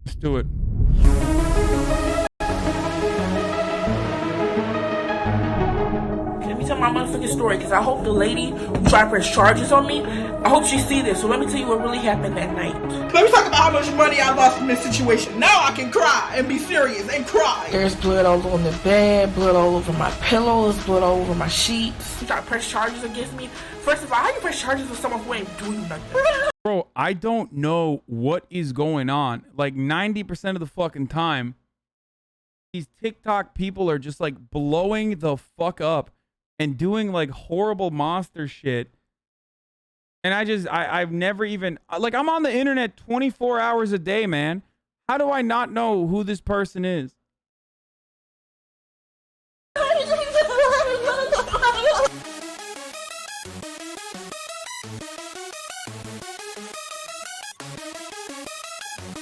Let's do it. Let me tell my motherfucking story, because I hope the lady who tried to press charges on me, I hope she see this. So let me tell you what really happened that night. Let me talk about how much money I lost from this situation. Now I can cry and be serious and cry. There's blood all on the bed, blood all over my pillows, blood all over my sheets. She tried to press charges against me. First of all, how you press charges with someone who ain't doing nothing? Bro, I don't know what is going on. Like 90% of the fucking time, these TikTok people are just like blowing the fuck up and doing like horrible monster shit. And I've never even, like, I'm on the internet 24 hours a day, man. How do I not know who this person is?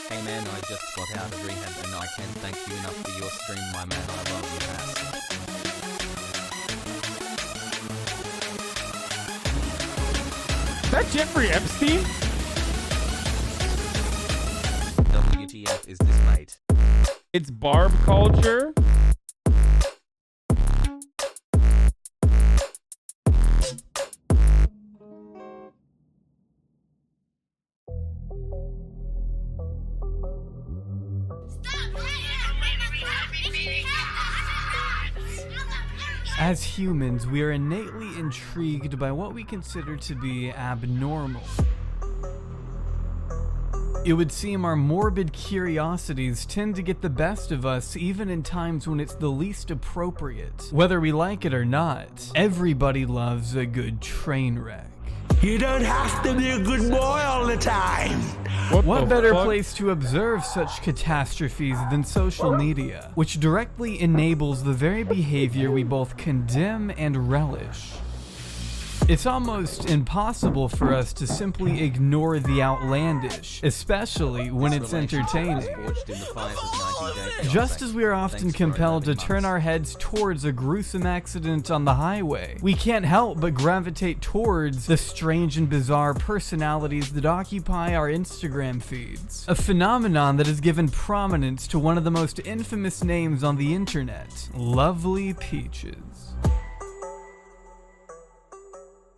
Hey man, I just got out of rehab and I can't thank you enough for your stream, my man. I love you, Hasan. Is that Jeffrey Epstein? WTF is this, mate? It's barb culture. As humans, we are innately intrigued by what we consider to be abnormal. It would seem our morbid curiosities tend to get the best of us even in times when it's the least appropriate. Whether we like it or not, everybody loves a good train wreck. You don't have to be a good boy all the time. What better place to observe such catastrophes than social media, which directly enables the very behavior we both condemn and relish. It's almost impossible for us to simply ignore the outlandish, especially when it's entertaining. Just as we are often compelled to turn our heads towards a gruesome accident on the highway, we can't help but gravitate towards the strange and bizarre personalities that occupy our Instagram feeds. A phenomenon that has given prominence to one of the most infamous names on the internet, Lovely Peaches.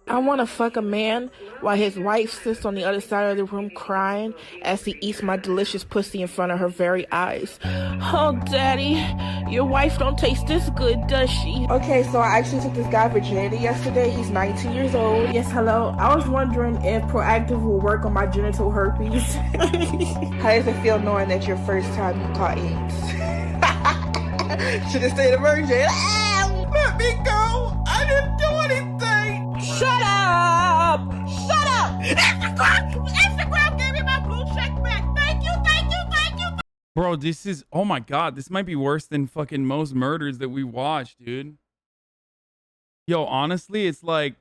I want to fuck a man while his wife sits on the other side of the room crying as he eats my delicious pussy in front of her very eyes. Oh, daddy, your wife don't taste this good, does she? Okay, so I actually took this guy virginity yesterday. He's 19 years old. Yes, hello. I was wondering if Proactive will work on my genital herpes. How does it feel knowing that your first time you caught AIDS? Should have stayed a virgin. Let me go. I didn't do anything. Shut up! Shut up! Instagram gave me my blue check back. Thank you, thank you, thank you. Bro, this is, oh my God, this might be worse than fucking most murders that we watch, dude. Yo, honestly, it's like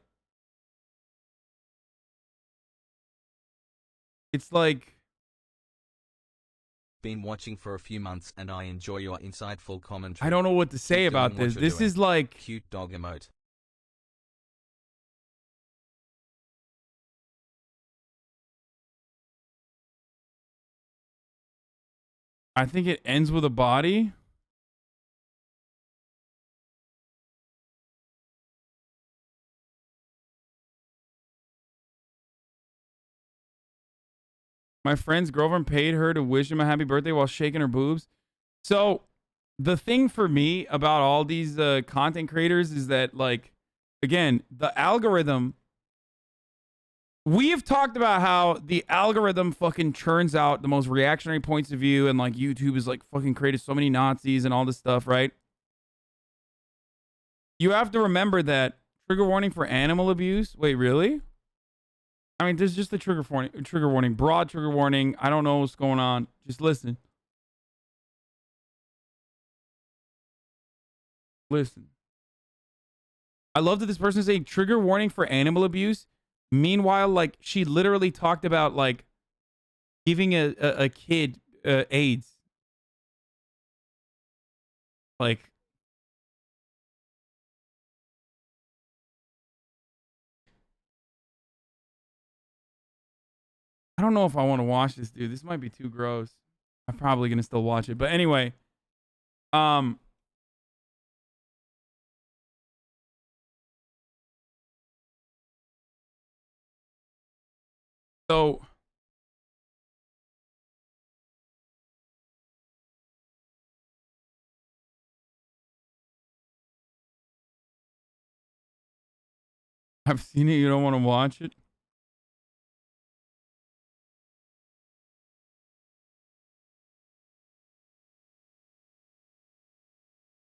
Been watching for a few months and I enjoy your insightful commentary. I don't know what to say Keep about doing what this. you're This doing. is like, Cute dog emote. I think it ends with a body. My friend's girlfriend paid her to wish him a happy birthday while shaking her boobs. So the thing for me about all these content creators is that, like, again, the algorithm, we have talked about how the algorithm fucking churns out the most reactionary points of view, and like YouTube has like fucking created so many Nazis and all this stuff, right? You have to remember that trigger warning for animal abuse. Wait, really? I mean, there's just a trigger warning, broad trigger warning. I don't know what's going on. Just listen. Listen. I love that this person is saying trigger warning for animal abuse. Meanwhile, like, she literally talked about like giving a kid AIDS. Like, I don't know if I want to watch this, dude. This might be too gross. I'm probably gonna still watch it. But anyway, so I've seen it. You don't want to watch it?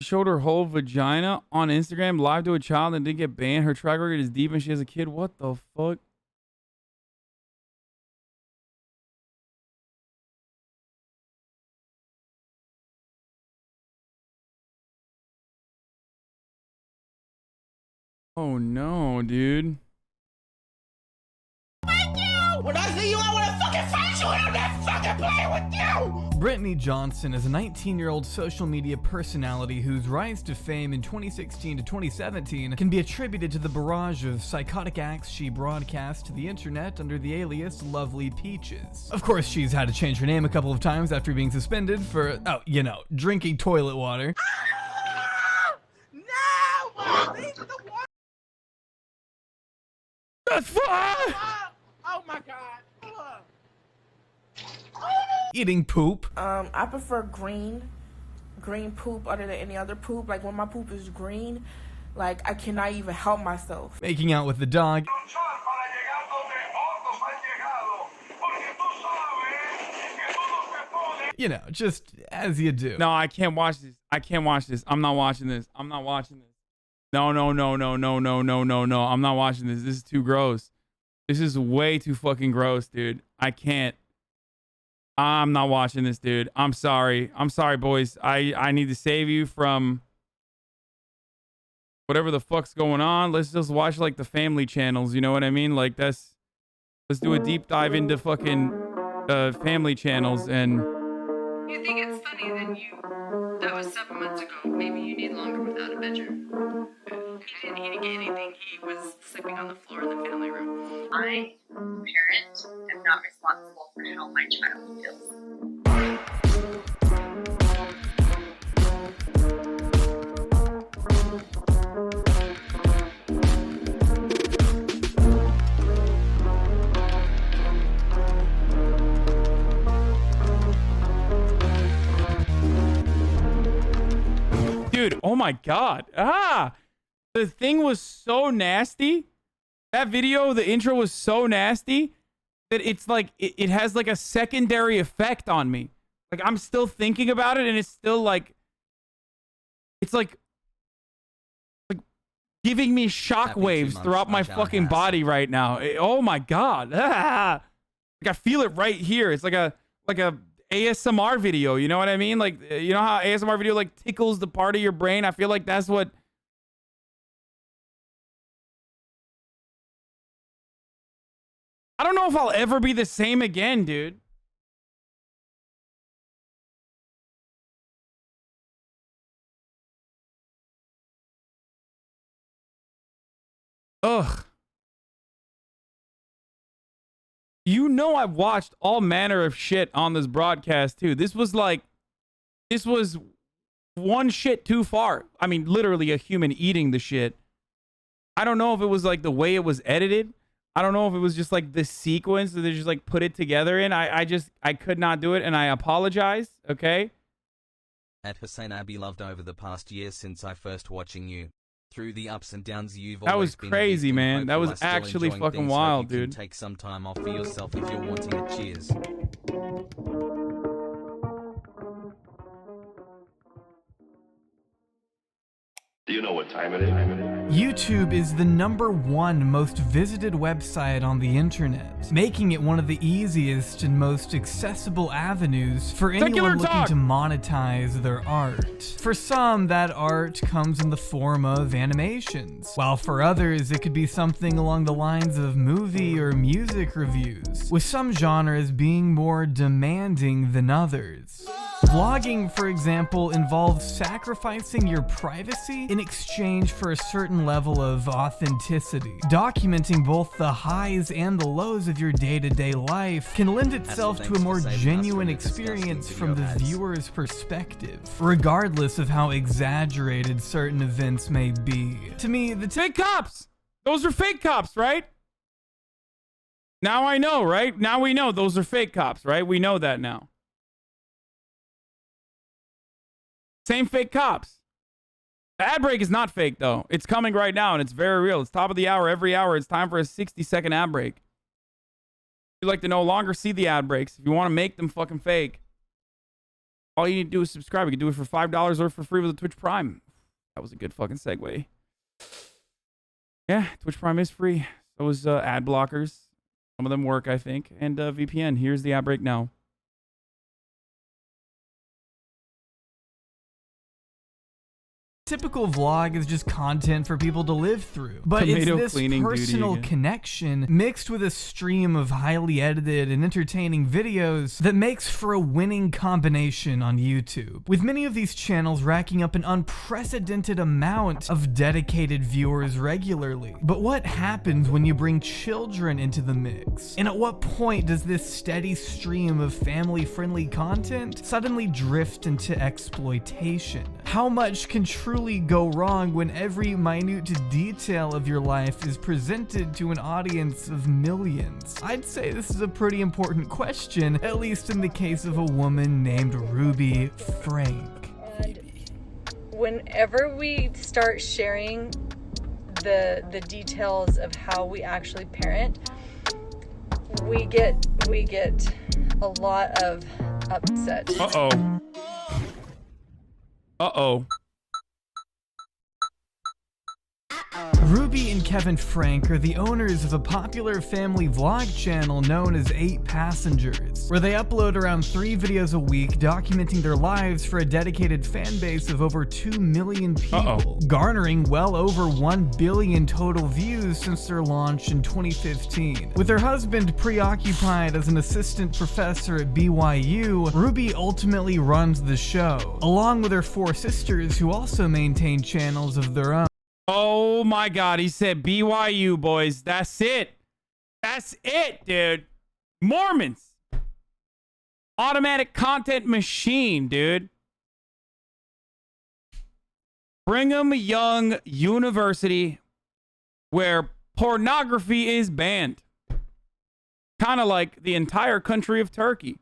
She showed her whole vagina on Instagram live to a child and didn't get banned. Her track record is deep and she has a kid. What the fuck? Oh no, dude. When I see you, I want to fucking fight you and I'm not fucking playing with you! Brittany Johnson is a 19-year-old social media personality whose rise to fame in 2016 to 2017 can be attributed to the barrage of psychotic acts she broadcast to the internet under the alias Lovely Peaches. Of course, she's had to change her name a couple of times after being suspended for, oh, you know, drinking toilet water. No! These are the ones! That's fine! Oh my god! Eating poop. I prefer green poop other than any other poop. Like when my poop is green, like I cannot even help myself. Making out with the dog. You know, just as you do. No, I can't watch this. I can't watch this. I'm not watching this. I'm not watching this. No. I'm not watching this. This is too gross. This is way too fucking gross, dude. I can't. I'm not watching this, dude. I'm sorry. I'm sorry, boys. I need to save you from whatever the fuck's going on. Let's just watch like the family channels. You know what I mean? Like let's do a deep dive into fucking family channels. And you think it's funny, then that was 7 months ago. Maybe you need longer without a bedroom. He didn't get anything. He was sleeping on the floor in the family room. I, parent, am not responsible for how my child feels. dude, oh my god. The thing was so nasty. That video, the intro was so nasty that it's like it has like a secondary effect on me. Like I'm still thinking about it and it's still like it's like giving me shock waves throughout my fucking body right now. Oh my god. Like I feel it right here. It's like a ASMR video, you know what I mean? Like, you know how ASMR video like tickles the part of your brain? I feel like that's what I don't know if I'll ever be the same again, dude. Ugh. You know I've watched all manner of shit on this broadcast too. This was one shit too far. I mean, literally a human eating the shit. I don't know if it was like the way it was edited. I don't know if it was just like the sequence that they just like put it together in. I could not do it and I apologize, okay? At HasanAbi loved over the past year since I first watching you. Through the ups and downs you've that always was been crazy, man. That was still actually enjoying fucking things. wild, Hope you can dude. take some time off for yourself if you're wanting it. Cheers. Do you know what time it is? YouTube is the #1 most visited website on the internet, making it one of the easiest and most accessible avenues for anyone looking to monetize their art. For some, that art comes in the form of animations, while for others it could be something along the lines of movie or music reviews, with some genres being more demanding than others. Vlogging, for example, involves sacrificing your privacy in exchange for a certain level of authenticity. Documenting both the highs and the lows of your day-to-day life can lend itself to a more genuine experience from the viewer's perspective, regardless of how exaggerated certain events may be. To me, the fake cops! Those are fake cops, right? Now I know, right? Now we know those are fake cops, right? We know that now. Same fake cops. The ad break is not fake, though. It's coming right now, and it's very real. It's top of the hour. Every hour, it's time for a 60-second ad break. If you'd like to no longer see the ad breaks, if you want to make them fucking fake, all you need to do is subscribe. You can do it for $5 or for free with a Twitch Prime. That was a good fucking segue. Yeah, Twitch Prime is free. So is ad blockers. Some of them work, I think. And VPN. Here's the ad break now. typical vlog is just content for people to live through. But it's this personal connection mixed with a stream of highly edited and entertaining videos that makes for a winning combination on YouTube, with many of these channels racking up an unprecedented amount of dedicated viewers regularly. But what happens when you bring children into the mix? And at what point does this steady stream of family-friendly content suddenly drift into exploitation? How much can truly go wrong when every minute detail of your life is presented to an audience of millions? I'd say this is a pretty important question, at least in the case of a woman named Ruby Frank. Whenever we start sharing the details of how we actually parent, we get a lot of upset. Uh-oh. Ruby and Kevin Frank are the owners of a popular family vlog channel known as 8 Passengers, where they upload around 3 videos a week documenting their lives for a dedicated fan base of over 2 million people, garnering well over 1 billion total views since their launch in 2015. With her husband preoccupied as an assistant professor at BYU, Ruby ultimately runs the show, along with her 4 sisters who also maintain channels of their own. Oh my God, he said BYU, boys. That's it. That's it, dude. Mormons. Automatic content machine, dude. Brigham Young University, where pornography is banned. Kind of like the entire country of Turkey.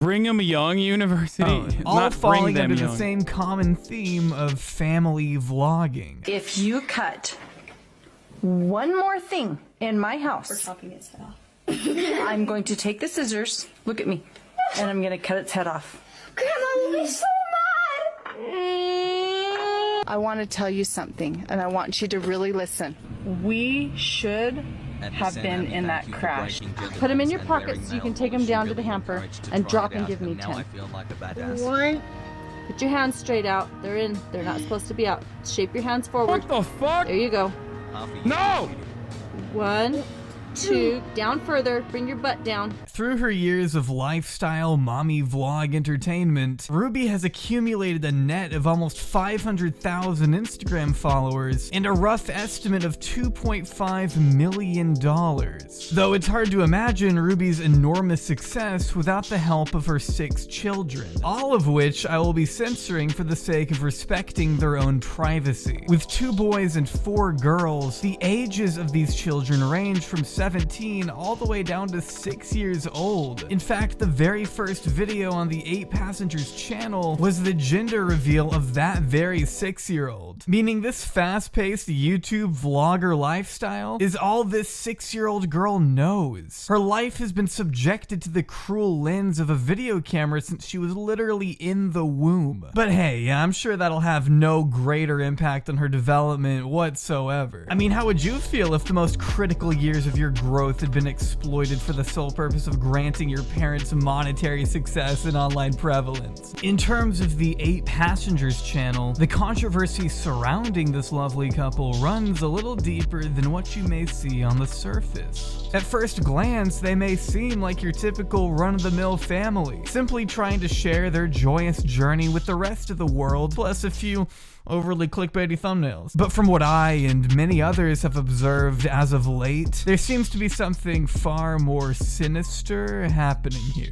Brigham Young University. All falling under the same common theme of family vlogging. If you cut one more thing in my house, we're chopping its head off. I'm going to take the scissors, look at me, and I'm going to cut its head off. Grandma will be so mad! I want to tell you something, and I want you to really listen. We should have been in that crash. Put them in your pockets so you can take them down to the hamper and drop and give me 10. 1. Put your hands straight out. They're in. They're not supposed to be out. Shape your hands forward. What the fuck? There you go. No! 1, 2, down further. Bring your butt down. Through her years of lifestyle mommy vlog entertainment, Ruby has accumulated a net of almost 500,000 Instagram followers and a rough estimate of $2.5 million. Though it's hard to imagine Ruby's enormous success without the help of her 6 children, all of which I will be censoring for the sake of respecting their own privacy. With 2 boys and 4 girls, the ages of these children range from 17 all the way down to 6 years old. In fact, the very first video on the 8 Passengers channel was the gender reveal of that very 6-year-old, meaning this fast-paced YouTube vlogger lifestyle is all this 6-year-old girl knows. Her life has been subjected to the cruel lens of a video camera since she was literally in the womb. But hey, I'm sure that'll have no greater impact on her development whatsoever. I mean, how would you feel if the most critical years of your growth had been exploited for the sole purpose of granting your parents monetary success and online prevalence. In terms of the 8 Passengers channel, the controversy surrounding this lovely couple runs a little deeper than what you may see on the surface. At first glance, they may seem like your typical run-of-the-mill family, simply trying to share their joyous journey with the rest of the world, plus a few overly clickbaity thumbnails. But from what I and many others have observed as of late, there seems to be something far more sinister happening here.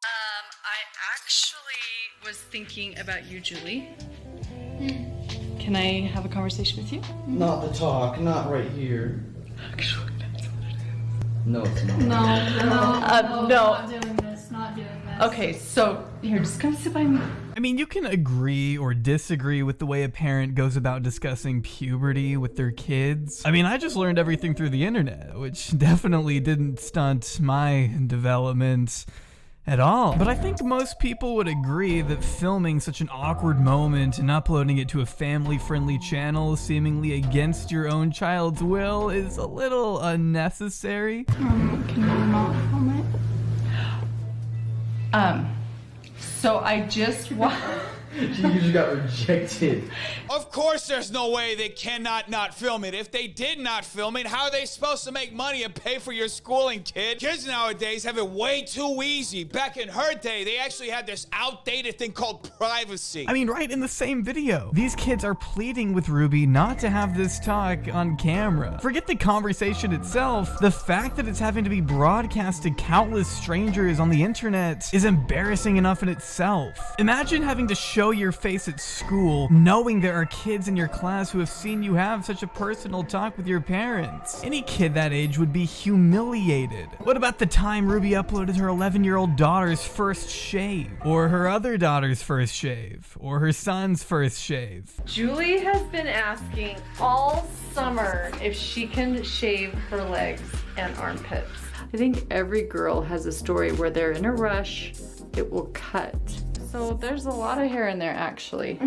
I actually was thinking about you, Julie. Can I have a conversation with you? Not the talk, not right here. Actually, that's what it is. No, it's not. No. Not doing this, not doing this. Okay, so here, just come sit by me. I mean, you can agree or disagree with the way a parent goes about discussing puberty with their kids. I mean, I just learned everything through the internet, which definitely didn't stunt my development at all. But I think most people would agree that filming such an awkward moment and uploading it to a family-friendly channel seemingly against your own child's will is a little unnecessary. Can you not film it? So I just You just got rejected. Of course there's no way they cannot not film it. If they did not film it, how are they supposed to make money and pay for your schooling, kid? Kids nowadays have it way too easy. Back in her day, they actually had this outdated thing called privacy. I mean, right in the same video, these kids are pleading with Ruby not to have this talk on camera. Forget the conversation itself, the fact that it's having to be broadcast to countless strangers on the internet is embarrassing enough in itself. Imagine having to show your face at school, knowing there are kids in your class who have seen you have such a personal talk with your parents. Any kid that age would be humiliated. What about the time Ruby uploaded her 11-year-old daughter's first shave? Or her other daughter's first shave? Or her son's first shave? Julie has been asking all summer if she can shave her legs and armpits. I think every girl has a story where they're in a rush, it will cut. So there's a lot of hair in there, actually.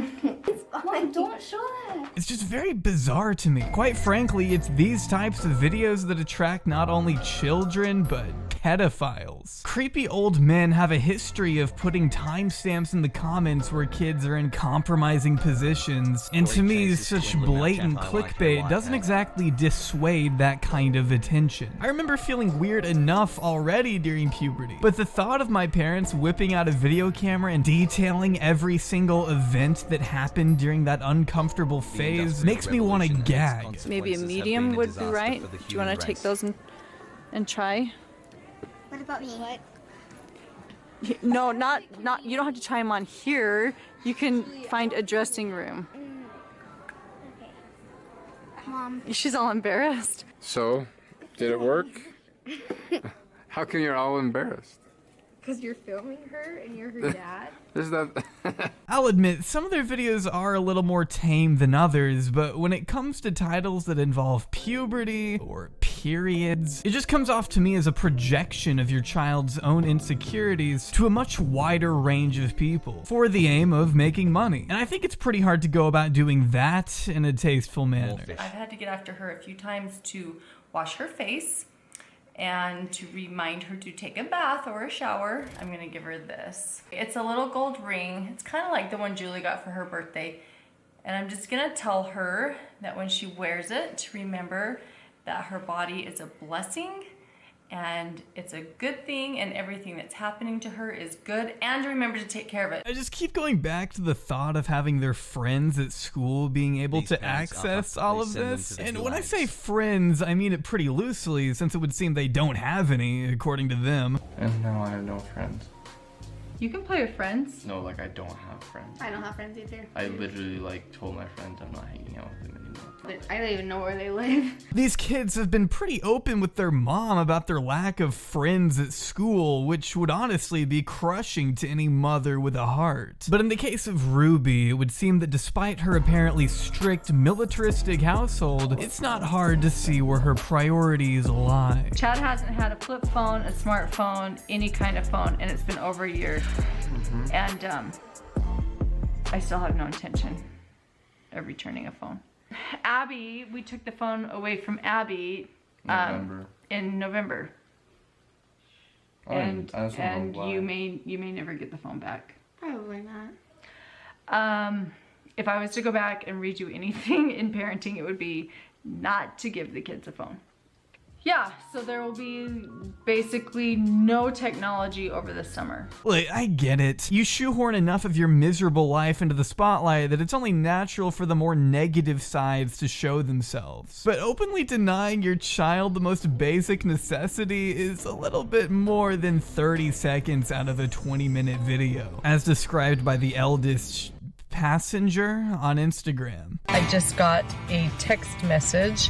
Mom, don't show that. It's just very bizarre to me. Quite frankly, it's these types of videos that attract not only children, but pedophiles. Creepy old men have a history of putting timestamps in the comments where kids are in compromising positions, and to me, such blatant clickbait doesn't exactly dissuade that kind of attention. I remember feeling weird enough already during puberty, but the thought of my parents whipping out a video camera and detailing every single event that happened during that uncomfortable phase makes me want to gag. Maybe a medium would be right. Do you want to take those and try? What about me? What? No, not, you don't have to try them on here. You can find a dressing room. Okay. Mom. She's all embarrassed. So, did it work? How come you're all embarrassed? Because you're filming her and you're her dad? Is that... I'll admit, some of their videos are a little more tame than others, but when it comes to titles that involve puberty or periods, it just comes off to me as a projection of your child's own insecurities to a much wider range of people for the aim of making money. And I think it's pretty hard to go about doing that in a tasteful manner. I've had to get after her a few times to wash her face and to remind her to take a bath or a shower. I'm gonna give her this. It's a little gold ring. It's kind of like the one Julie got for her birthday. And I'm just gonna tell her that when she wears it, to remember that her body is a blessing and it's a good thing and everything that's happening to her is good, and remember to take care of it. I just keep going back to the thought of having their friends at school being able to access all of this. And when I say friends, I mean it pretty loosely, since it would seem they don't have any, according to them. And now I have no friends. You can play with friends. No, like I don't have friends. I don't have friends either. I literally like told my friends I'm not hanging out with them anymore. I don't even know where they live. These kids have been pretty open with their mom about their lack of friends at school, which would honestly be crushing to any mother with a heart. But in the case of Ruby, it would seem that despite her apparently strict militaristic household, it's not hard to see where her priorities lie. Chad hasn't had a flip phone, a smartphone, any kind of phone, and it's been over a year. And I still have no intention of returning a phone. Abby, we took the phone away from Abby in November. And you may never get the phone back. Probably not. If I was to go back and read you anything in parenting, it would be not to give the kids a phone. Yeah, so there will be basically no technology over the summer. Look, I get it. You shoehorn enough of your miserable life into the spotlight that it's only natural for the more negative sides to show themselves. But openly denying your child the most basic necessity is a little bit more than 30 seconds out of a 20-minute video, as described by the eldest passenger on Instagram. I just got a text message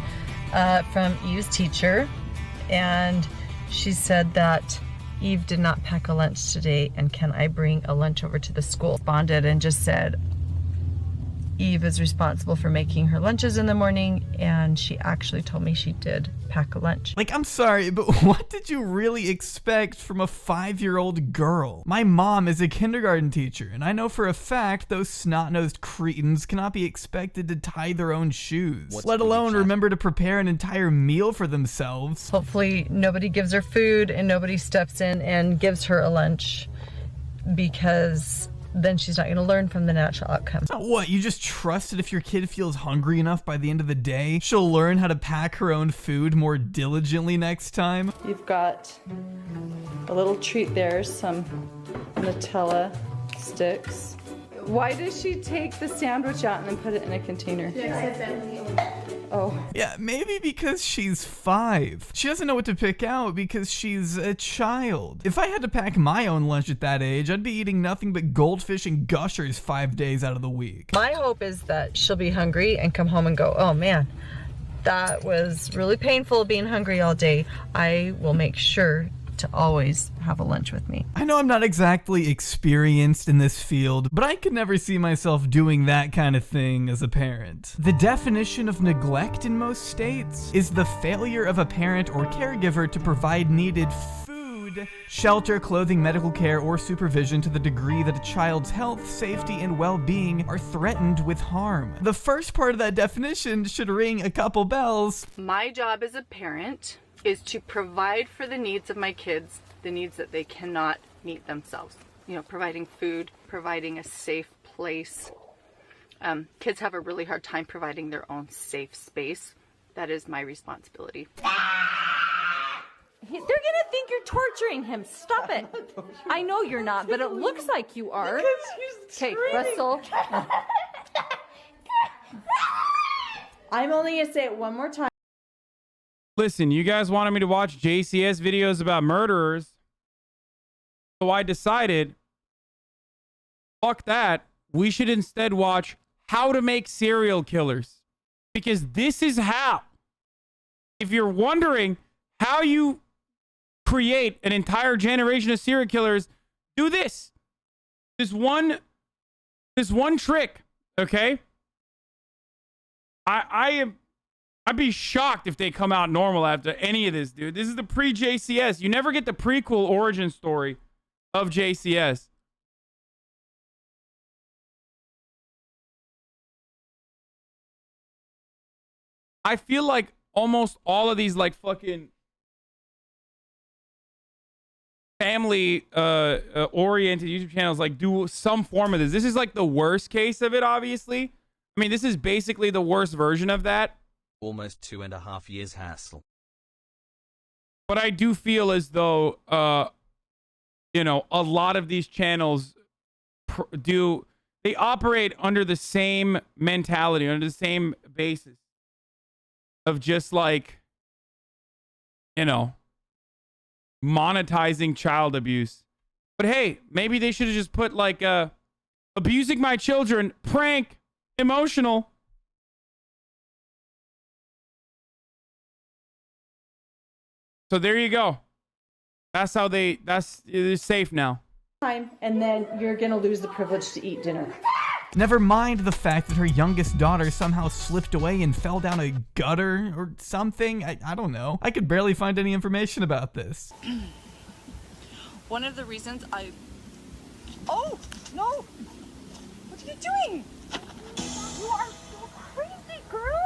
from Eve's teacher, and she said that Eve did not pack a lunch today, and can I bring a lunch over to the school? Responded and just said Eve is responsible for making her lunches in the morning, and she actually told me she did pack a lunch. Like, I'm sorry, but what did you really expect from a 5-year-old girl? My mom is a kindergarten teacher, and I know for a fact those snot-nosed cretins cannot be expected to tie their own shoes, let alone remember to prepare an entire meal for themselves. Hopefully nobody gives her food and nobody steps in and gives her a lunch, because then she's not going to learn from the natural outcome. So what, you just trust that if your kid feels hungry enough by the end of the day, she'll learn how to pack her own food more diligently next time? You've got a little treat there, some Nutella sticks. Why does she take the sandwich out and then put it in a container? Oh. Yeah, maybe because she's 5. She doesn't know what to pick out because she's a child. If I had to pack my own lunch at that age, I'd be eating nothing but goldfish and Gushers 5 days out of the week. My hope is that she'll be hungry and come home and go, oh man, that was really painful being hungry all day. I will make sure to always have a lunch with me. I know I'm not exactly experienced in this field, but I could never see myself doing that kind of thing as a parent. The definition of neglect in most states is the failure of a parent or caregiver to provide needed food, shelter, clothing, medical care, or supervision to the degree that a child's health, safety, and well-being are threatened with harm. The first part of that definition should ring a couple bells. My job as a parent is to provide for the needs of my kids, the needs that they cannot meet themselves. You know, providing food, providing a safe place. Kids have a really hard time providing their own safe space. That is my responsibility. They're gonna think you're torturing him. Stop it. I know you're not, but it looks like you are. Okay, Russell. I'm only gonna say it one more time. Listen, you guys wanted me to watch JCS videos about murderers, so I decided, fuck that. We should instead watch how to make serial killers, because this is how. If you're wondering how you create an entire generation of serial killers, do this. This one trick, okay? I'd be shocked if they come out normal after any of this, dude. This is the pre-JCS. You never get the prequel origin story of JCS. I feel like almost all of these like fucking family oriented YouTube channels like do some form of this. This is like the worst case of it, obviously. I mean, this is basically the worst version of that. Almost 2.5 years hassle. But I do feel as though, you know, a lot of these channels they operate under the same mentality, under the same basis of just like, you know, monetizing child abuse. But hey, maybe they should have just put like, abusing my children, prank, emotional. So there you go. That's how it's safe now. And then you're gonna lose the privilege to eat dinner. Never mind the fact that her youngest daughter somehow slipped away and fell down a gutter or something. I don't know. I could barely find any information about this. One of the reasons Oh, no! What are you doing? You are so crazy, girl!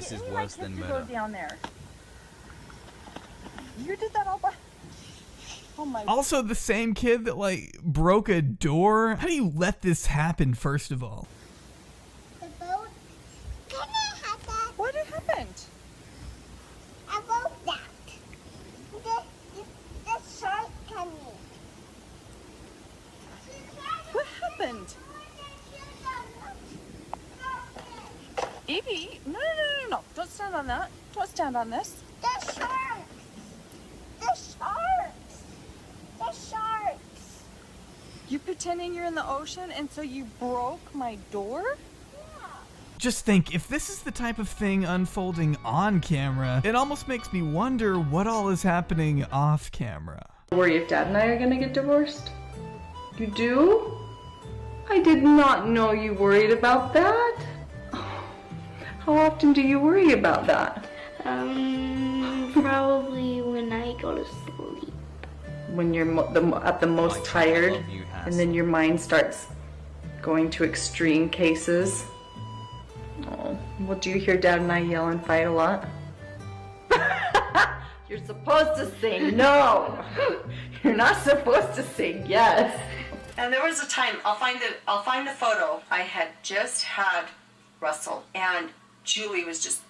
This is worse than murder. Down there. You did that all by... Oh my... Also, the same kid that, like, broke a door. How do you let this happen, first of all? The boat. What happened? A boat docked. The shark coming. What happened? Evie, no. Don't stand on that. Don't stand on this. The sharks. The sharks. The sharks. You pretending you're in the ocean and so you broke my door? Just think, if this is the type of thing unfolding on camera, it almost makes me wonder what all is happening off camera. Worry if Dad and I are gonna get divorced? You do? I did not know you worried about that. How often do you worry about that? Probably when I go to sleep. When you're at the most tired, and then your mind starts going to extreme cases. Oh, well, do you hear Dad and I yell and fight a lot? You're supposed to say no. You're not supposed to say yes. And there was a time, I'll find the photo. I had just had Russell, and Julie was just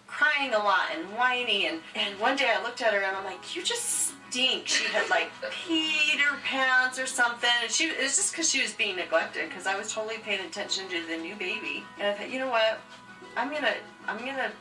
crying a lot and whiny, and one day I looked at her and I'm like, you just stink. She had like peed her pants or something, and it was just because she was being neglected, because I was totally paying attention to the new baby. And I thought, you know what, I'm gonna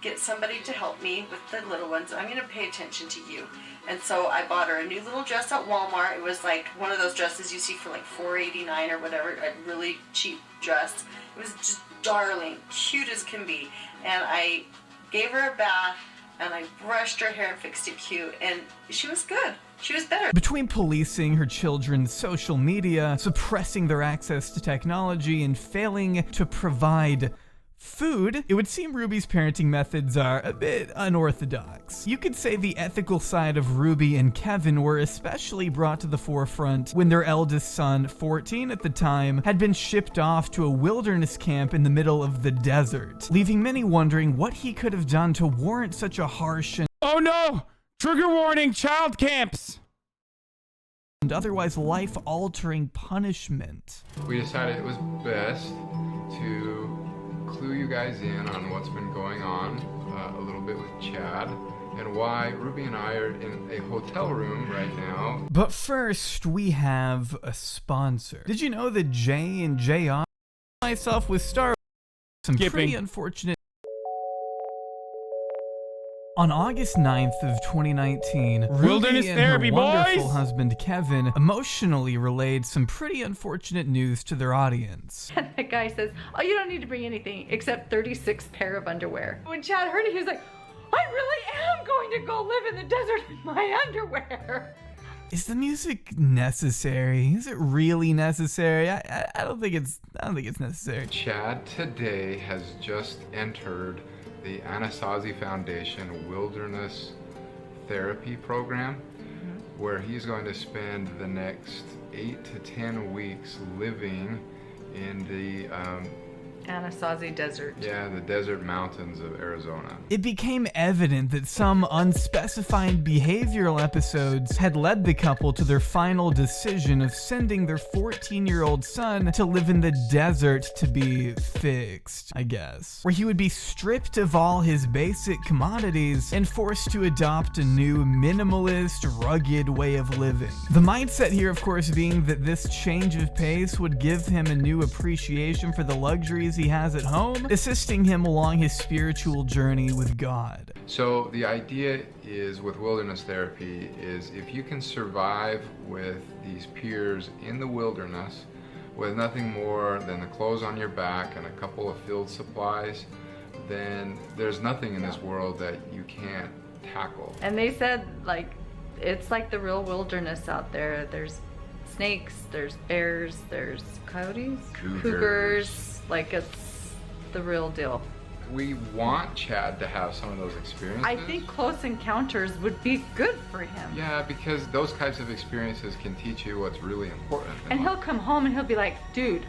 get somebody to help me with the little ones. I'm gonna pay attention to you. And so I bought her a new little dress at Walmart. It was like one of those dresses you see for like $4.89 or whatever, a really cheap dress. It was just darling, cute as can be. And I gave her a bath, and I brushed her hair and fixed it cute, and she was good. She was better. Between policing her children's social media, suppressing their access to technology, and failing to provide food, it would seem Ruby's parenting methods are a bit unorthodox. You could say the ethical side of Ruby and Kevin were especially brought to the forefront when their eldest son, 14 at the time, had been shipped off to a wilderness camp in the middle of the desert, leaving many wondering what he could have done to warrant such a harsh and oh no! Trigger warning, child camps! And otherwise life-altering punishment. We decided it was best to clue you guys in on what's been going on a little bit with Chad, and why Ruby and I are in a hotel room right now. But first, we have a sponsor. Did you know that Jay and J.R. myself with Star some pretty unfortunate. On August 9th of 2019, Wilderness Ruby and therapy, her wonderful boys! husband Kevin emotionally relayed some pretty unfortunate news to their audience. And the guy says, oh, you don't need to bring anything except 36 pair of underwear. When Chad heard it, he was like, I really am going to go live in the desert in my underwear. Is the music necessary? Is it really necessary? I don't think it's necessary. Chad today has just entered the HasanAbi Foundation Wilderness Therapy Program, where he's going to spend the next 8 to 10 weeks living in the HasanAbi Desert. Yeah, the desert mountains of Arizona. It became evident that some unspecified behavioral episodes had led the couple to their final decision of sending their 14-year-old son to live in the desert to be fixed, I guess, where he would be stripped of all his basic commodities and forced to adopt a new minimalist, rugged way of living. The mindset here, of course, being that this change of pace would give him a new appreciation for the luxuries he has at home, assisting him along his spiritual journey with God. So the idea is with wilderness therapy is if you can survive with these peers in the wilderness with nothing more than the clothes on your back and a couple of field supplies, then there's nothing in this world that you can't tackle. And they said, like, it's like the real wilderness out there. There's snakes, there's bears, there's coyotes, cougars. Like, it's the real deal. We want Chad to have some of those experiences. I think close encounters would be good for him. Yeah, because those types of experiences can teach you what's really important. And he'll come home and he'll be like, dude,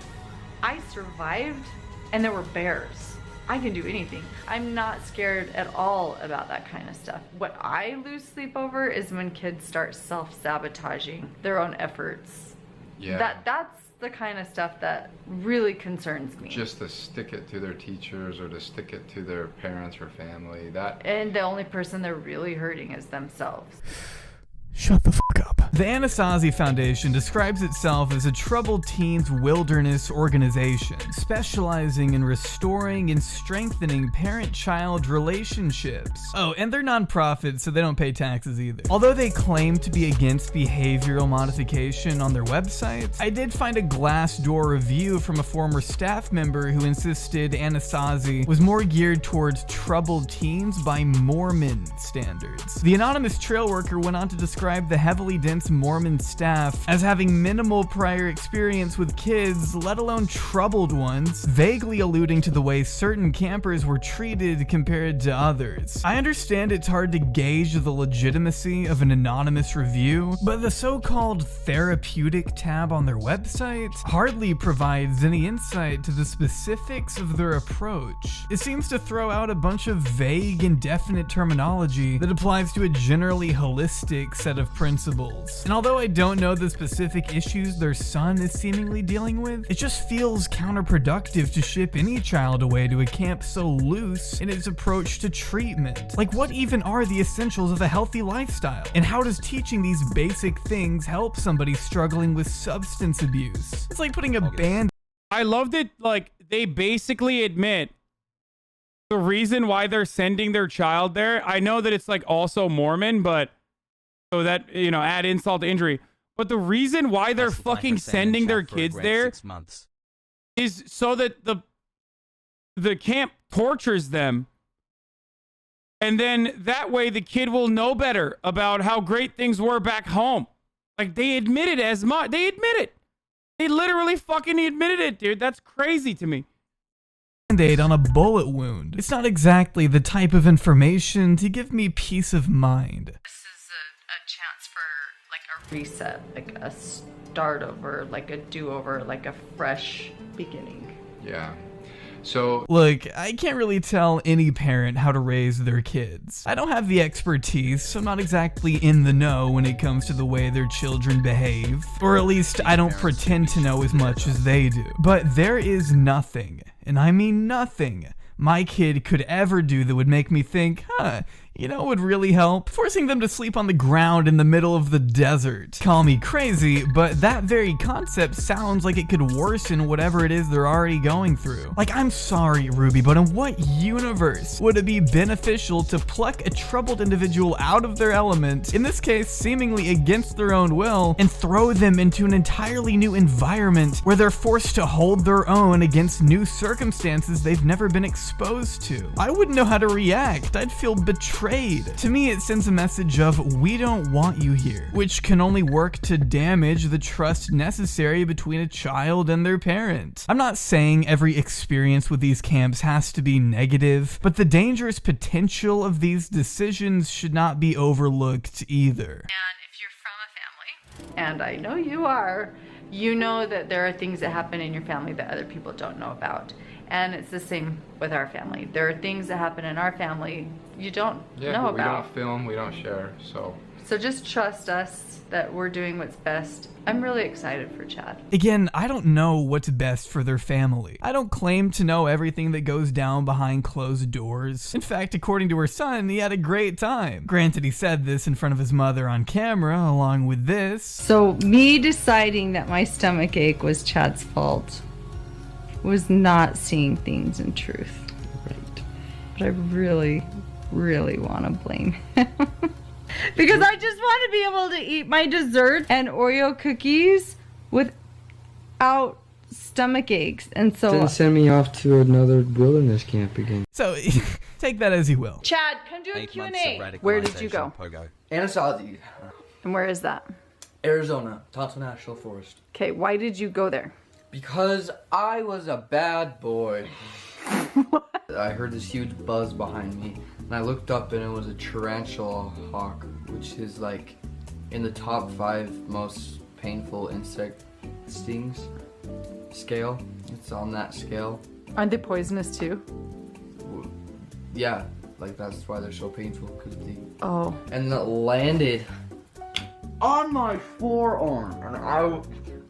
I survived and there were bears. I can do anything. I'm not scared at all about that kind of stuff. What I lose sleep over is when kids start self-sabotaging their own efforts. Yeah. That's the kind of stuff that really concerns me. Just to stick it to their teachers or to stick it to their parents or family. And the only person they're really hurting is themselves. Shut the fuck up. The HasanAbi Foundation describes itself as a troubled teens wilderness organization, specializing in restoring and strengthening parent-child relationships. Oh, and they're nonprofit, so they don't pay taxes either. Although they claim to be against behavioral modification on their website, I did find a Glassdoor review from a former staff member who insisted HasanAbi was more geared towards troubled teens by Mormon standards. The anonymous trail worker went on to describe the heavily dense Mormon staff as having minimal prior experience with kids, let alone troubled ones, vaguely alluding to the way certain campers were treated compared to others. I understand it's hard to gauge the legitimacy of an anonymous review, but the so-called therapeutic tab on their website hardly provides any insight to the specifics of their approach. It seems to throw out a bunch of vague, indefinite terminology that applies to a generally holistic set of principles. And although I don't know the specific issues their son is seemingly dealing with, it just feels counterproductive to ship any child away to a camp so loose in its approach to treatment. Like, what even are the essentials of a healthy lifestyle? And how does teaching these basic things help somebody struggling with substance abuse? It's like putting a band. I loved it. Like, they basically admit the reason why they're sending their child there. I know that it's like also Mormon, but so that, you know, add insult to injury. But the reason why they're fucking sending their kids there is so that the camp tortures them. And then that way the kid will know better about how great things were back home. Like, they admit it as much. They admit it. They literally fucking admitted it, dude. That's crazy to me. Band-aid on a bullet wound. It's not exactly the type of information to give me peace of mind. A chance for like a reset, like a start over, like a do-over, like a fresh beginning. Yeah. So look, I can't really tell any parent how to raise their kids. I don't have the expertise, so I'm not exactly in the know when it comes to the way their children behave. Or at least I don't pretend to know as much as they do. But there is nothing, and I mean nothing, my kid could ever do that would make me think, you know what would really help? Forcing them to sleep on the ground in the middle of the desert. Call me crazy, but that very concept sounds like it could worsen whatever it is they're already going through. Like, I'm sorry, Ruby, but in what universe would it be beneficial to pluck a troubled individual out of their element, in this case seemingly against their own will, and throw them into an entirely new environment where they're forced to hold their own against new circumstances they've never been exposed to? I wouldn't know how to react. I'd feel betrayed. To me, it sends a message of, we don't want you here, which can only work to damage the trust necessary between a child and their parent. I'm not saying every experience with these camps has to be negative, but the dangerous potential of these decisions should not be overlooked either. And if you're from a family, and I know you are, you know that there are things that happen in your family that other people don't know about. And it's the same with our family. There are things that happen in our family you don't know about. We don't film, we don't share, so just trust us that we're doing what's best. I'm really excited for Chad. Again, I don't know what's best for their family. I don't claim to know everything that goes down behind closed doors. In fact, according to her son, he had a great time. Granted, he said this in front of his mother on camera, along with this. So me deciding that my stomach ache was Chad's fault was not seeing things in truth. Right. But I really, really want to blame him. Because I just want to be able to eat my dessert and Oreo cookies without stomach aches. And so then send me off to another wilderness camp again. So take that as you will. Chad, come do a Q&A. Where did you go? HasanAbi. And where is that? Arizona, Tonto National Forest. Okay, why did you go there? Because I was a bad boy. I heard this huge buzz behind me, and I looked up and it was a tarantula hawk, which is like in the top 5 most painful insect stings scale. It's on that scale. Aren't they poisonous too? Yeah, like that's why they're so painful, because they... Oh. And it landed on my forearm, and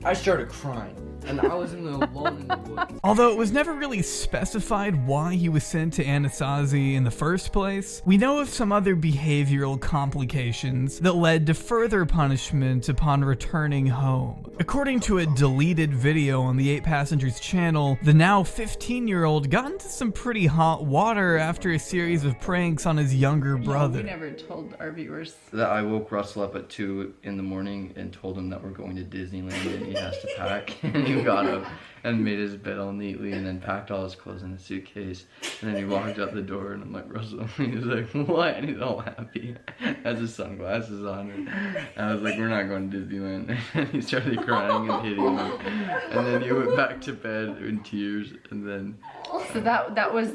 I started crying. And I was alone in the woods. Although it was never really specified why he was sent to Anasazi in the first place, we know of some other behavioral complications that led to further punishment upon returning home. According to a deleted video on the 8 Passengers channel, the now 15-year-old got into some pretty hot water after a series of pranks on his younger brother. We never told our viewers. That I woke Russell up at 2 in the morning and told him that we're going to Disneyland and he has to pack. And he got up and made his bed all neatly and then packed all his clothes in a suitcase. And then he walked out the door and I'm like, Russell, and he's like, what? And he's all happy. Has his sunglasses on. And I was like, we're not going to Disneyland. And he started crying and hitting me. And then he went back to bed in tears and then... So that was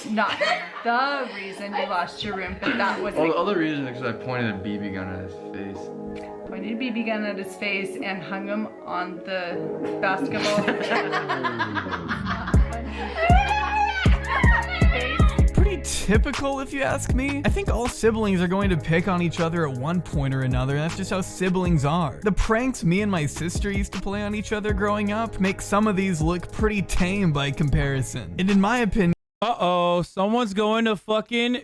not the reason you lost your room, but that was... Well, the other reason is because I pointed a BB gun at his face. Pointed a BB gun at his face and hung him on the basketball. Pretty typical if you ask me. I think all siblings are going to pick on each other at one point or another. That's just how siblings are. The pranks me and my sister used to play on each other growing up make some of these look pretty tame by comparison. And in my opinion... Uh-oh, someone's going to fucking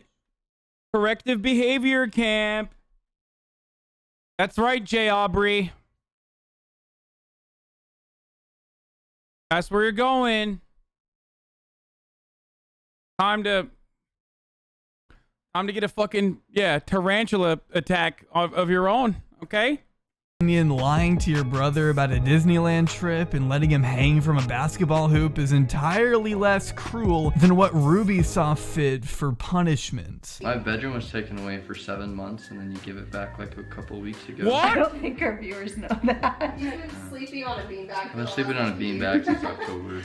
corrective behavior camp. That's right, jaubrey. That's where you're going. Time to get a fucking, tarantula attack of your own, okay? Lying to your brother about a Disneyland trip and letting him hang from a basketball hoop is entirely less cruel than what Ruby saw fit for punishment. My bedroom was taken away for 7 months and then you give it back like a couple weeks ago. What? I don't think our viewers know that. You've been sleeping on a beanbag. I've been sleeping on a beanbag since October.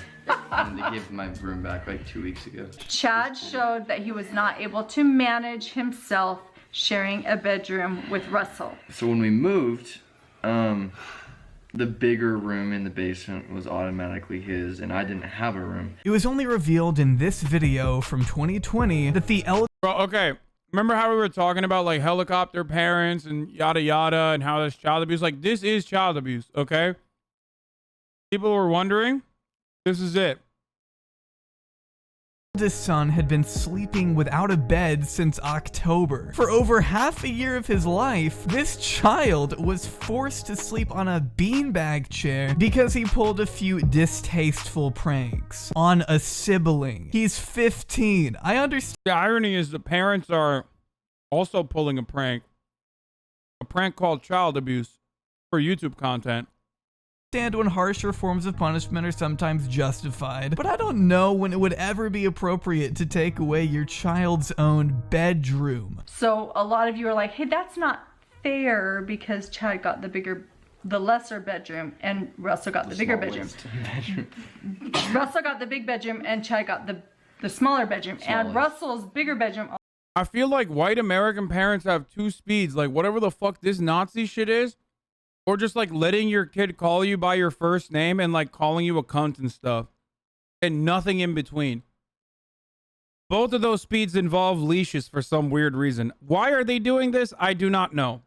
And they gave my room back like 2 weeks ago. Chad showed that he was not able to manage himself sharing a bedroom with Russell. So when we moved, the bigger room in the basement was automatically his, and I didn't have a room. It was only revealed in this video from 2020 that the Bro, okay. Remember how we were talking about like helicopter parents and yada yada and how that's child abuse? Like, this is child abuse, okay? People were wondering. This is it. This son had been sleeping without a bed since October. For over half a year of his life, this child was forced to sleep on a beanbag chair because he pulled a few distasteful pranks on a sibling. He's 15. I understand. The irony is the parents are also pulling a prank called child abuse for YouTube content. When harsher forms of punishment are sometimes justified, but I don't know when it would ever be appropriate to take away your child's own bedroom. So a lot of you are like, hey, that's not fair because Chad got the lesser bedroom and Russell got the bigger bedroom. Russell got the big bedroom and Chad got the smaller bedroom. And Russell's bigger bedroom. I feel like white American parents have two speeds, like whatever the fuck this Nazi shit is. Or just like letting your kid call you by your first name and like calling you a cunt and stuff. And nothing in between. Both of those speeds involve leashes for some weird reason. Why are they doing this? I do not know.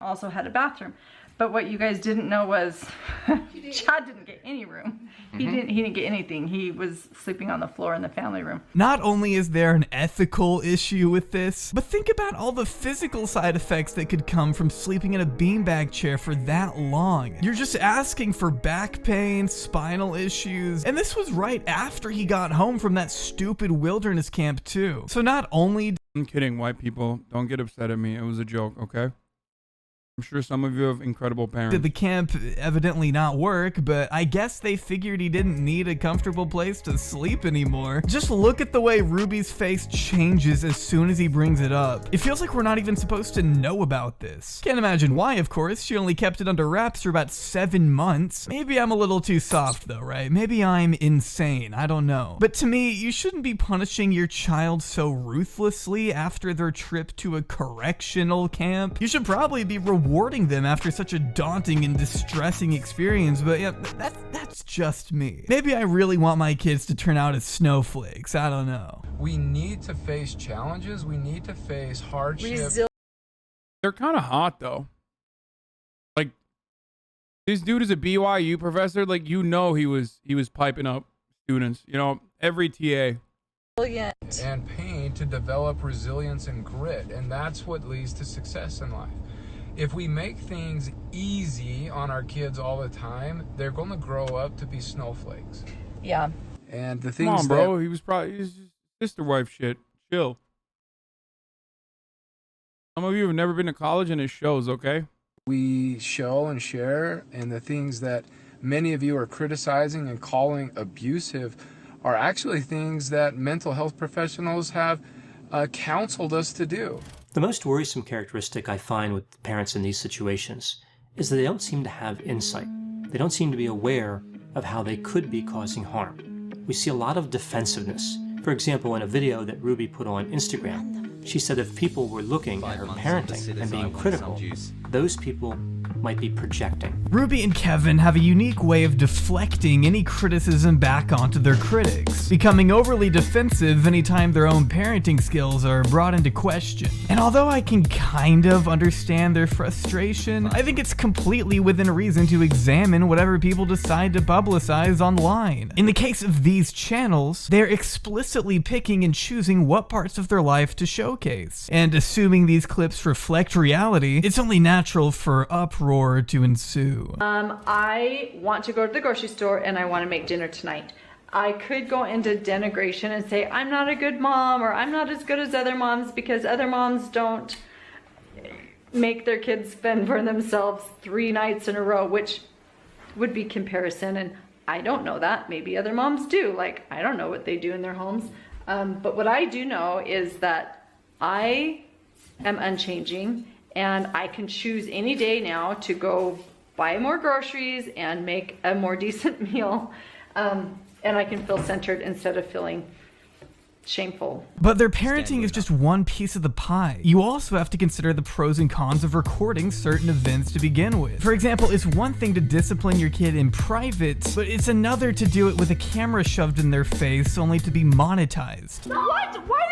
Also had a bathroom. But what you guys didn't know was Chad didn't get any room. He didn't get anything. He was sleeping on the floor in the family room. Not only is there an ethical issue with this, but think about all the physical side effects that could come from sleeping in a beanbag chair for that long. You're just asking for back pain, spinal issues, and this was right after he got home from that stupid wilderness camp too. So not only... I'm kidding, white people. Don't get upset at me. It was a joke, okay? I'm sure some of you have incredible parents. Did the camp evidently not work, but I guess they figured he didn't need a comfortable place to sleep anymore. Just look at the way Ruby's face changes as soon as he brings it up. It feels like we're not even supposed to know about this. Can't imagine why, of course. She only kept it under wraps for about 7 months. Maybe I'm a little too soft though, right? Maybe I'm insane. I don't know. But to me, you shouldn't be punishing your child so ruthlessly after their trip to a correctional camp. You should probably be rewarding rewarding them after such a daunting and distressing experience, but yeah, that's just me. Maybe I really want my kids to turn out as snowflakes, I don't know. We need to face challenges, we need to face hardship. They're kind of hot though. Like, this dude is a BYU professor, like, you know, he was piping up students, you know, every TA. And pain to develop resilience and grit, and that's what leads to success in life. If we make things easy on our kids all the time, they're going to grow up to be snowflakes. Yeah. And the things Come on, bro. He was just sister wife shit. Chill. Some of you have never been to college, and it shows, okay? We show and share, and the things that many of you are criticizing and calling abusive are actually things that mental health professionals have counseled us to do. The most worrisome characteristic I find with parents in these situations is that they don't seem to have insight. They don't seem to be aware of how they could be causing harm. We see a lot of defensiveness. For example, in a video that Ruby put on Instagram, she said if people were looking at her parenting and being critical, those people might be projecting. Ruby and Kevin have a unique way of deflecting any criticism back onto their critics, becoming overly defensive anytime their own parenting skills are brought into question. And although I can kind of understand their frustration, I think it's completely within reason to examine whatever people decide to publicize online. In the case of these channels, they're explicitly picking and choosing what parts of their life to showcase. And assuming these clips reflect reality, it's only natural for uproar to ensue. I want to go to the grocery store and I want to make dinner tonight. I could go into denigration and say I'm not a good mom, or I'm not as good as other moms because other moms don't make their kids fend for themselves 3 nights in a row, which would be comparison, and I don't know that. Maybe other moms do. Like, I don't know what they do in their homes. But what I do know is that I am unchanging, and I can choose any day now to go buy more groceries and make a more decent meal. And I can feel centered instead of feeling shameful. But their parenting is just one piece of the pie. You also have to consider the pros and cons of recording certain events to begin with. For example, it's one thing to discipline your kid in private, but it's another to do it with a camera shoved in their face only to be monetized. What? Why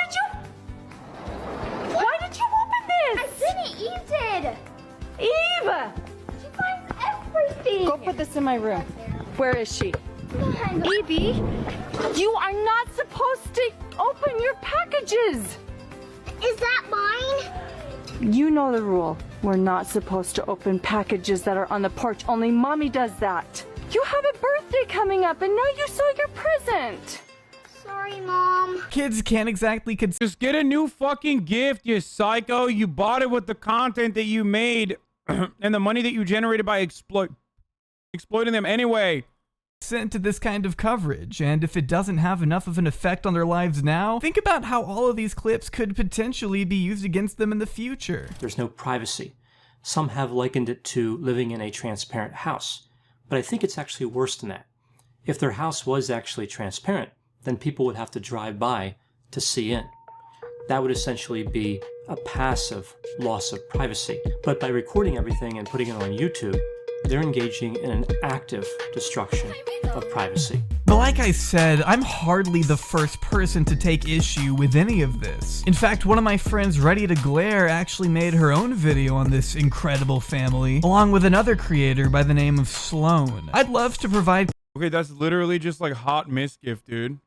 did you open this? I didn't. Eve did. Eve! She finds everything. Go put this in my room. Where is she? Evie, you are not supposed to open your packages. Is that mine? You know the rule. We're not supposed to open packages that are on the porch. Only mommy does that. You have a birthday coming up and now you saw your present. Sorry, Mom. Kids can't exactly just get a new fucking gift, you psycho. You bought it with the content that you made and the money that you generated by exploiting them anyway. Sent to this kind of coverage, and if it doesn't have enough of an effect on their lives now, think about how all of these clips could potentially be used against them in the future. There's no privacy. Some have likened it to living in a transparent house, but I think it's actually worse than that. If their house was actually transparent, then people would have to drive by to see in. That would essentially be a passive loss of privacy. But by recording everything and putting it on YouTube, they're engaging in an active destruction of privacy. But like I said, I'm hardly the first person to take issue with any of this. In fact, one of my friends, Ready to Glare, actually made her own video on this incredible family, along with another creator by the name of Sloan. I'd love to provide... Okay, that's literally just like hot Mizkif, dude.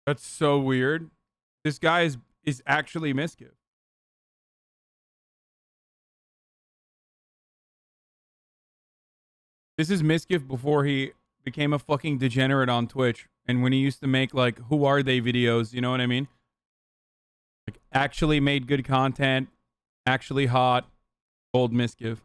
That's so weird. This guy is actually Mizkif. This is Mizkif before he became a fucking degenerate on Twitch. And when he used to make, like, who are they videos, you know what I mean? Like, actually made good content, actually hot, old Mizkif.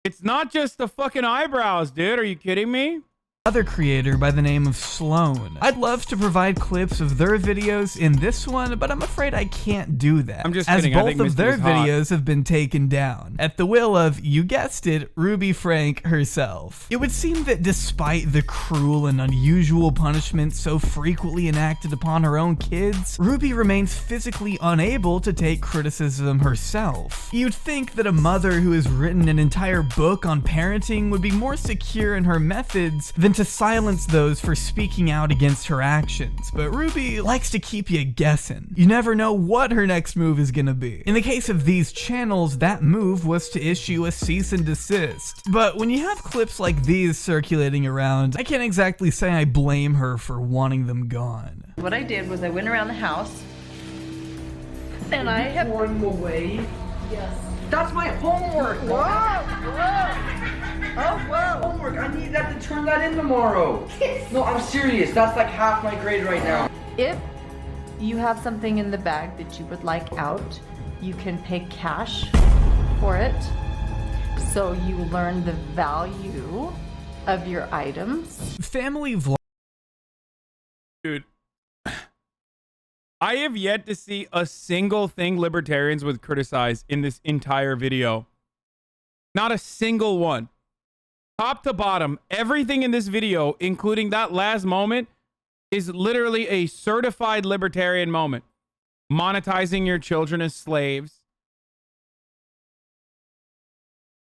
It's not just the fucking eyebrows, dude. Are you kidding me? other creator by the name of Sloan. I'd love to provide clips of their videos in this one, but I'm afraid I can't do that. I'm just as kidding. I both think of their Mr. is hot. videos have been taken down at the will of, you guessed it, Ruby Frank herself. It would seem that despite the cruel and unusual punishments so frequently enacted upon her own kids, Ruby remains physically unable to take criticism herself. You'd think that a mother who has written an entire book on parenting would be more secure in her methods than to silence those for speaking out against her actions, but Ruby likes to keep you guessing. You never know what her next move is gonna be. In the case of these channels, that move was to issue a cease and desist. But when you have clips like these circulating around, I can't exactly say I blame her for wanting them gone. What I did was I went around the house and I have thrown them away. Yes. That's my homework. Oh, wow. Homework. I need that to turn that in tomorrow. No, I'm serious. That's like half my grade right now. If you have something in the bag that you would like out, you can pay cash for it. So you learn the value of your items. Family vlog. Dude, I have yet to see a single thing libertarians would criticize in this entire video. Not a single one. Top to bottom, everything in this video, including that last moment, is literally a certified libertarian moment. Monetizing your children as slaves.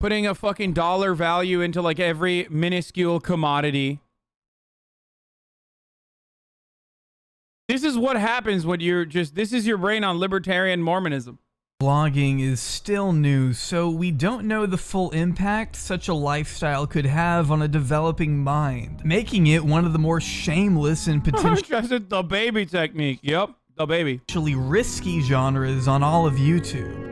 Putting a fucking dollar value into like every minuscule commodity. This is what happens when you're just, this is your brain on libertarian Mormonism. Vlogging is still new, so we don't know the full impact such a lifestyle could have on a developing mind, making it one of the more shameless and potentially the baby technique. Yep, the baby. Actually risky genres on all of YouTube.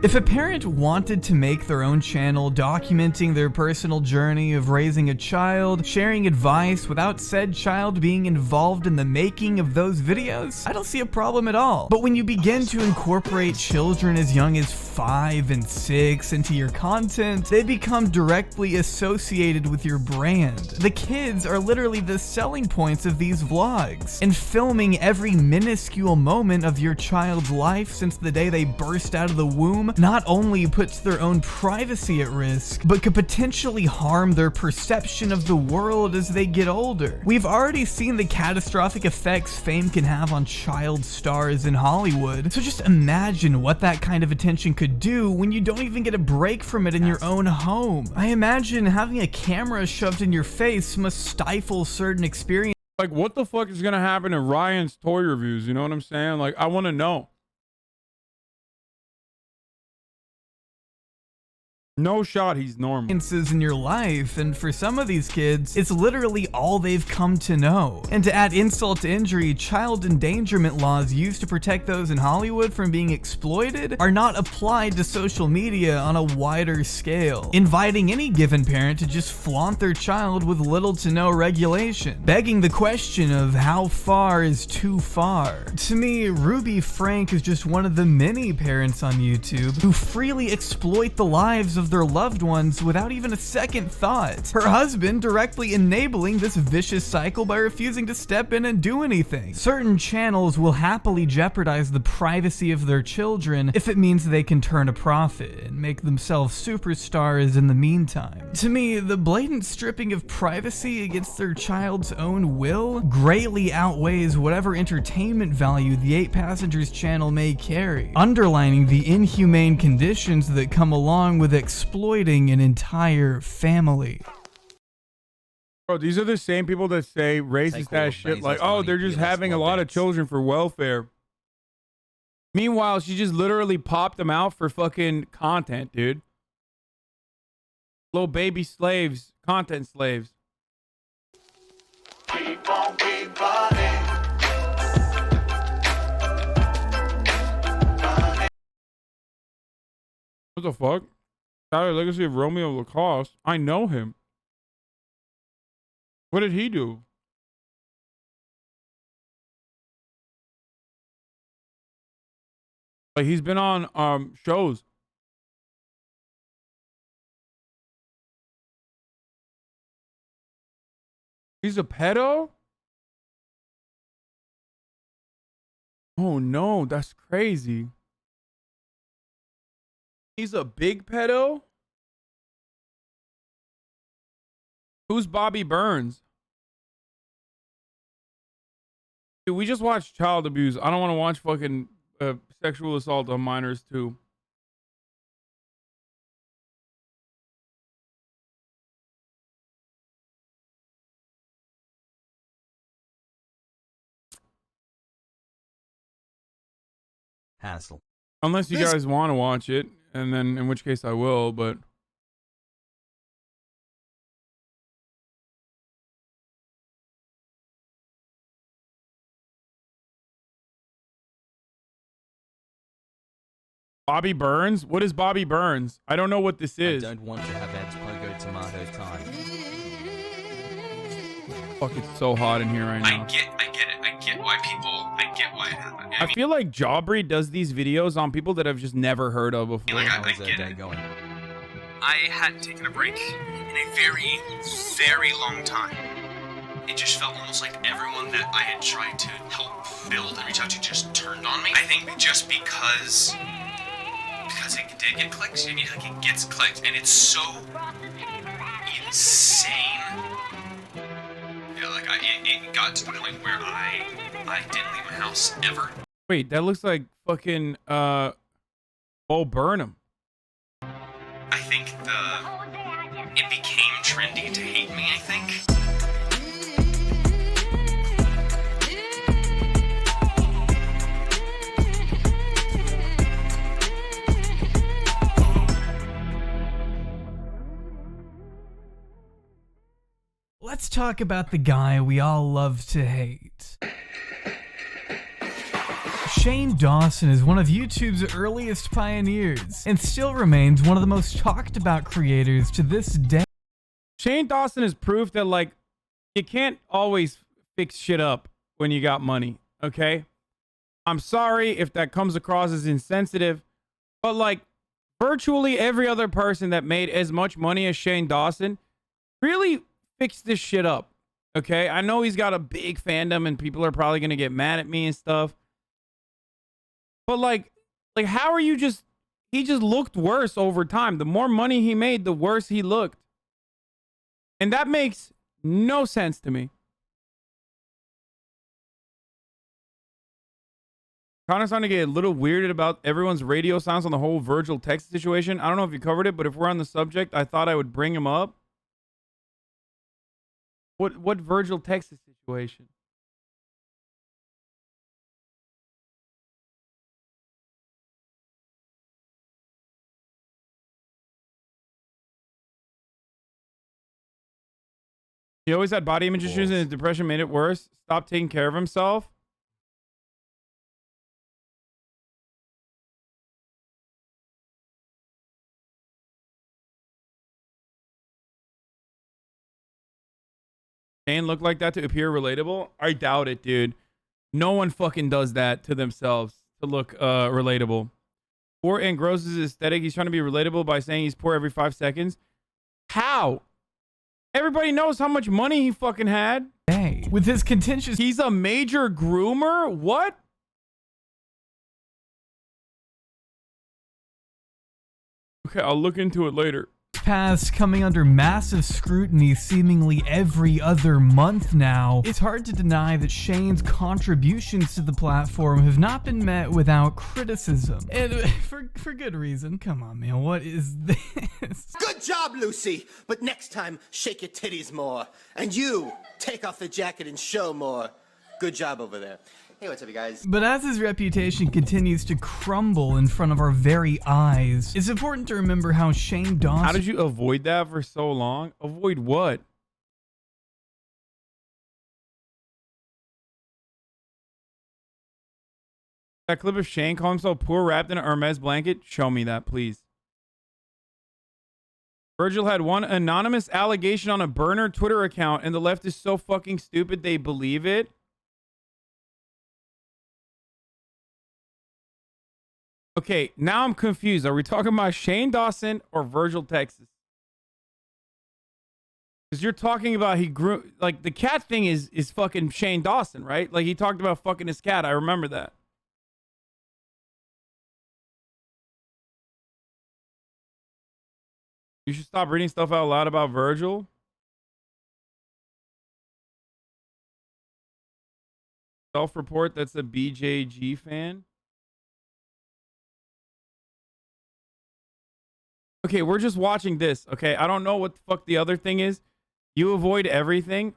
If a parent wanted to make their own channel documenting their personal journey of raising a child, sharing advice without said child being involved in the making of those videos, I don't see a problem at all. But when you begin to incorporate children as young as 5 and 6 into your content, they become directly associated with your brand. The kids are literally the selling points of these vlogs, and filming every minuscule moment of your child's life since the day they burst out of the womb not only puts their own privacy at risk, but could potentially harm their perception of the world as they get older. We've already seen the catastrophic effects fame can have on child stars in Hollywood, so just imagine what that kind of attention could do when you don't even get a break from it in your own home. I imagine having a camera shoved in your face must stifle certain experiences. Like, what the fuck is gonna happen to Ryan's toy reviews? You know what I'm saying? Like, I want to know. No shot he's normal. In your life, and for some of these kids, it's literally all they've come to know. And to add insult to injury, child endangerment laws used to protect those in Hollywood from being exploited are not applied to social media on a wider scale, inviting any given parent to just flaunt their child with little to no regulation, begging the question of how far is too far. To me, Ruby Frank is just one of the many parents on YouTube who freely exploit the lives of their loved ones without even a second thought. Her husband directly enabling this vicious cycle by refusing to step in and do anything. Certain channels will happily jeopardize the privacy of their children if it means they can turn a profit and make themselves superstars in the meantime. To me, the blatant stripping of privacy against their child's own will greatly outweighs whatever entertainment value the 8 Passengers channel may carry, underlining the inhumane conditions that come along with exploiting an entire family. Bro, these are the same people that say racist ass shit like, oh, they're just having a lot of children for welfare. Meanwhile, she just literally popped them out for fucking content, dude. Little baby slaves, content slaves. Keep on, keep running. What the fuck? Legacy of Romeo Lacoste. I know him. What did he do? Like, he's been on shows. He's a pedo? Oh no, that's crazy. He's a big pedo? Who's Bobby Burns? Dude, we just watched child abuse. I don't want to watch fucking sexual assault on minors too. Hassle. Unless you guys want to watch it, and then in which case I will, but... Bobby Burns? What is Bobby Burns? I don't know what this is. I don't want to have ads pogo tomato time. Fuck, it's so hot in here right now. I get it. I get why it happened. I feel like Jaubrey does these videos on people that I've just never heard of before. Like, I get it. I hadn't taken a break in a very, very long time. It just felt almost like everyone that I had tried to help build and reach out to just turned on me. I think just because it did get clicks, and like it gets clicked, and it's so insane. Yeah, like it got to the point where I didn't leave my house ever. Wait, that looks like fucking Bo Burnham. I think it became trendy to hate me, I think. Let's talk about the guy we all love to hate. Shane Dawson is one of YouTube's earliest pioneers and still remains one of the most talked about creators to this day. Shane Dawson is proof that, like, you can't always fix shit up when you got money, okay? I'm sorry if that comes across as insensitive, but, like, virtually every other person that made as much money as Shane Dawson really fixed this shit up, okay? I know he's got a big fandom and people are probably going to get mad at me and stuff. But, like, how are you just... He just looked worse over time. The more money he made, the worse he looked. And that makes no sense to me. Kind of starting to get a little weirded about everyone's radio sounds on the whole Virgil Texas situation. I don't know if you covered it, but if we're on the subject, I thought I would bring him up. What Virgil Texas situation? He always had body image issues and his depression made it worse. Stopped taking care of himself. Shane look like that to appear relatable? I doubt it, dude. No one fucking does that to themselves to look relatable. Poor and gross is his aesthetic. He's trying to be relatable by saying he's poor every 5 seconds. How? Everybody knows how much money he fucking had. Hey, with his contentious... He's a major groomer? What? Okay, I'll look into it later. Past coming under massive scrutiny seemingly every other month now, it's hard to deny that Shane's contributions to the platform have not been met without criticism. And for good reason. Come on, man, what is this? Good job, Lucy! But next time, shake your titties more. And you, take off the jacket and show more. Good job over there. Hey, what's up, you guys? But as his reputation continues to crumble in front of our very eyes, it's important to remember how Shane Dawson... How did you avoid that for so long? Avoid what? That clip of Shane calling himself poor wrapped in a Hermes blanket? Show me that, please. Virgil had one anonymous allegation on a burner Twitter account, and the left is so fucking stupid they believe it. Okay, now I'm confused. Are we talking about Shane Dawson or Virgil Texas? Because you're talking about he grew, like, the cat thing is fucking Shane Dawson, right? Like, he talked about fucking his cat. I remember that. You should stop reading stuff out loud about Virgil. Self-report, that's a BJG fan. Okay, we're just watching this, okay? I don't know what the fuck the other thing is. You avoid everything.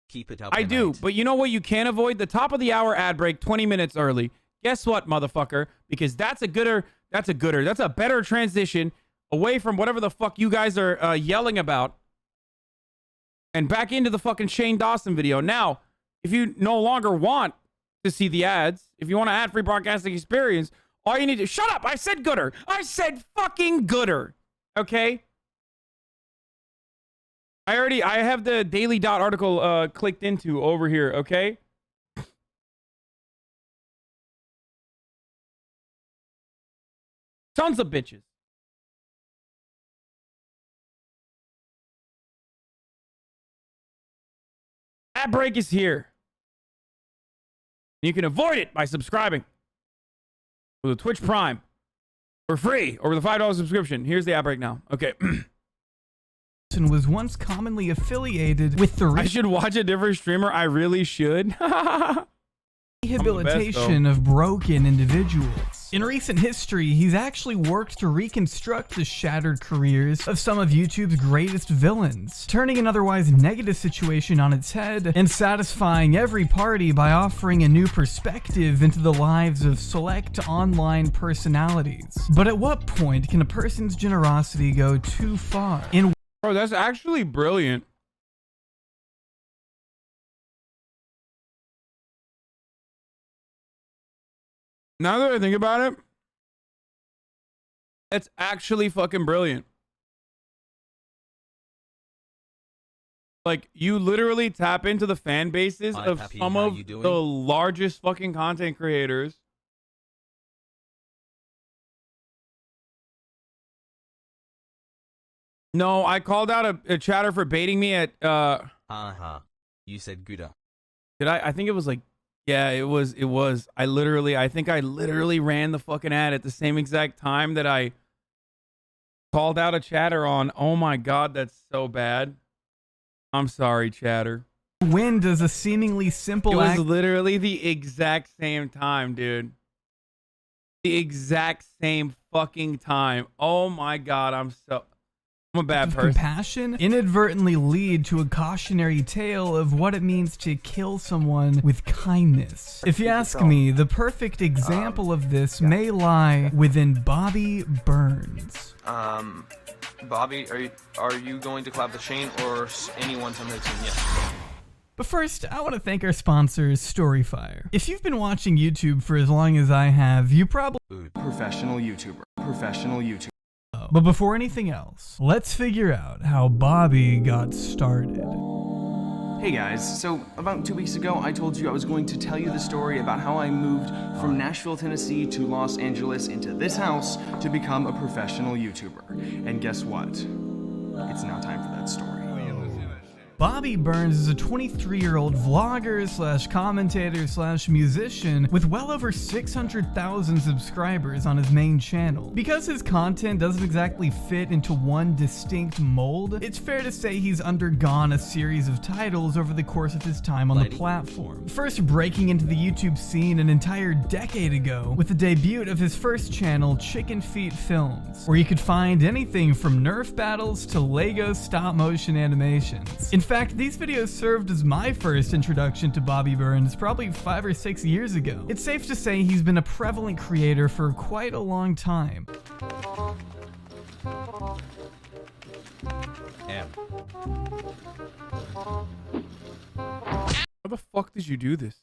Keep it up. I do, mate. but you know what you can't avoid? The top of the hour ad break 20 minutes early. Guess what, motherfucker? Because that's a better transition away from whatever the fuck you guys are yelling about and back into the fucking Shane Dawson video. Now, if you no longer want to see the ads, if you want an ad-free broadcasting experience, all you need to... Shut up! I said gooder! I said fucking gooder! Okay? I have the Daily Dot article clicked into over here, okay? Tons of bitches. Ad break is here. You can avoid it by subscribing with a Twitch Prime for free or with a $5 subscription. Here's the ad break now. Okay. Was once commonly affiliated with the I should watch a different streamer. I really should. rehabilitation of broken individuals. In recent history, he's actually worked to reconstruct the shattered careers of some of YouTube's greatest villains, turning an otherwise negative situation on its head and satisfying every party by offering a new perspective into the lives of select online personalities. But at what point can a person's generosity go too far? Bro, that's actually brilliant. Now that I think about it, it's actually fucking brilliant. Like, you literally tap into the fan bases of some of the largest fucking content creators. No, I called out a chatter for baiting me at You said gooder. Did I? I think it was like, yeah, it was. I think I literally ran the fucking ad at the same exact time that I called out a chatter on. Oh my god, that's so bad. I'm sorry, chatter. When does a seemingly simple It was act literally the exact same time, dude. The exact same fucking time. Oh my god, I'm a bad person. Compassion inadvertently lead to a cautionary tale of what it means to kill someone with kindness. If you ask me, the perfect example of this may lie within Bobby Burns. Bobby, are you going to collab with Shane or anyone from the team yet? But first, I want to thank our sponsors, Storyfire. If you've been watching YouTube for as long as I have, you probably... Professional YouTuber. But before anything else, let's figure out how Bobby got started. Hey guys, so about 2 weeks ago I told you I was going to tell you the story about how I moved from Nashville, Tennessee to Los Angeles into this house to become a professional YouTuber. And guess what? It's now time for that story. Bobby Burns is a 23-year-old vlogger slash commentator slash musician with well over 600,000 subscribers on his main channel. Because his content doesn't exactly fit into one distinct mold, it's fair to say he's undergone a series of titles over the course of his time on the platform. First breaking into the YouTube scene an entire decade ago with the debut of his first channel, Chicken Feet Films, where you could find anything from Nerf battles to Lego stop-motion animations. In fact, these videos served as my first introduction to Bobby Burns probably 5 or 6 years ago. It's safe to say he's been a prevalent creator for quite a long time. How the fuck did you do this?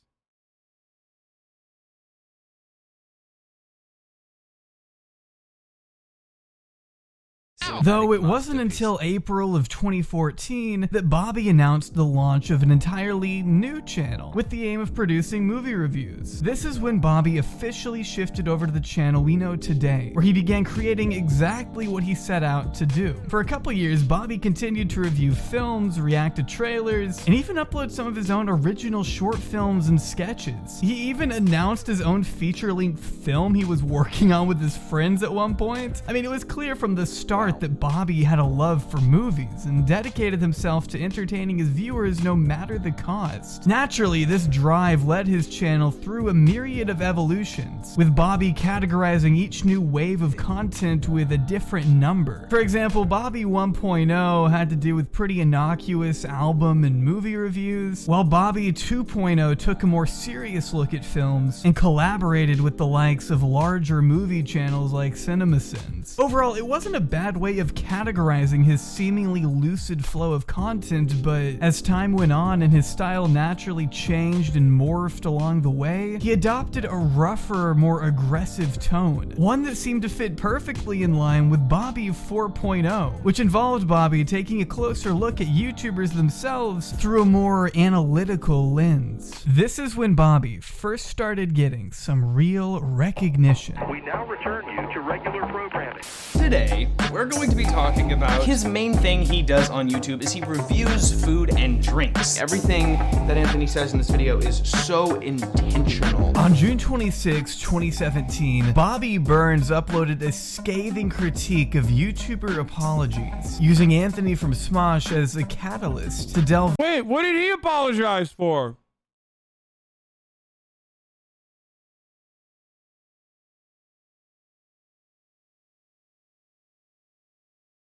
Though it wasn't until April of 2014 that Bobby announced the launch of an entirely new channel with the aim of producing movie reviews. This is when Bobby officially shifted over to the channel we know today, where he began creating exactly what he set out to do. For a couple years, Bobby continued to review films, react to trailers, and even upload some of his own original short films and sketches. He even announced his own feature-length film he was working on with his friends at one point. I mean, it was clear from the start that Bobby had a love for movies and dedicated himself to entertaining his viewers no matter the cost. Naturally, this drive led his channel through a myriad of evolutions, with Bobby categorizing each new wave of content with a different number. For example, Bobby 1.0 had to do with pretty innocuous album and movie reviews, while Bobby 2.0 took a more serious look at films and collaborated with the likes of larger movie channels like CinemaSins. Overall, it wasn't a bad way of categorizing his seemingly lucid flow of content, but as time went on and his style naturally changed and morphed along the way, he adopted a rougher, more aggressive tone, one that seemed to fit perfectly in line with Bobby 4.0, which involved Bobby taking a closer look at YouTubers themselves through a more analytical lens. This is when Bobby first started getting some real recognition. We now return you to regular programming. Today, we're going to be talking about his main thing he does on YouTube is he reviews food and drinks. Everything that Anthony says in this video is so intentional. On June 26, 2017, Bobby Burns uploaded a scathing critique of YouTuber apologies, using Anthony from Smosh as a catalyst to delve. Wait, what did he apologize for?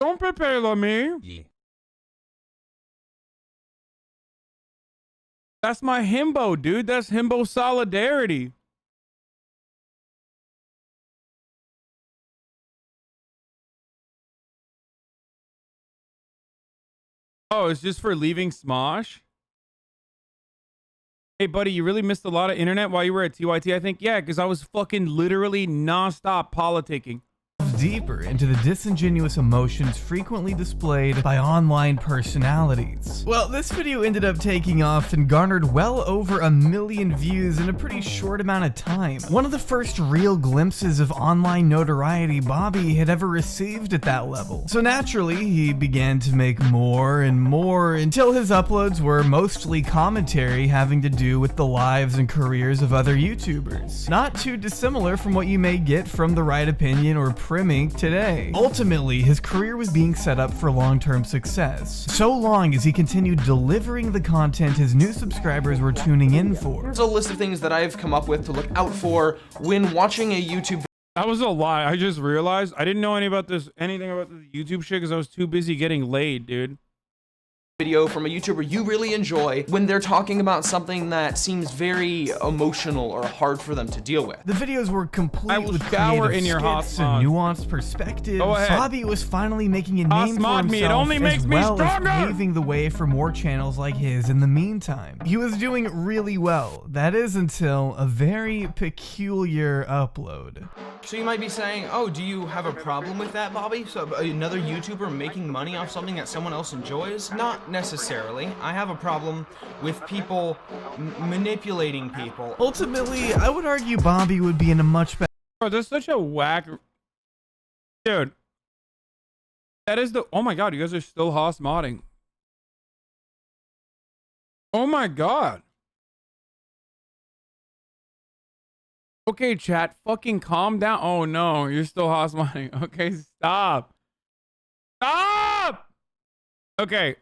Don't prepare me. Yeah. That's my himbo, dude. That's himbo solidarity. Oh, it's just for leaving Smosh? Hey, buddy, you really missed a lot of internet while you were at TYT, I think? Yeah, because I was fucking literally nonstop politicking. Deeper into the disingenuous emotions frequently displayed by online personalities. Well, this video ended up taking off and garnered well over 1 million views in a pretty short amount of time. One of the first real glimpses of online notoriety Bobby had ever received at that level. So naturally, he began to make more and more until his uploads were mostly commentary having to do with the lives and careers of other YouTubers. Not too dissimilar from what you may get from The Right Opinion or Primink today. Ultimately, his career was being set up for long-term success, so long as he continued delivering the content his new subscribers were tuning in for. Here's a list of things that I've come up with to look out for when watching a YouTube. That was a lie. I just realized I didn't know anything about this YouTube shit because I was too busy getting laid, dude. Video from a YouTuber you really enjoy when they're talking about something that seems very emotional or hard for them to deal with. The videos were complete with creative skits and nuanced perspectives. Bobby was finally making a name for himself as well as paving the way for more channels like his in the meantime. He was doing really well. That is until a very peculiar upload. So you might be saying, oh, do you have a problem with that, Bobby? So another YouTuber making money off something that someone else enjoys? Not necessarily. I have a problem with people manipulating people. Ultimately, I would argue Bobby would be in a much better... Bro, that's such a whack... Dude. That is the... Oh my god, you guys are still hasmodding. Oh my god. Okay, chat, fucking calm down. Oh no, you're still hasmodding. Okay, stop. Stop! Okay.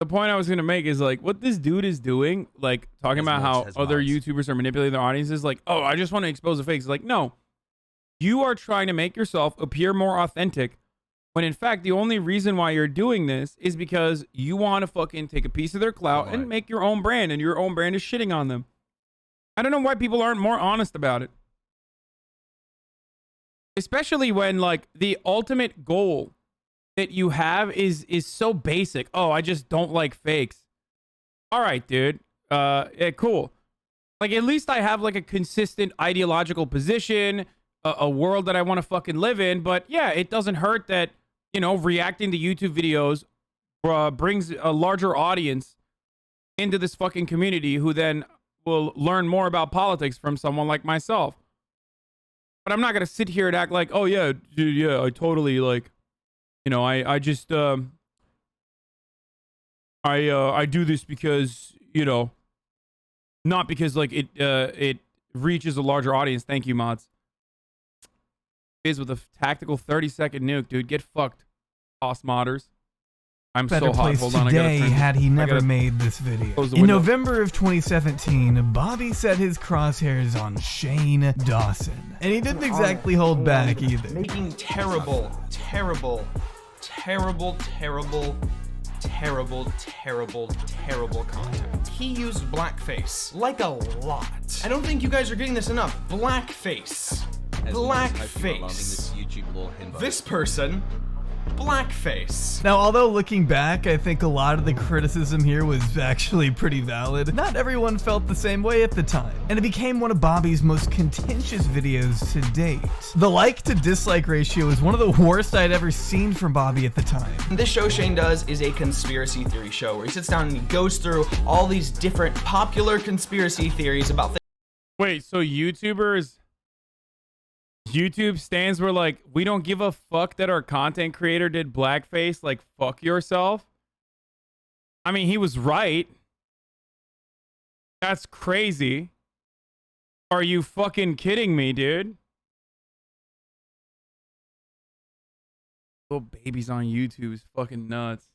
The point I was going to make is like what this dude is doing, like talking about how other YouTubers are manipulating their audiences, like, oh, I just want to expose the fakes. Like, no, you are trying to make yourself appear more authentic when in fact, the only reason why you're doing this is because you want to fucking take a piece of their clout and make your own brand, and your own brand is shitting on them. I don't know why people aren't more honest about it. Especially when like the ultimate goal that you have is so basic. Oh, I just don't like fakes. All right, dude. Yeah, cool. Like at least I have like a consistent ideological position. a world that I want to fucking live in. But yeah, it doesn't hurt that, you know, reacting to YouTube videos brings a larger audience into this fucking community who then will learn more about politics from someone like myself. But I'm not going to sit here and act like, oh yeah, dude, yeah, I totally like, you know, I just, I do this because, you know, not because like it reaches a larger audience. Thank you, mods. Is with a tactical 30-second nuke, dude. Get fucked, hasModders. I'm better so hot. place Hold on, today I gotta had he never made this video. In November of 2017, Bobby set his crosshairs on Shane Dawson, and he didn't exactly hold back either. Making terrible content. He used blackface, like a lot. I don't think you guys are getting this enough. Blackface. This person, blackface. Now, although looking back, I think a lot of the criticism here was actually pretty valid. Not everyone felt the same way at the time, and it became one of Bobby's most contentious videos to date. The like to dislike ratio is one of the worst I'd ever seen from Bobby at the time. This show Shane does is a conspiracy theory show where he sits down and he goes through all these different popular conspiracy theories about things. Wait, so YouTube stands were like, we don't give a fuck that our content creator did blackface, like fuck yourself? I mean, he was right. That's crazy. Are you fucking kidding me, dude? Little babies on YouTube is fucking nuts.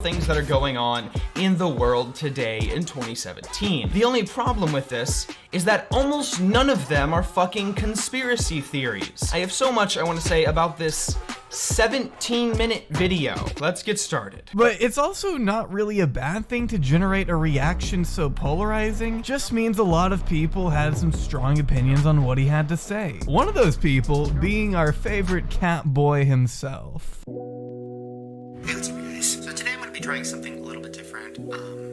Things that are going on in the world today in 2017. The only problem with this is that almost none of them are fucking conspiracy theories. I have so much I want to say about this 17-minute video. Let's get started. But it's also not really a bad thing to generate a reaction so polarizing. Just means a lot of people had some strong opinions on what he had to say. One of those people being our favorite cat boy himself. Hey, what's up, guys? So today I'm going to be trying something a little bit different.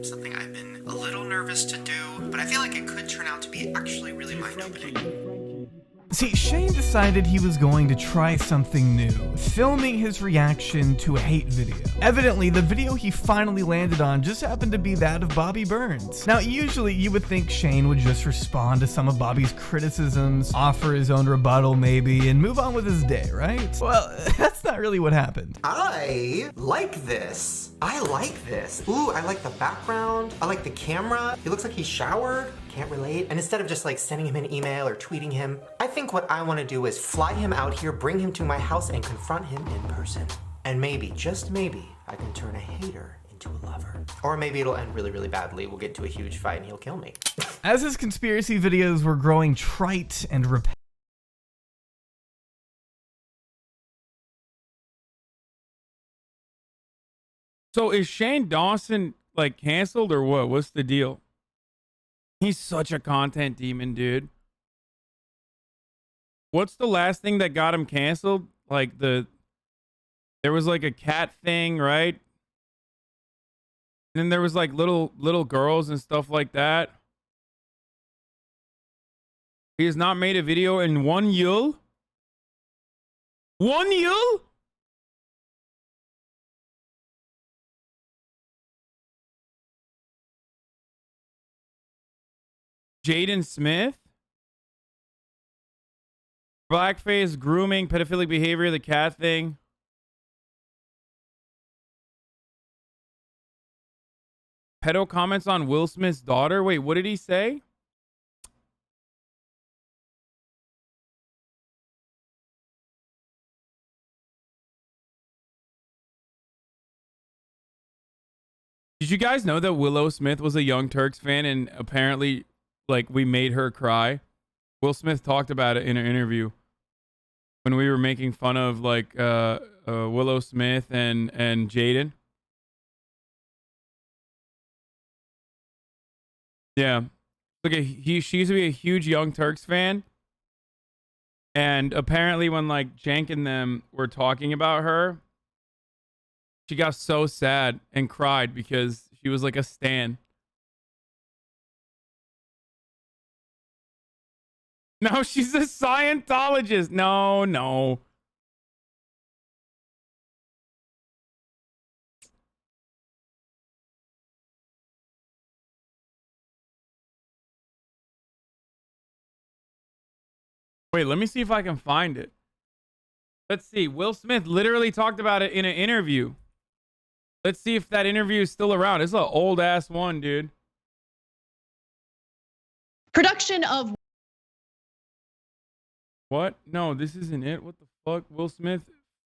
Something I've been a little nervous to do, but I feel like it could turn out to be actually really mind-opening. See, Shane decided he was going to try something new, filming his reaction to a hate video. Evidently, the video he finally landed on just happened to be that of Bobby Burns. Now, usually you would think Shane would just respond to some of Bobby's criticisms, offer his own rebuttal maybe, and move on with his day, right? Well, that's not really what happened. I like this. I like this. Ooh, I like the background. I like the camera. He looks like he showered. Can't relate. And instead of just like sending him an email or tweeting him, I think what I want to do is fly him out here, bring him to my house, and confront him in person. And maybe, just maybe, I can turn a hater into a lover. Or maybe it'll end really, really badly. We'll get into a huge fight and he'll kill me. As his conspiracy videos were growing trite and repetitive, So is Shane Dawson like canceled or what? What's the deal? He's such a content demon, dude. What's the last thing that got him canceled? Like there was like a cat thing, right? And then there was like little girls and stuff like that. He has not made a video in 1 year. 1 year? Jaden Smith, blackface, grooming, pedophilic behavior, the cat thing. Pedo comments on Will Smith's daughter. Wait, what did he say? Did you guys know that Willow Smith was a Young Turks fan and apparently like we made her cry? Will Smith talked about it in an interview when we were making fun of like Willow Smith and Jaden. Yeah, look at she used to be a huge Young Turks fan, and apparently when like Jank and them were talking about her, she got so sad and cried because she was like a stan. No, she's a Scientologist. No, no. Wait, let me see if I can find it. Let's see. Will Smith literally talked about it in an interview. Let's see if that interview is still around. It's an old ass one, dude. Production of What? No, this isn't it. What the fuck? Will Smith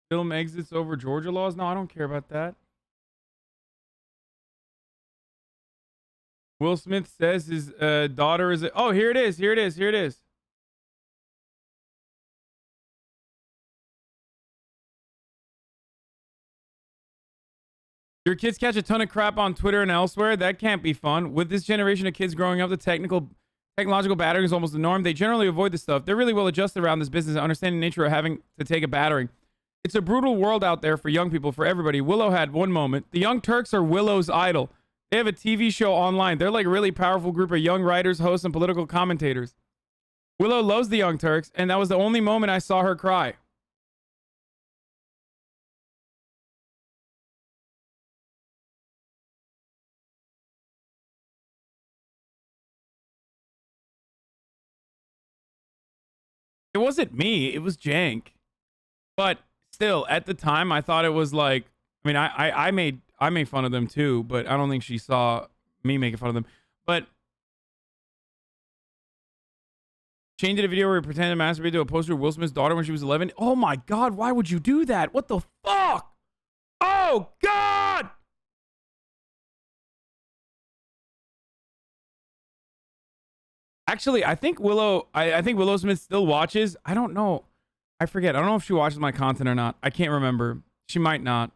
film exits over Georgia laws? No, I don't care about that. Will Smith says his daughter is... Oh, here it is. Here it is. Here it is. Your kids catch a ton of crap on Twitter and elsewhere. That can't be fun. With this generation of kids growing up, the technological battering is almost the norm. They generally avoid this stuff. They're really well adjusted around this business and understanding the nature of having to take a battering. It's a brutal world out there for young people, for everybody. Willow had one moment. The Young Turks are Willow's idol. They have a TV show online. They're like a really powerful group of young writers, hosts, and political commentators. Willow loves the Young Turks, and that was the only moment I saw her cry. It wasn't me. It was Jank. But still, at the time, I thought it was like... I mean, I made fun of them too, but I don't think she saw me making fun of them. But Shane did a video where he pretended to masturbate to a poster of Will Smith's daughter when she was 11. Oh my God, why would you do that? What the fuck? Oh God! Actually, I think Willow Smith still watches. I don't know. I forget. I don't know if she watches my content or not. I can't remember. She might not.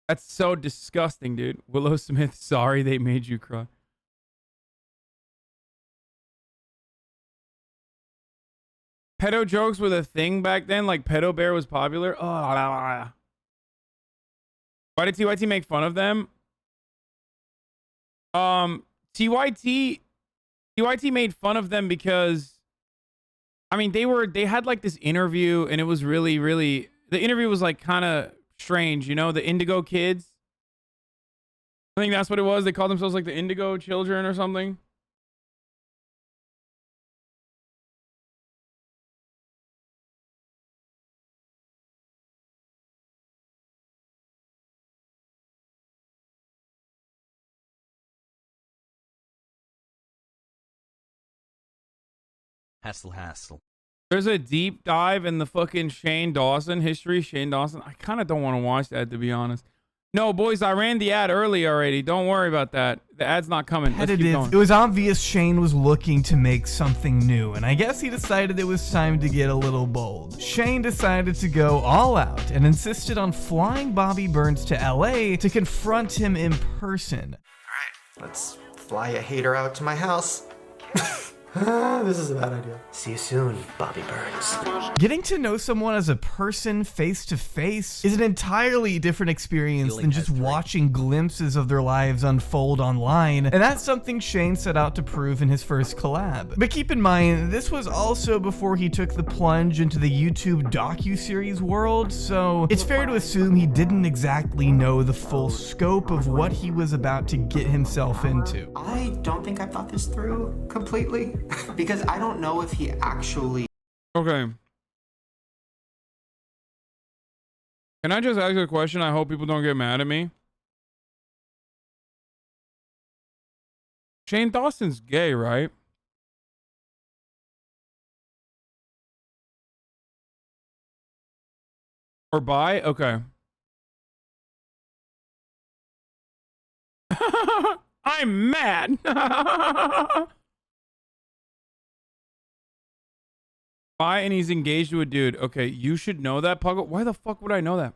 That's so disgusting, dude. Willow Smith, sorry they made you cry. Pedo jokes were the thing back then. Like Pedo Bear was popular. Oh, why did TYT make fun of them? TYT made fun of them because, I mean, they had like this interview and it was really, the interview was like kind of strange, you know, the Indigo Kids. I think that's what it was. They called themselves like the Indigo Children or something. Hassle. There's a deep dive in the fucking Shane Dawson history. Shane Dawson. I kind of don't want to watch that, to be honest. No, boys, I ran the ad early already. Don't worry about that. The ad's not coming. Let's keep going. It was obvious Shane was looking to make something new, and I guess he decided it was time to get a little bold. Shane decided to go all out and insisted on flying Bobby Burns to LA to confront him in person. All right, let's fly a hater out to my house. This is a bad idea. See you soon, Bobby Burns. Getting to know someone as a person face to face is an entirely different experience than just watching glimpses of their lives unfold online, and that's something Shane set out to prove in his first collab. But keep in mind, this was also before he took the plunge into the YouTube docuseries world, so it's fair to assume he didn't exactly know the full scope of what he was about to get himself into. I don't think I thought this through completely. Because I don't know if he actually... Okay. Can I just ask a question? I hope people don't get mad at me. Shane Dawson's gay, right? Or bi? Okay. I'm mad. Bi and he's engaged to a dude. Okay, you should know that, Puggle. Why the fuck would I know that?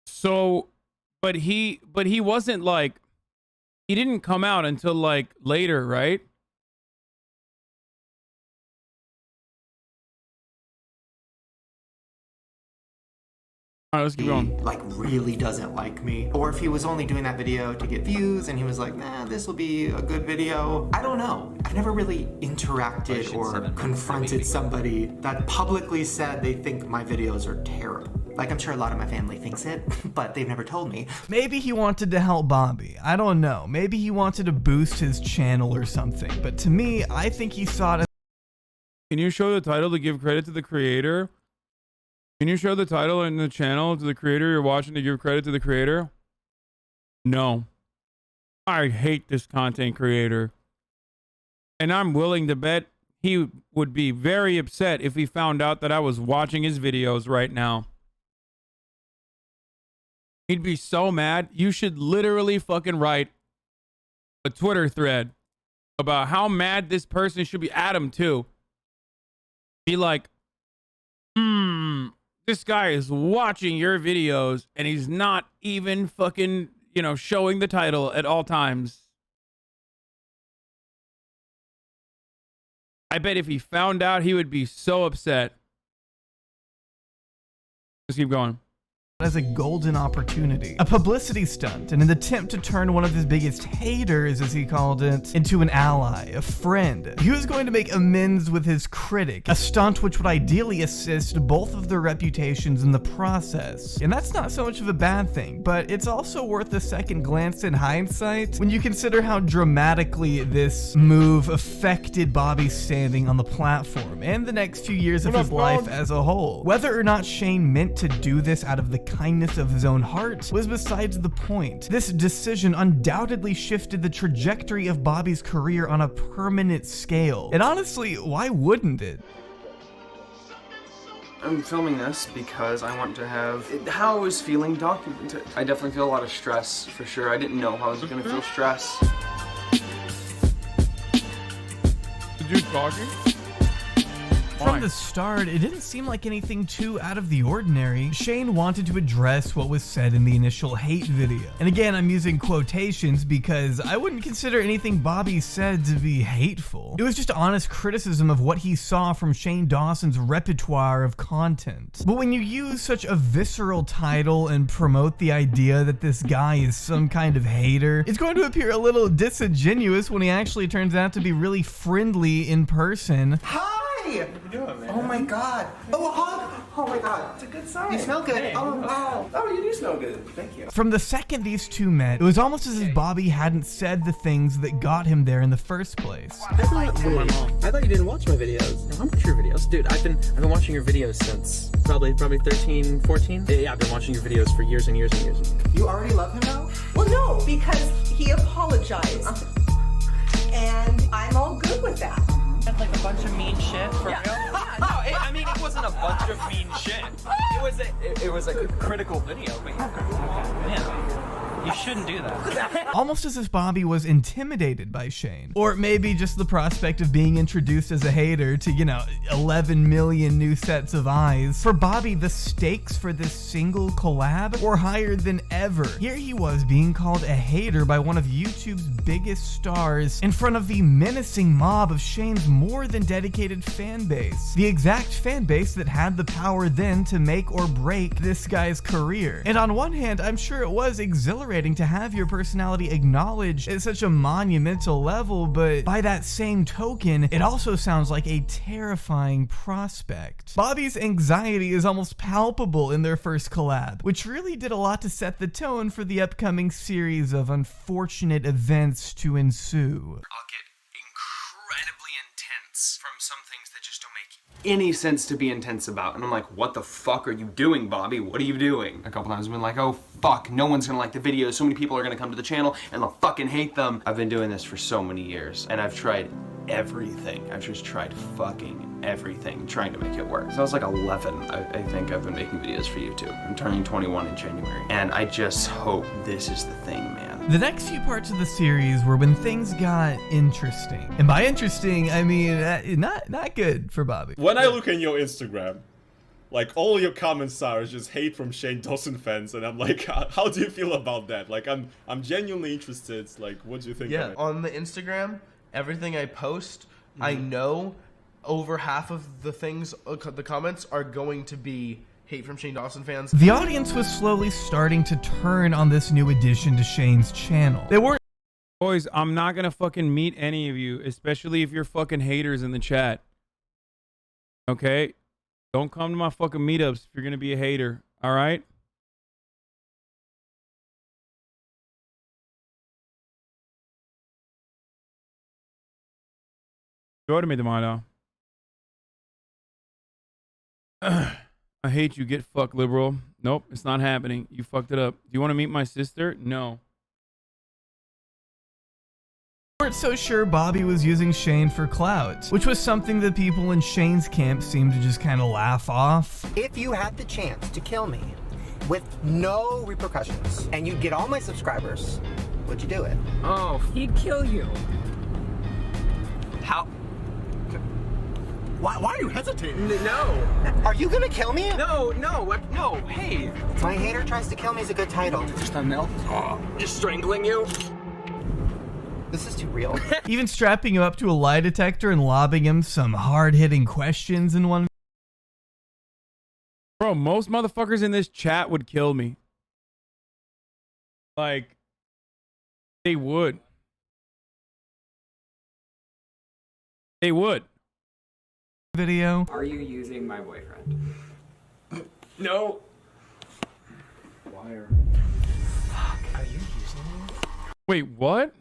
So, but he wasn't like, he didn't come out until like later, right? All right, let's keep going. Like really doesn't like me, or if he was only doing that video to get views and he was like, nah, this will be a good video. I don't know. I've never really interacted or confronted somebody that publicly said they think my videos are terrible. Like, I'm sure a lot of my family thinks it, but they've never told me. Maybe he wanted to help Bobby. I don't know. Maybe he wanted to boost his channel or something. But to me, I think he saw it as... Can you show the title to give credit to the creator? Can you show the title and the channel to the creator you're watching to give credit to the creator? No. I hate this content creator. And I'm willing to bet he would be very upset if he found out that I was watching his videos right now. He'd be so mad. You should literally fucking write a Twitter thread about how mad this person should be at him too. Be like, this guy is watching your videos and he's not even fucking, you know, showing the title at all times. I bet if he found out, he would be so upset. Let's keep going. As a golden opportunity, a publicity stunt, and an attempt to turn one of his biggest haters, as he called it, into an ally, a friend. He was going to make amends with his critic, a stunt which would ideally assist both of their reputations in the process. And that's not so much of a bad thing, but it's also worth a second glance in hindsight when you consider how dramatically this move affected Bobby's standing on the platform and the next few years of his life as a whole. Whether or not Shane meant to do this out of the kindness of his own heart was besides the point. This decision undoubtedly shifted the trajectory of Bobby's career on a permanent scale. And honestly, why wouldn't it? I'm filming this because I want to have how I was feeling documented. I definitely feel a lot of stress, for sure. I didn't know how I was going to feel stress. Did you talking? From the start, it didn't seem like anything too out of the ordinary. Shane wanted to address what was said in the initial hate video. And again, I'm using quotations because I wouldn't consider anything Bobby said to be hateful. It was just honest criticism of what he saw from Shane Dawson's repertoire of content. But when you use such a visceral title and promote the idea that this guy is some kind of hater, it's going to appear a little disingenuous when he actually turns out to be really friendly in person. Hi! What are you doing, man? Oh my god. Oh, a hug! Oh my god. It's a good sign. You smell good. Hey. Oh, you do smell good. Thank you. From the second these two met, it was almost as if Bobby hadn't said the things that got him there in the first place. I thought you didn't watch my videos. No, I watch your videos. Dude, I've been watching your videos since probably 13, 14. Yeah, I've been watching your videos for years and years and years. You already love him now? Well, no, because he apologized. And I'm all good with that. Like a bunch of mean shit for real? No, I mean it wasn't a bunch of mean shit. It was a critical video, but man, you shouldn't do that. Almost as if Bobby was intimidated by Shane. Or maybe just the prospect of being introduced as a hater to, 11 million new sets of eyes. For Bobby, the stakes for this single collab were higher than ever. Here he was being called a hater by one of YouTube's biggest stars in front of the menacing mob of Shane's more than dedicated fan base. The exact fan base that had the power then to make or break this guy's career. And on one hand, I'm sure it was exhilarating to have your personality acknowledged at such a monumental level, but by that same token, it also sounds like a terrifying prospect. Bobby's anxiety is almost palpable in their first collab, which really did a lot to set the tone for the upcoming series of unfortunate events to ensue. I'll get incredibly intense from some things that just don't make any sense to be intense about. And I'm like, what the fuck are you doing, Bobby? What are you doing? A couple times I've been like, oh fuck, no one's gonna like the videos. So many people are gonna come to the channel and they'll fucking hate them. I've been doing this for so many years and I've tried everything. I've just tried fucking everything trying to make it work. So I was like 11, I think I've been making videos for YouTube. I'm turning 21 in January. And I just hope this is the thing, man. The next few parts of the series were when things got interesting. And by interesting, I mean not good for Bobby. When I look in your Instagram, like all your comments are just hate from Shane Dawson fans, and I'm like, how do you feel about that? Like I'm genuinely interested. Like, what do you think? Yeah, on the Instagram, everything I post, I know over half of the things, the comments are going to be hate from Shane Dawson fans. The audience was slowly starting to turn on this new addition to Shane's channel. They weren't. Boys, I'm not gonna fucking meet any of you, especially if you're fucking haters in the chat. Okay? Don't come to my fucking meetups if you're gonna be a hater. Alright? Go to me tomorrow. I hate you. Get fucked, liberal. Nope, it's not happening. You fucked it up. Do you want to meet my sister? No. Weren't so sure Bobby was using Shane for clout, which was something that people in Shane's camp seemed to just kind of laugh off. If you had the chance to kill me with no repercussions and you'd get all my subscribers, would you do it? Oh, he'd kill you. How? Why are you hesitating? No. Are you gonna kill me? No, no, hey. My hater tries to kill me is a good title. Just a milk? Just strangling you? This is too real. Even strapping him up to a lie detector and lobbing him some hard-hitting questions in one. Bro, most motherfuckers in this chat would kill me. Like, they would. They would. Video. Are you using my boyfriend? No. Wire. Fuck, are you using me? Wait, what?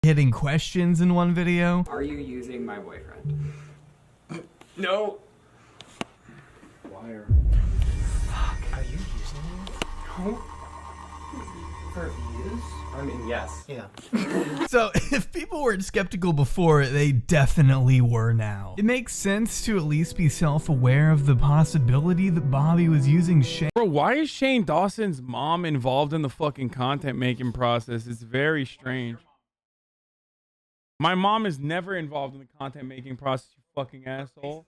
Hitting questions in one video. Are you using my boyfriend? No. Wire. Fuck, are you using me? No. For views? I mean, yes. Yeah. So, if people weren't skeptical before, they definitely were now. It makes sense to at least be self-aware of the possibility that Bobby was using Shane. Bro, why is Shane Dawson's mom involved in the fucking content making process? It's very strange. My mom is never involved in the content making process, you fucking asshole.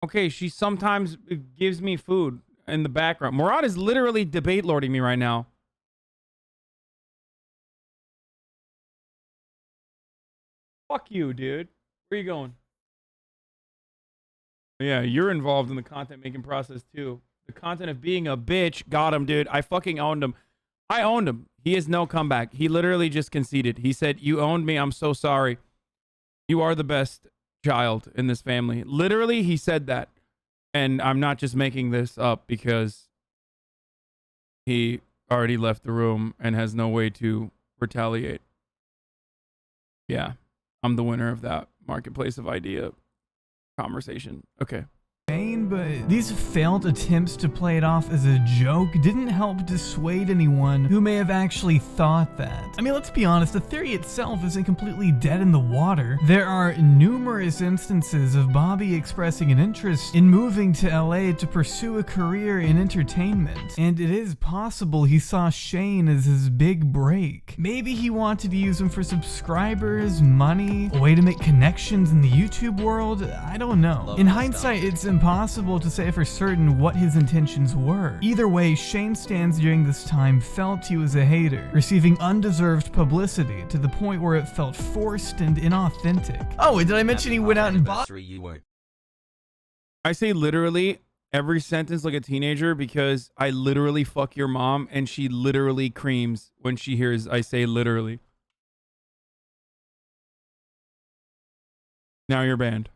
Okay, she sometimes gives me food in the background. Murad is literally debate lording me right now. Fuck you, dude. Where you going? Yeah, you're involved in the content making process too. The content of being a bitch. Got him, dude. I fucking owned him. I owned him. He has no comeback. He literally just conceded. He said, you owned me. I'm so sorry. You are the best child in this family. Literally, he said that. And I'm not just making this up because he already left the room and has no way to retaliate. Yeah, I'm the winner of that marketplace of idea conversation. Okay. But these failed attempts to play it off as a joke didn't help dissuade anyone who may have actually thought that. I mean, let's be honest, the theory itself isn't completely dead in the water. There are numerous instances of Bobby expressing an interest in moving to LA to pursue a career in entertainment, and it is possible he saw Shane as his big break. Maybe he wanted to use him for subscribers, money, a way to make connections in the YouTube world. I don't know. In hindsight, it's impossible to say for certain what his intentions were. Either way, Shane stans during this time felt he was a hater, receiving undeserved publicity to the point where it felt forced and inauthentic. Oh, and did I mention he went out and bought? I say literally every sentence like a teenager because I literally fuck your mom and she literally creams when she hears I say literally. Now you're banned.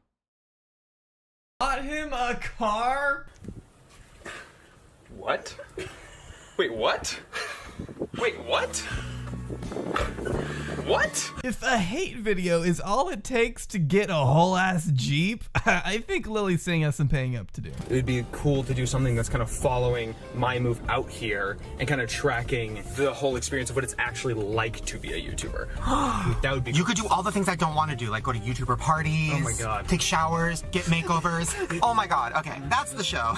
Bought him a car? What? Wait, what? Wait, what? What? If a hate video is all it takes to get a whole ass Jeep, I think Lily's saying has some paying up to do. It would be cool to do something that's kind of following my move out here and kind of tracking the whole experience of what it's actually like to be a YouTuber. That would be You could do all the things I don't want to do, like go to YouTuber parties. Oh my God. Take showers, get makeovers. Oh my God. Okay, that's the show.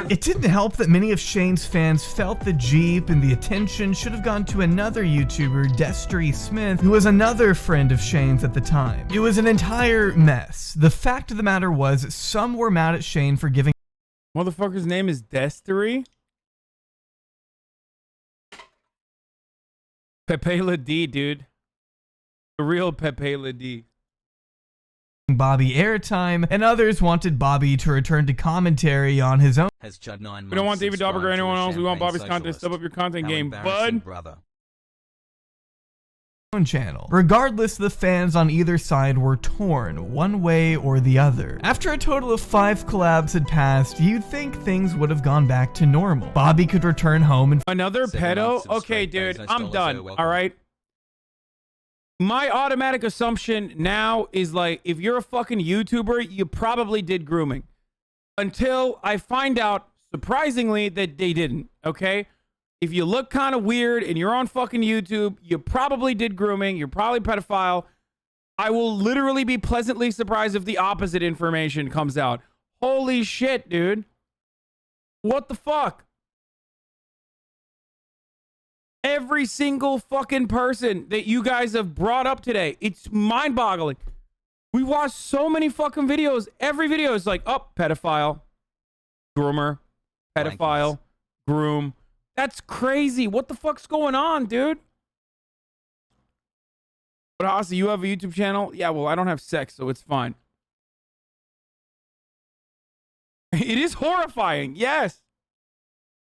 It didn't help that many of Shane's fans felt the Jeep and the attention should have gone to another YouTuber, Lovely Smith, who was another friend of Shane's at the time. It was an entire mess. The fact of the matter was, some were mad at Shane for giving. Motherfucker's name is Destry? Pepe La D, dude. The real Pepe La D. Bobby airtime, and others wanted Bobby to return to commentary on his own. Has Judd 9 We don't want David Dobrik or subscribed to anyone a else. We want champagne Bobby's content. socialist. Step up your content How game, embarrassing, bud. brother. Channel. Regardless, the fans on either side were torn, one way or the other. After a total of 5 collabs had passed, you'd think things would have gone back to normal. Bobby could return home and another pedo? Okay, dude, I'm done. All right. My automatic assumption now is like, if you're a fucking YouTuber, you probably did grooming. Until I find out, surprisingly, that they didn't, okay? If you look kind of weird and you're on fucking YouTube, you probably did grooming. You're probably a pedophile. I will literally be pleasantly surprised if the opposite information comes out. Holy shit, dude. What the fuck? Every single fucking person that you guys have brought up today, it's mind-boggling. We watched so many fucking videos. Every video is like, oh, pedophile, groomer, pedophile, groom. That's crazy. What the fuck's going on, dude? But Hasan, you have a YouTube channel? Yeah, well, I don't have sex, so it's fine. It is horrifying, yes.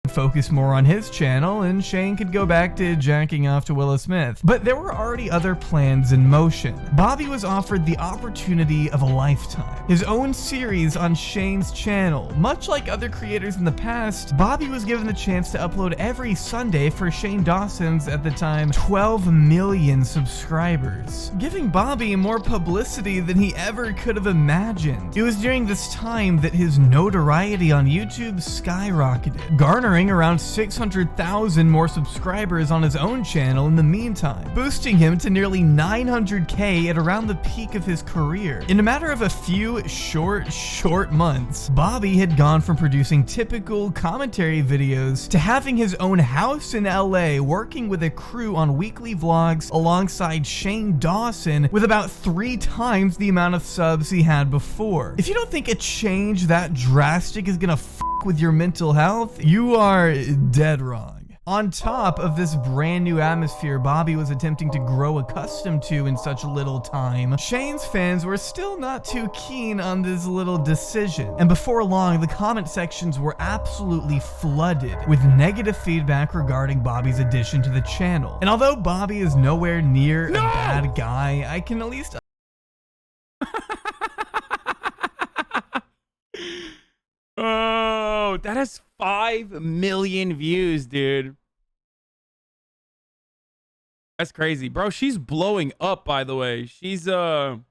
Focus more on his channel, and Shane could go back to jacking off to Willow Smith. But there were already other plans in motion. Bobby was offered the opportunity of a lifetime. His own series on Shane's channel. Much like other creators in the past, Bobby was given the chance to upload every Sunday for Shane Dawson's, at the time, 12 million subscribers, giving Bobby more publicity than he ever could have imagined. It was during this time that his notoriety on YouTube skyrocketed, garnering around 600,000 more subscribers on his own channel in the meantime, boosting him to nearly 900k at around the peak of his career. In a matter of a few short months, Bobby had gone from producing typical commentary videos to having his own house in LA, working with a crew on weekly vlogs alongside Shane Dawson, with about 3 times the amount of subs he had before. If you don't think a change that drastic is gonna with your mental health, you are dead wrong. On top of this brand new atmosphere Bobby was attempting to grow accustomed to in such little time, Shane's fans were still not too keen on this little decision. And before long, the comment sections were absolutely flooded with negative feedback regarding Bobby's addition to the channel. And although Bobby is nowhere near a bad guy, I can at least Oh, that has 5 million views, dude. That's crazy, bro. She's blowing up, by the way. She's on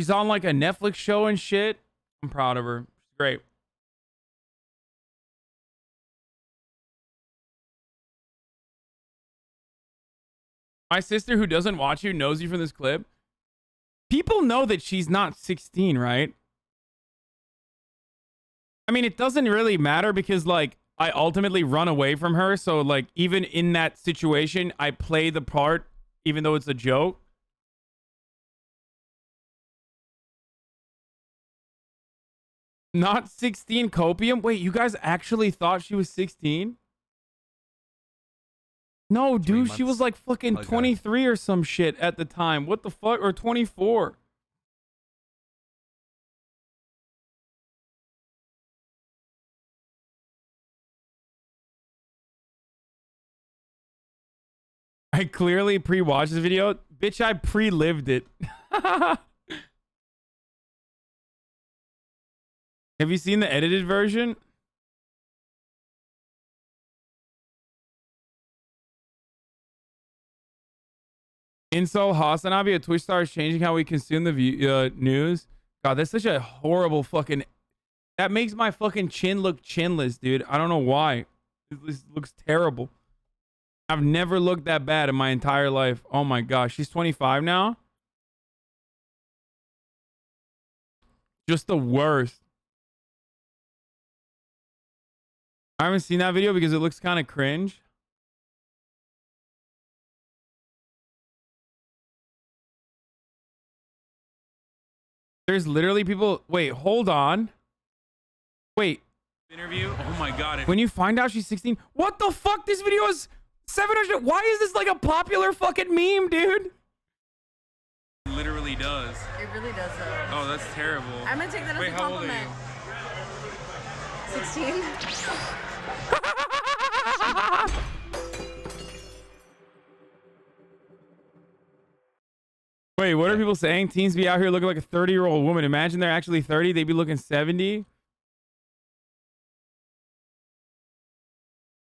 like a Netflix show and shit. I'm proud of her. She's great. My sister, who doesn't watch you, knows you from this clip. People know that she's not 16, right? I mean, it doesn't really matter because, like, I ultimately run away from her. So, like, even in that situation, I play the part, even though it's a joke. Not 16 copium? Wait, you guys actually thought she was 16? No, dude, she was like fucking 23 or some shit at the time. What the fuck? Or 24. I clearly pre-watched this video. Bitch, I pre-lived it. Have you seen the edited version? Insult HasanAbi, a Twitch star, is changing how we consume the news. God, that's such a horrible fucking... That makes my fucking chin look chinless, dude. I don't know why. This looks terrible. I've never looked that bad in my entire life. Oh my gosh. She's 25 now? Just the worst. I haven't seen that video because it looks kind of cringe. There's literally people... Wait, hold on. Wait. Interview? Oh my god. When you find out she's 16... What the fuck? This video is 700... Why is this like a popular fucking meme, dude? It literally does. It really does though. Oh, that's terrible. I'm gonna take that Wait, as a how old are compliment. 16. Wait, what are people saying? Teens be out here looking like a 30-year-old woman. Imagine they're actually 30. They'd be looking 70.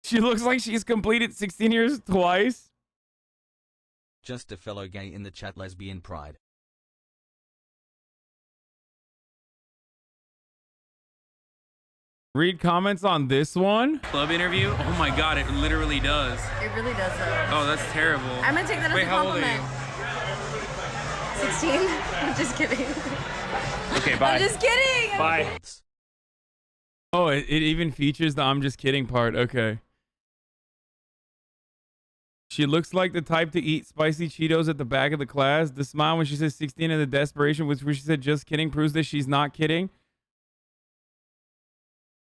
She looks like she's completed 16 years twice. Just a fellow gay in the chat, lesbian pride. Read comments on this one. Club interview? Oh my god, it literally does. It really does though. Oh, that's terrible. I'm gonna take that as Wait, a how old are compliment. you? 16. I'm just kidding. Okay, bye. I'm just kidding. Bye. Oh, it even features the I'm just kidding part. Okay. She looks like the type to eat spicy Cheetos at the back of the class. The smile when she says 16 and the desperation with which she said just kidding proves that she's not kidding.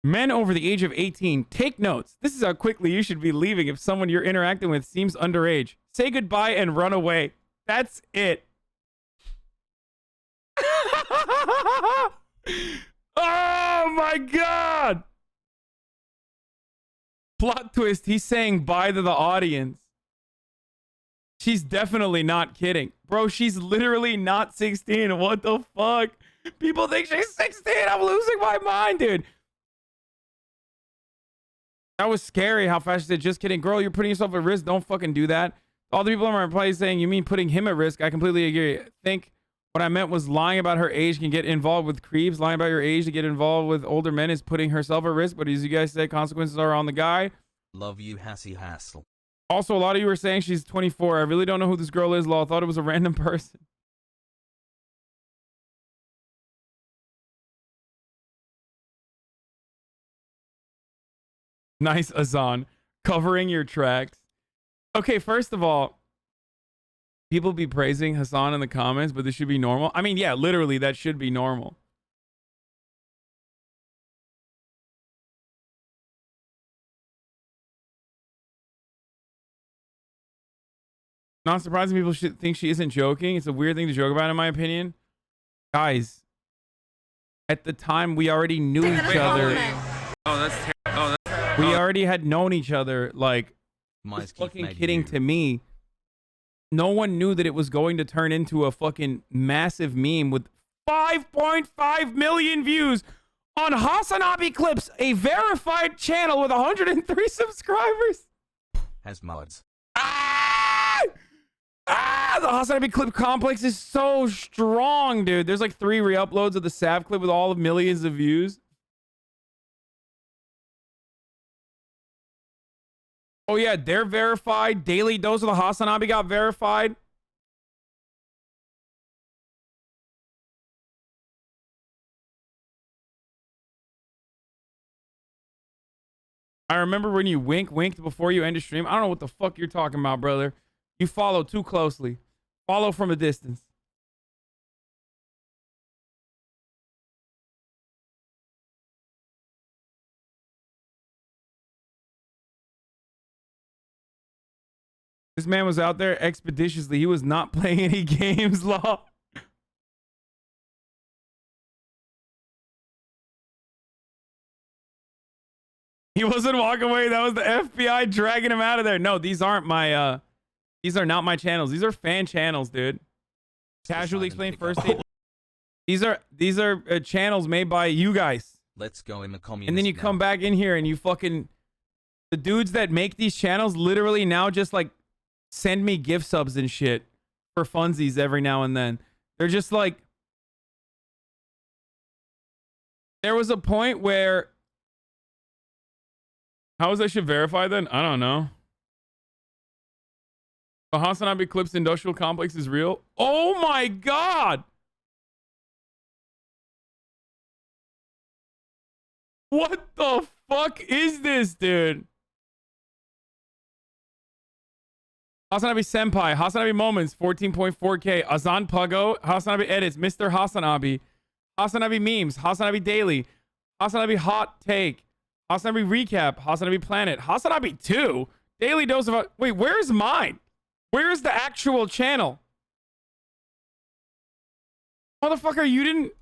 Men over the age of 18, take notes. This is how quickly you should be leaving if someone you're interacting with seems underage. Say goodbye and run away. That's it. Oh my god! Plot twist, he's saying bye to the audience. She's definitely not kidding. Bro, she's literally not 16. What the fuck? People think she's 16. I'm losing my mind, dude. That was scary how fast she said, just kidding. Girl, you're putting yourself at risk. Don't fucking do that. All the people in my reply saying, you mean putting him at risk? I completely agree. Think what I meant was lying about her age can get involved with creeps. Lying about your age to get involved with older men is putting herself at risk. But as you guys said, consequences are on the guy. Love you, Hassy Hassle. Also, a lot of you were saying she's 24. I really don't know who this girl is, lol. I thought it was a random person. Nice, Hasan. Covering your tracks. Okay, first of all, people be praising Hasan in the comments, but this should be normal. I mean, yeah, literally, that should be normal. Not surprising people should think she isn't joking. It's a weird thing to joke about, in my opinion. Guys, at the time, we already knew each other. Oh, that's terrible. We already had known each other. Like, just fucking kidding to me. No one knew that it was going to turn into a fucking massive meme with 5.5 million views on HasanAbi Clips, a verified channel with 103 subscribers. hasMods. The HasanAbi Clip complex is so strong, dude. There's like 3 re-uploads of the Sav clip with all of millions of views. Oh yeah, they're verified. Daily Dose of the HasanAbi got verified. I remember when you winked before you ended stream. I don't know what the fuck you're talking about, brother. You follow too closely. Follow from a distance. This man was out there expeditiously. He was not playing any games, law. He wasn't walking away. That was the FBI dragging him out of there. No, these aren't my these are not my channels. These are fan channels, dude. Casually explain first aid. These are channels made by you guys. Let's go in the communist. And then you come back in here and you fucking, the dudes that make these channels literally now just like send me gift subs and shit for funsies every now and then. They're just like, there was a point where, how is that shit verified then? I don't know. The HasanAbi Clips industrial complex is real. Oh my god! What the fuck is this, dude? HasanAbi Senpai, HasanAbi Moments, 14.4K, Azan Puggo, HasanAbi Edits, Mr. HasanAbi, HasanAbi Memes, HasanAbi Daily, HasanAbi Hot Take, HasanAbi Recap, HasanAbi Planet, HasanAbi 2, Daily Dose of... Wait, where's mine? Where's the actual channel? Motherfucker, you didn't...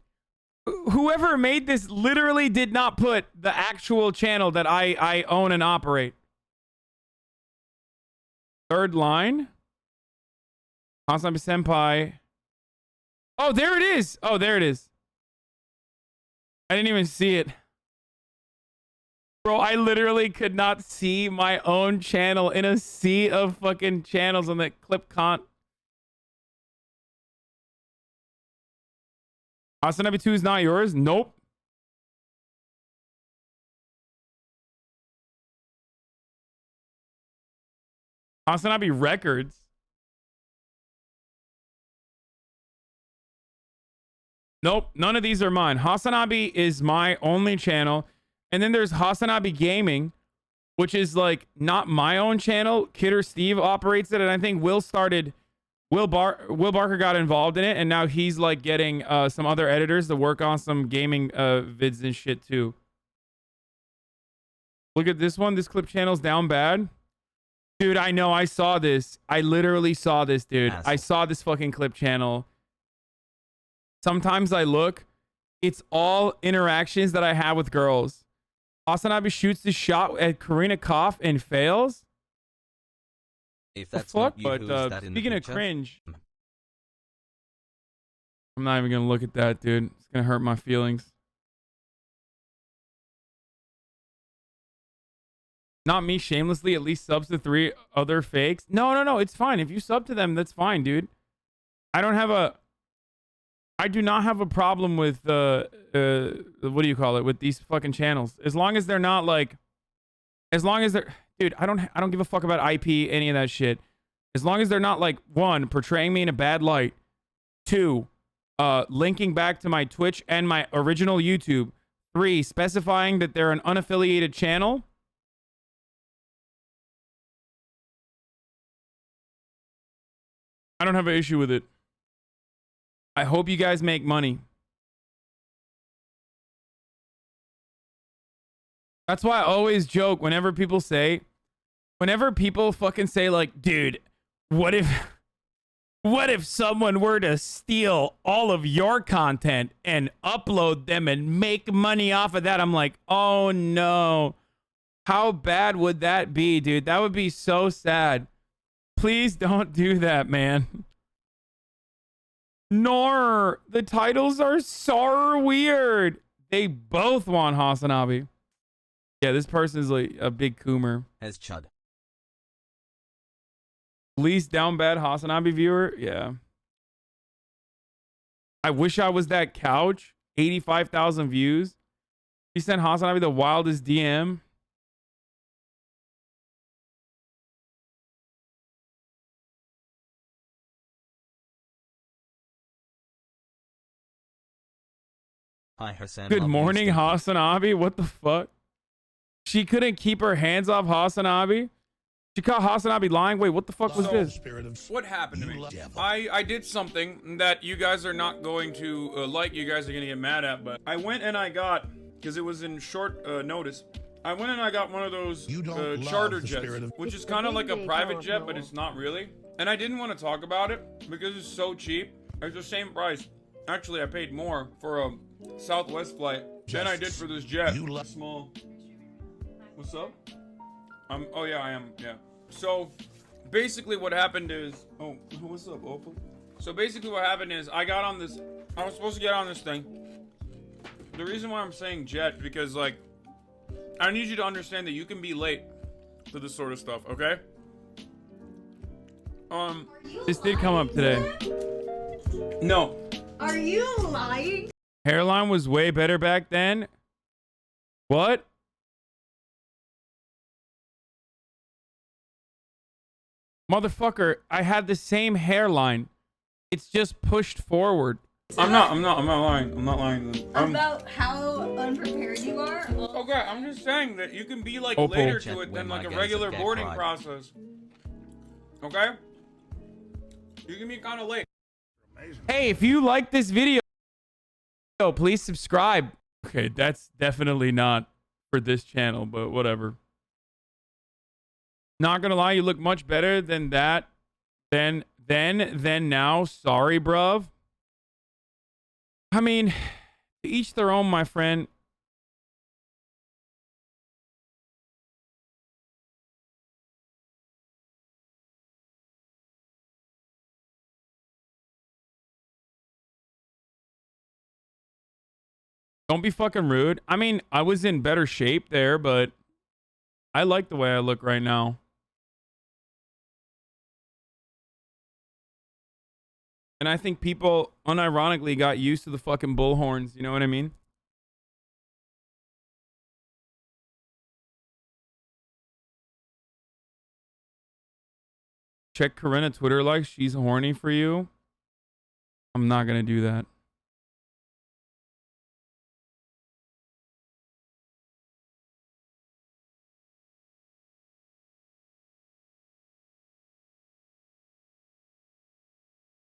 Whoever made this literally did not put the actual channel that I own and operate. Third line. HasanAbi Senpai. Oh, there it is. Oh, there it is. I didn't even see it. Bro, I literally could not see my own channel in a sea of fucking channels on that clip con. HasanAbi 2 is not yours? Nope. HasanAbi Records. Nope, none of these are mine. HasanAbi is my only channel. And then there's HasanAbi Gaming, which is like not my own channel. Kidder Steve operates it, and I think Will Barker got involved in it, and now he's like getting some other editors to work on some gaming vids and shit too. Look at this one. This clip channel's down bad. Dude, I know. I saw this. I literally saw this, dude. I saw this fucking clip channel. Sometimes I look. It's all interactions that I have with girls. HasanAbi shoots the shot at Karina Koff and fails. If that's fuck? not you, But who is that in the speaking of picture? cringe, I'm not even gonna look at that, dude. It's gonna hurt my feelings. Not me shamelessly at least subs to 3 other fakes. No, it's fine. If you sub to them, that's fine, dude. I do not have a problem with what do you call it, with these fucking channels. As long as they're not like, as long as they're, dude, I don't give a fuck about IP, any of that shit. As long as they're not like, 1, portraying me in a bad light, 2, linking back to my Twitch and my original YouTube, 3, specifying that they're an unaffiliated channel. I don't have an issue with it. I hope you guys make money. That's why I always joke whenever people fucking say like, dude, what if someone were to steal all of your content and upload them and make money off of that? I'm like, oh no. How bad would that be, dude? That would be so sad. Please don't do that, man. Nor the titles are so weird. They both want HasanAbi. Yeah, this person is like a big coomer. As Chud. Least down bad HasanAbi viewer. Yeah. I wish I was that couch. 85,000 views. He sent HasanAbi the wildest DM. Hi, Hasan. Good morning, HasanAbi. What the fuck? She couldn't keep her hands off HasanAbi. She caught HasanAbi lying. Wait, what the fuck was this? What happened to me? I did something that you guys are not going to like. You guys are going to get mad at, but I went and I got, because it was in short notice, I went and I got one of those charter jets, which is kind of like a private jet, but it's not really. And I didn't want to talk about it because it's so cheap. It's the same price. Actually, I paid more for a Southwest flight than I did for this jet. Small. What's up? Oh yeah, I am. Yeah. So basically, what happened is, oh, what's up, Opal? So basically, what happened is, I got on this. I was supposed to get on this thing. The reason why I'm saying jet, because like, I need you to understand that you can be late to this sort of stuff. Okay. This did come up today. No. Are you lying? Hairline was way better back then. What? Motherfucker, I had the same hairline. It's just pushed forward. I'm not lying. I'm not lying. About how unprepared you are? Okay, I'm just saying that you can be like Opal. later to it than like a regular boarding process. Okay? You can be kind of late. Hey, if you like this video, please subscribe. Okay, that's definitely not for this channel, but whatever. Not gonna lie, you look much better than that. Than now. Sorry, bruv. I mean, to each their own, my friend. Don't be fucking rude. I mean, I was in better shape there, but I like the way I look right now. And I think people unironically got used to the fucking bullhorns. You know what I mean? Check Corinna Twitter like she's horny for you. I'm not gonna do that.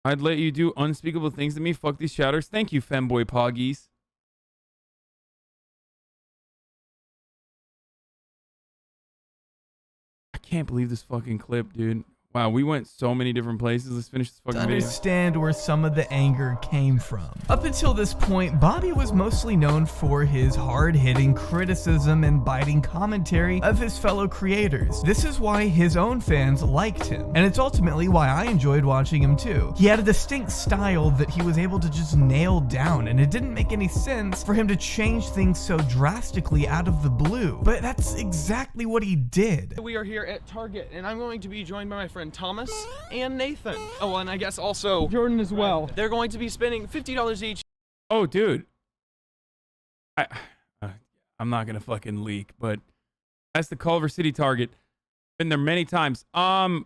I'd let you do unspeakable things to me. Fuck these shatters. Thank you, femboy poggies. I can't believe this fucking clip, dude. Wow, we went so many different places. Let's finish this fucking video. Understand where some of the anger came from. Up until this point, Bobby was mostly known for his hard-hitting criticism and biting commentary of his fellow creators. This is why his own fans liked him, and it's ultimately why I enjoyed watching him too. He had a distinct style that he was able to just nail down, and it didn't make any sense for him to change things so drastically out of the blue. But that's exactly what he did. We are here at Target, and I'm going to be joined by my friend Thomas and Nathan. Oh, and I guess also Jordan as well. They're going to be spending $50 each. Oh, dude. I'm not gonna fucking leak, but that's the Culver City Target. Been there many times. Yeah,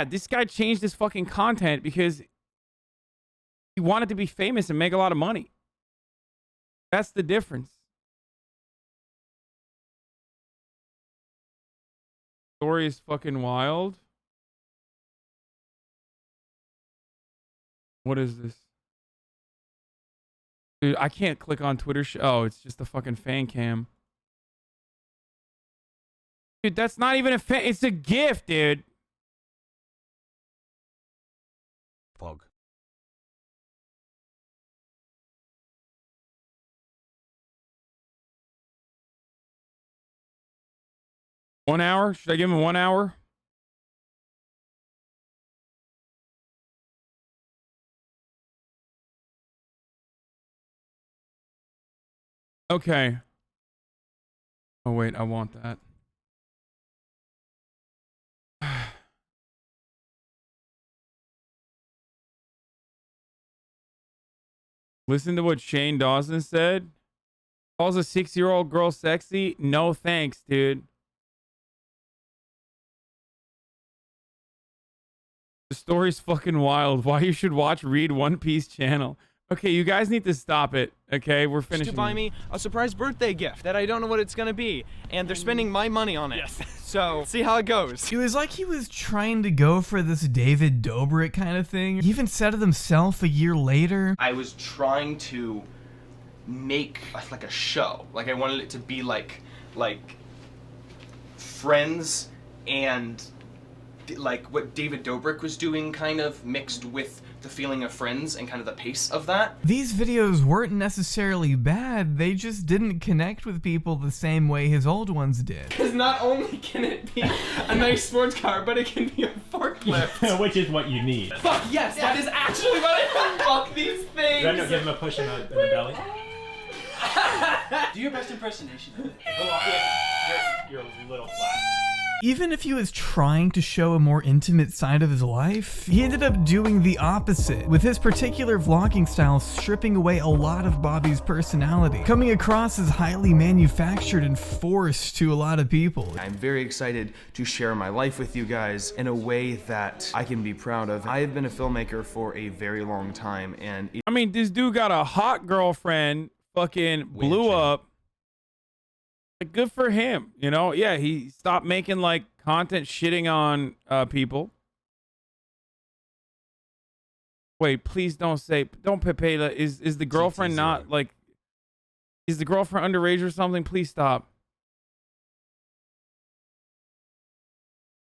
this guy changed his fucking content because he wanted to be famous and make a lot of money. That's the difference. Story is fucking wild. What is this? Dude, I can't click on Twitter. Oh, it's just a fucking fan cam. Dude, that's not even a fan. It's a GIF, dude. Fog. One hour? Should I give him 1 hour? Okay. Oh, wait, I want that. Listen to what Shane Dawson said. Calls a 6-year-old girl sexy? No thanks, dude. The story's fucking wild. Why you should watch Read One Piece channel. Okay, you guys need to stop it. Okay, we're finishing. To buy me a surprise birthday gift that I don't know what it's gonna be, and they're spending my money on it. Yes. So see how it goes. It was like he was trying to go for this David Dobrik kind of thing. He even said it himself a year later. I was trying to make like a show. Like I wanted it to be like Friends and like what David Dobrik was doing, kind of mixed with the feeling of Friends and kind of the pace of that. These videos weren't necessarily bad, they just didn't connect with people the same way his old ones did. Because not only can it be a nice sports car, but it can be a forklift. Which is what you need. Fuck yes, that is actually what I want. Fuck these things. Do I give him a push in the belly? Do your best impersonation of it. You're a little flat. Even if he was trying to show a more intimate side of his life, he ended up doing the opposite, with his particular vlogging style stripping away a lot of Bobby's personality, coming across as highly manufactured and forced to a lot of people. I'm very excited to share my life with you guys in a way that I can be proud of. I have been a filmmaker for a very long time, and I mean, this dude got a hot girlfriend, fucking blew up. Like, good for him, you know? Yeah, he stopped making like content shitting on people. Wait, please don't Pepela. Is the girlfriend not like, is the girlfriend underage or something? Please stop.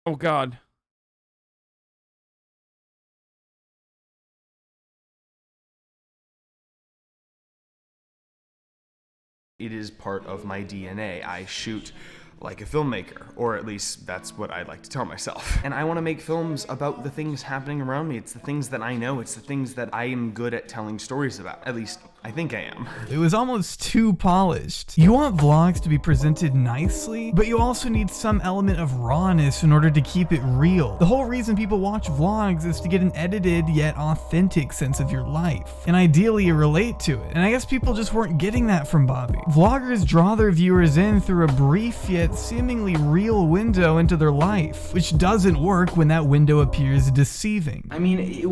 Oh God. It is part of my DNA. I shoot like a filmmaker, or at least that's what I like to tell myself. And I want to make films about the things happening around me. It's the things that I know. It's the things that I am good at telling stories about. At least, I think I am. It was almost too polished. You want vlogs to be presented nicely, but you also need some element of rawness in order to keep it real. The whole reason people watch vlogs is to get an edited yet authentic sense of your life, and ideally you relate to it. And I guess people just weren't getting that from Bobby. Vloggers draw their viewers in through a brief yet seemingly real window into their life, which doesn't work when that window appears deceiving. I mean,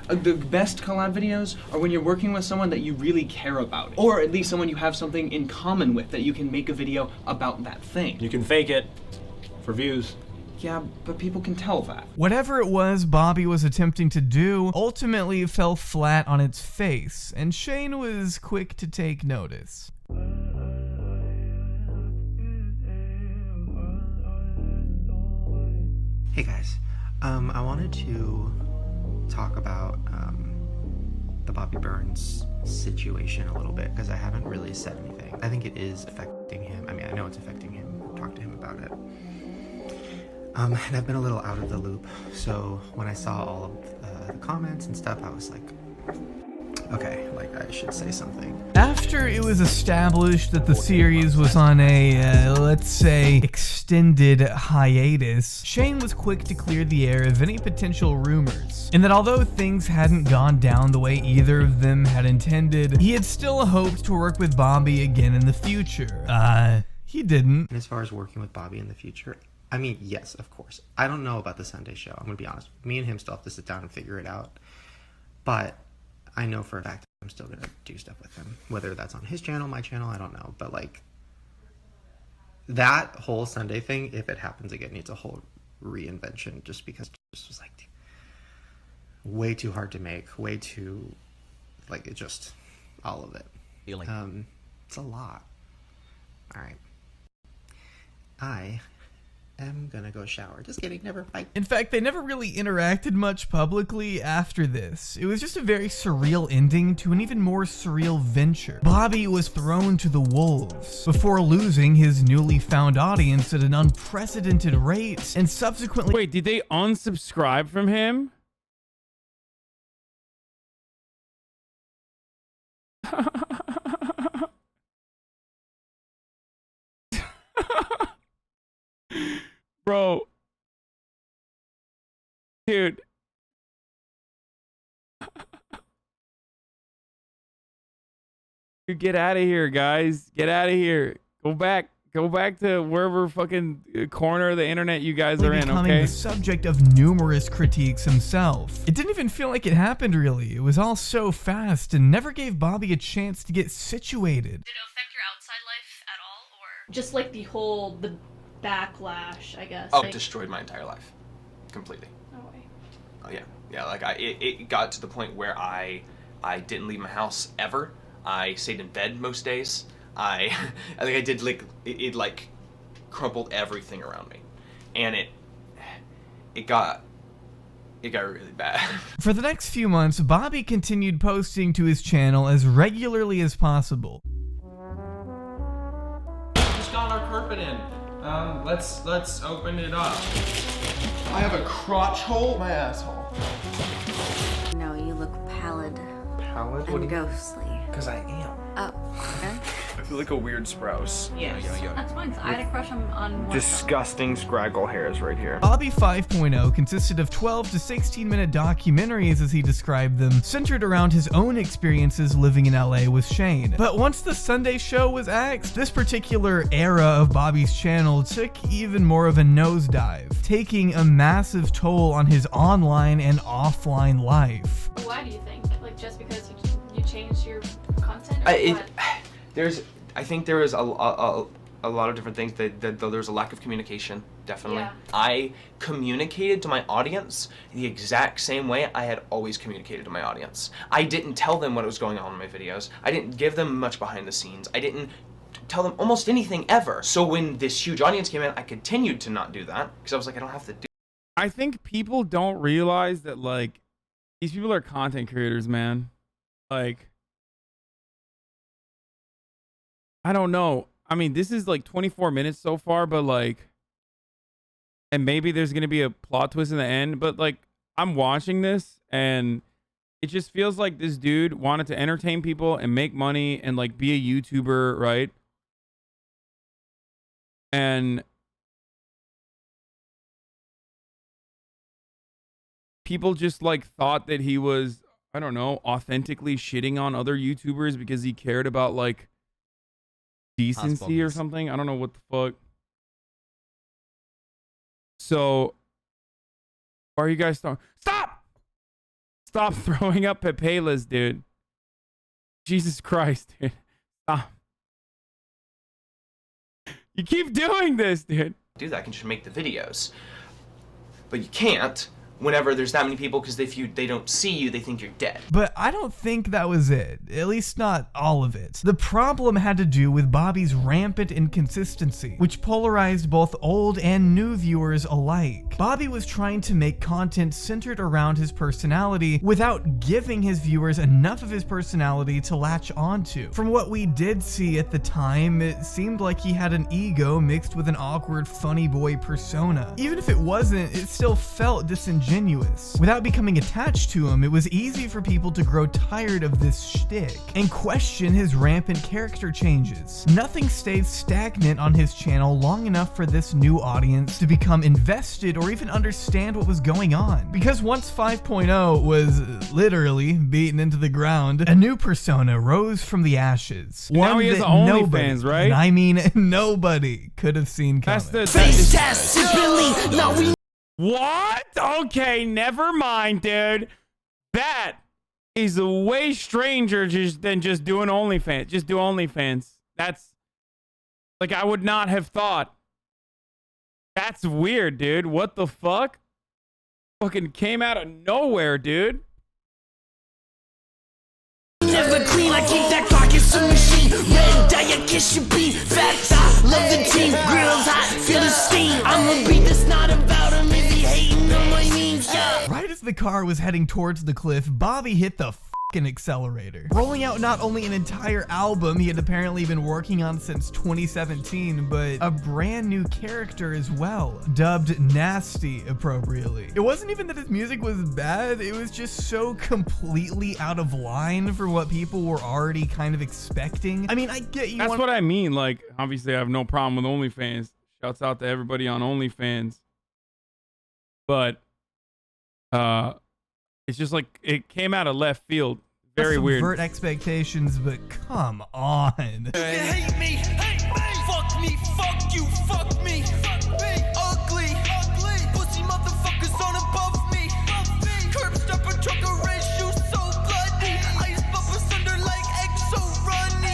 the best collab videos are when you're working with someone that you really care about, or at least someone you have something in common with that you can make a video about that thing. You can fake it for views. Yeah, but people can tell that. Whatever it was Bobby was attempting to do ultimately fell flat on its face, and Shane was quick to take notice. Hey guys, I wanted to talk about the Bobby Burns situation a little bit, because I haven't really said anything. I think it is affecting him. I mean, I know it's affecting him. I've talked to him about it. And I've been a little out of the loop, so when I saw all of the comments and stuff, I was like, okay, like I should say something. After it was established that the series was on a, let's say, extended hiatus, Shane was quick to clear the air of any potential rumors, and that although things hadn't gone down the way either of them had intended, he had still hoped to work with Bobby again in the future. He didn't. And as far as working with Bobby in the future, I mean, yes, of course. I don't know about the Sunday show, I'm gonna be honest. Me and him still have to sit down and figure it out, but I know for a fact I'm still gonna do stuff with him. Whether that's on his channel, my channel, I don't know. But like, that whole Sunday thing, if it happens again, needs a whole reinvention, just because it just was like way too hard to make, way too, like, it just, all of it. It's a lot. Alright. I am gonna go shower. Just kidding, never, bye. In fact, they never really interacted much publicly after this. It was just a very surreal ending to an even more surreal venture. Bobby was thrown to the wolves before losing his newly found audience at an unprecedented rate, and subsequently— Wait, did they unsubscribe from him? Bro. Dude. Dude, get out of here, guys. Get out of here. Go back to wherever fucking corner of the internet you guys are in, becoming okay? the subject of numerous critiques himself. It didn't even feel like it happened, really. It was all so fast and never gave Bobby a chance to get situated. Did it affect your outside life at all, or just like the backlash, I guess? Oh, like— it destroyed my entire life. Completely. No way. Oh yeah. Yeah, like it got to the point where I didn't leave my house ever. I stayed in bed most days. I think I did, like, it like crumpled everything around me. And it got really bad. For the next few months, Bobby continued posting to his channel as regularly as possible. Just got our carpet in. Let's open it up. I have a crotch hole in my asshole. No, you look pallid. Pallid? And ghostly. Because I am. Oh, okay. I feel like a weird Sprouse. Yes. That's fine. So I had a crush on one. Disgusting scraggle hairs right here. Bobby 5.0 consisted of 12 to 16-minute documentaries, as he described them, centered around his own experiences living in LA with Shane. But once the Sunday show was axed, this particular era of Bobby's channel took even more of a nosedive, taking a massive toll on his online and offline life. Why do you think? Like, just because you changed your content? I think there is a lot of different things that there's a lack of communication, definitely. Yeah. I communicated to my audience the exact same way I had always communicated to my audience. I didn't tell them what was going on in my videos. I didn't give them much behind the scenes. I didn't tell them almost anything ever. So when this huge audience came in, I continued to not do that because I was like, I don't have to do. I think people don't realize that, like, these people are content creators, man. Like, I don't know. I mean, this is like 24 minutes so far, but like, and maybe there's going to be a plot twist in the end, but like, I'm watching this and it just feels like this dude wanted to entertain people and make money and like be a YouTuber, right? And people just like thought that he was, I don't know, authentically shitting on other YouTubers because he cared about like decency or something. I don't know what the fuck. So, why are you guys Stop! Stop throwing up papelas, dude. Jesus Christ, dude. Stop. You keep doing this, dude. Do that, I can just make the videos. But you can't whenever there's that many people, because if they don't see you, they think you're dead. But I don't think that was it. At least not all of it. The problem had to do with Bobby's rampant inconsistency, which polarized both old and new viewers alike. Bobby was trying to make content centered around his personality without giving his viewers enough of his personality to latch onto. From what we did see at the time, it seemed like he had an ego mixed with an awkward funny boy persona. Even if it wasn't, it still felt disingenuous. Without becoming attached to him, it was easy for people to grow tired of this shtick and question his rampant character changes. Nothing stayed stagnant on his channel long enough for this new audience to become invested or even understand what was going on. Because once 5.0 was literally beaten into the ground, a new persona rose from the ashes. Now he has OnlyFans, right? And I mean, nobody could have seen coming. What? Okay, never mind, dude. That is a way stranger than just doing OnlyFans. Just do OnlyFans. That's like, I would not have thought. That's weird, dude. What the fuck? Fucking came out of nowhere, dude. Never clean, I keep that carcass a machine. Red dye, I kiss your beat. Facts, I love the team. Grills hot, feel the steam. I'm a beat that's not about him if he hating on my memes, yeah. Right as the car was heading towards the cliff, Bobby hit the fucking accelerator, rolling out not only an entire album he had apparently been working on since 2017, but a brand new character as well, dubbed NαÄτι appropriately. It wasn't even that his music was bad, it was just so completely out of line for what people were already kind of expecting. I mean, I get you. That's what I mean. Like, obviously I have no problem with OnlyFans. Shouts out to everybody on OnlyFans. But it's just like it came out of left field. Very weird. Subvert expectations, but come on. You can hate me, fuck me, fuck you, fuck me, ugly, pussy motherfuckers on above me, curb stopper, trucker, red shoes so bloody, ice bumpers under like exo runny.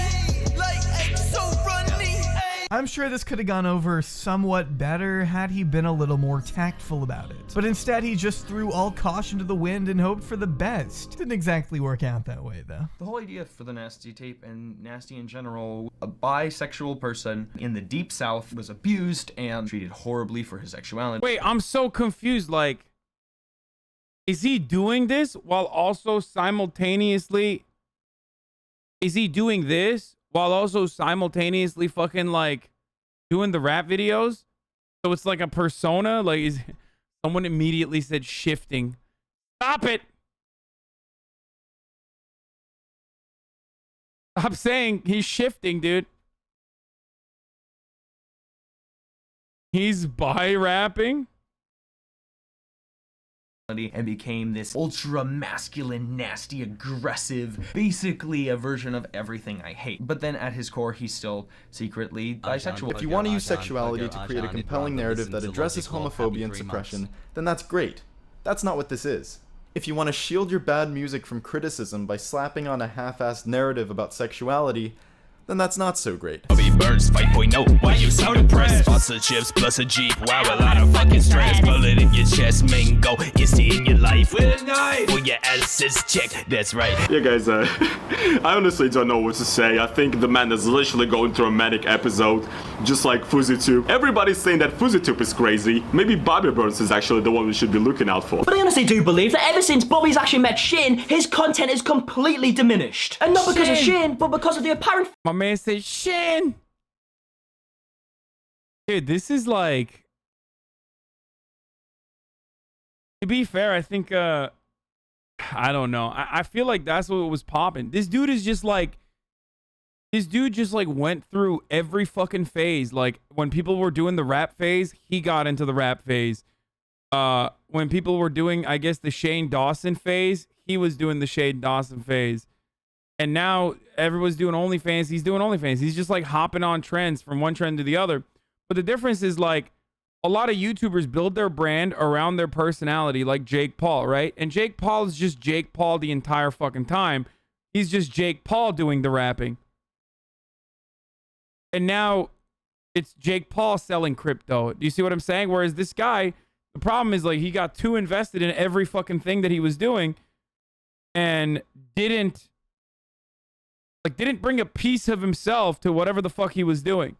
I'm sure this could have gone over somewhat better had he been a little more tactful about it. But instead, he just threw all caution to the wind and hoped for the best. Didn't exactly work out that way, though. The whole idea for the NαÄτι tape and NαÄτι in general, a bisexual person in the Deep South was abused and treated horribly for his sexuality. Wait, I'm so confused. Like, is he doing this while also simultaneously... Is he doing this while also simultaneously fucking like doing the rap videos? So it's like a persona. Like, someone immediately said shifting. Stop it. Stop saying he's shifting, dude. He's bi rapping. And became this ultra masculine, nasty, aggressive, basically a version of everything I hate. But then at his core, he's still secretly bisexual. If you want to use sexuality to create a compelling narrative that addresses homophobia and suppression, then that's great. That's not what this is. If you want to shield your bad music from criticism by slapping on a half-assed narrative about sexuality, then that's not so great. Burns 5.0, why you so depressed? monster chips plus a Jeep. Wow, a lot of fucking stress. Bullet in your chest, mango. Easty in your life with a knife. For your assets check. That's right. Yeah, guys, I honestly don't know what to say. I think the man is literally going through a manic episode, just like FuzzyTube. Everybody's saying that FuzzyTube is crazy. Maybe Bobby Burns is actually the one we should be looking out for. But I honestly do believe that ever since Bobby's actually met Shane, his content is completely diminished. And not because of Shane, but because of the apparent... My man said Shane! Dude, this is like... To be fair, I think, I don't know. I feel like that's what was popping. This dude is just like... This dude just like went through every fucking phase. Like when people were doing the rap phase, he got into the rap phase. When people were doing, I guess, the Shane Dawson phase, he was doing the Shane Dawson phase. And now everyone's doing OnlyFans. He's doing OnlyFans. He's just like hopping on trends from one trend to the other. But the difference is like a lot of YouTubers build their brand around their personality, like Jake Paul, right? And Jake Paul is just Jake Paul the entire fucking time. He's just Jake Paul doing the rapping. And now it's Jake Paul selling crypto. Do you see what I'm saying? Whereas this guy, the problem is like he got too invested in every fucking thing that he was doing and didn't bring a piece of himself to whatever the fuck he was doing.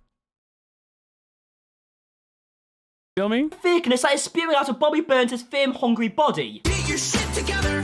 Feel me? fakeness that is spewing out of Bobby Burns' fame-hungry body. Get your shit together.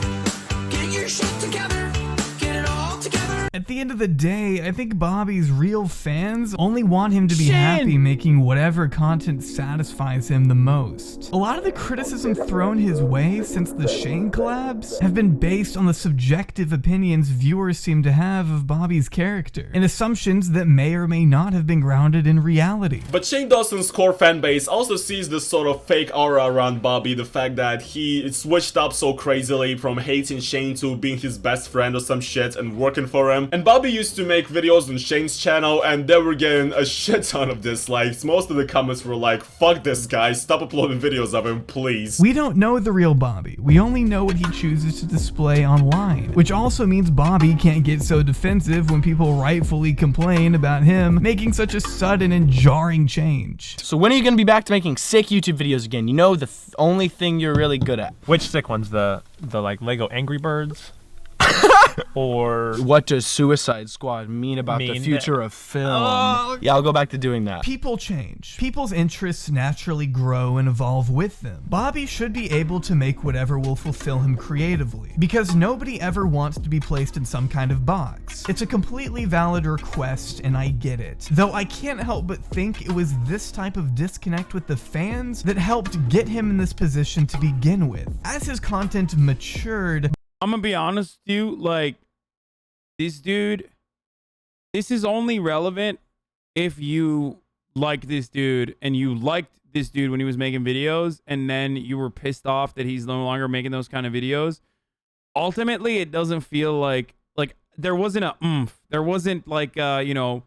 Get your shit together. Get it all together. At the end of the day, I think Bobby's real fans only want him to be happy making whatever content satisfies him the most. A lot of the criticism thrown his way since the Shane collabs have been based on the subjective opinions viewers seem to have of Bobby's character, and assumptions that may or may not have been grounded in reality. But Shane Dawson's core fanbase also sees this sort of fake aura around Bobby, the fact that he switched up so crazily from hating Shane to being his best friend or some shit and working for him. And Bobby used to make videos on Shane's channel and they were getting a shit ton of dislikes. Most of the comments were like, fuck this guy, stop uploading videos of him, please. We don't know the real Bobby. We only know what he chooses to display online, which also means Bobby can't get so defensive when people rightfully complain about him making such a sudden and jarring change. So when are you going to be back to making sick YouTube videos again? You know, the only thing you're really good at. Which sick ones? The like Lego Angry Birds? Or what does Suicide Squad mean about the future of film? Yeah, I'll go back to doing that. People change. People's interests naturally grow and evolve with them. Bobby should be able to make whatever will fulfill him creatively, because nobody ever wants to be placed in some kind of box. It's a completely valid request, and I get it. Though I can't help but think it was this type of disconnect with the fans that helped get him in this position to begin with. As his content matured, I'm gonna be honest with you, like, this dude, this is only relevant if you like this dude and you liked this dude when he was making videos and then you were pissed off that he's no longer making those kind of videos. Ultimately, it doesn't feel like there wasn't a oomph. There wasn't like, you know,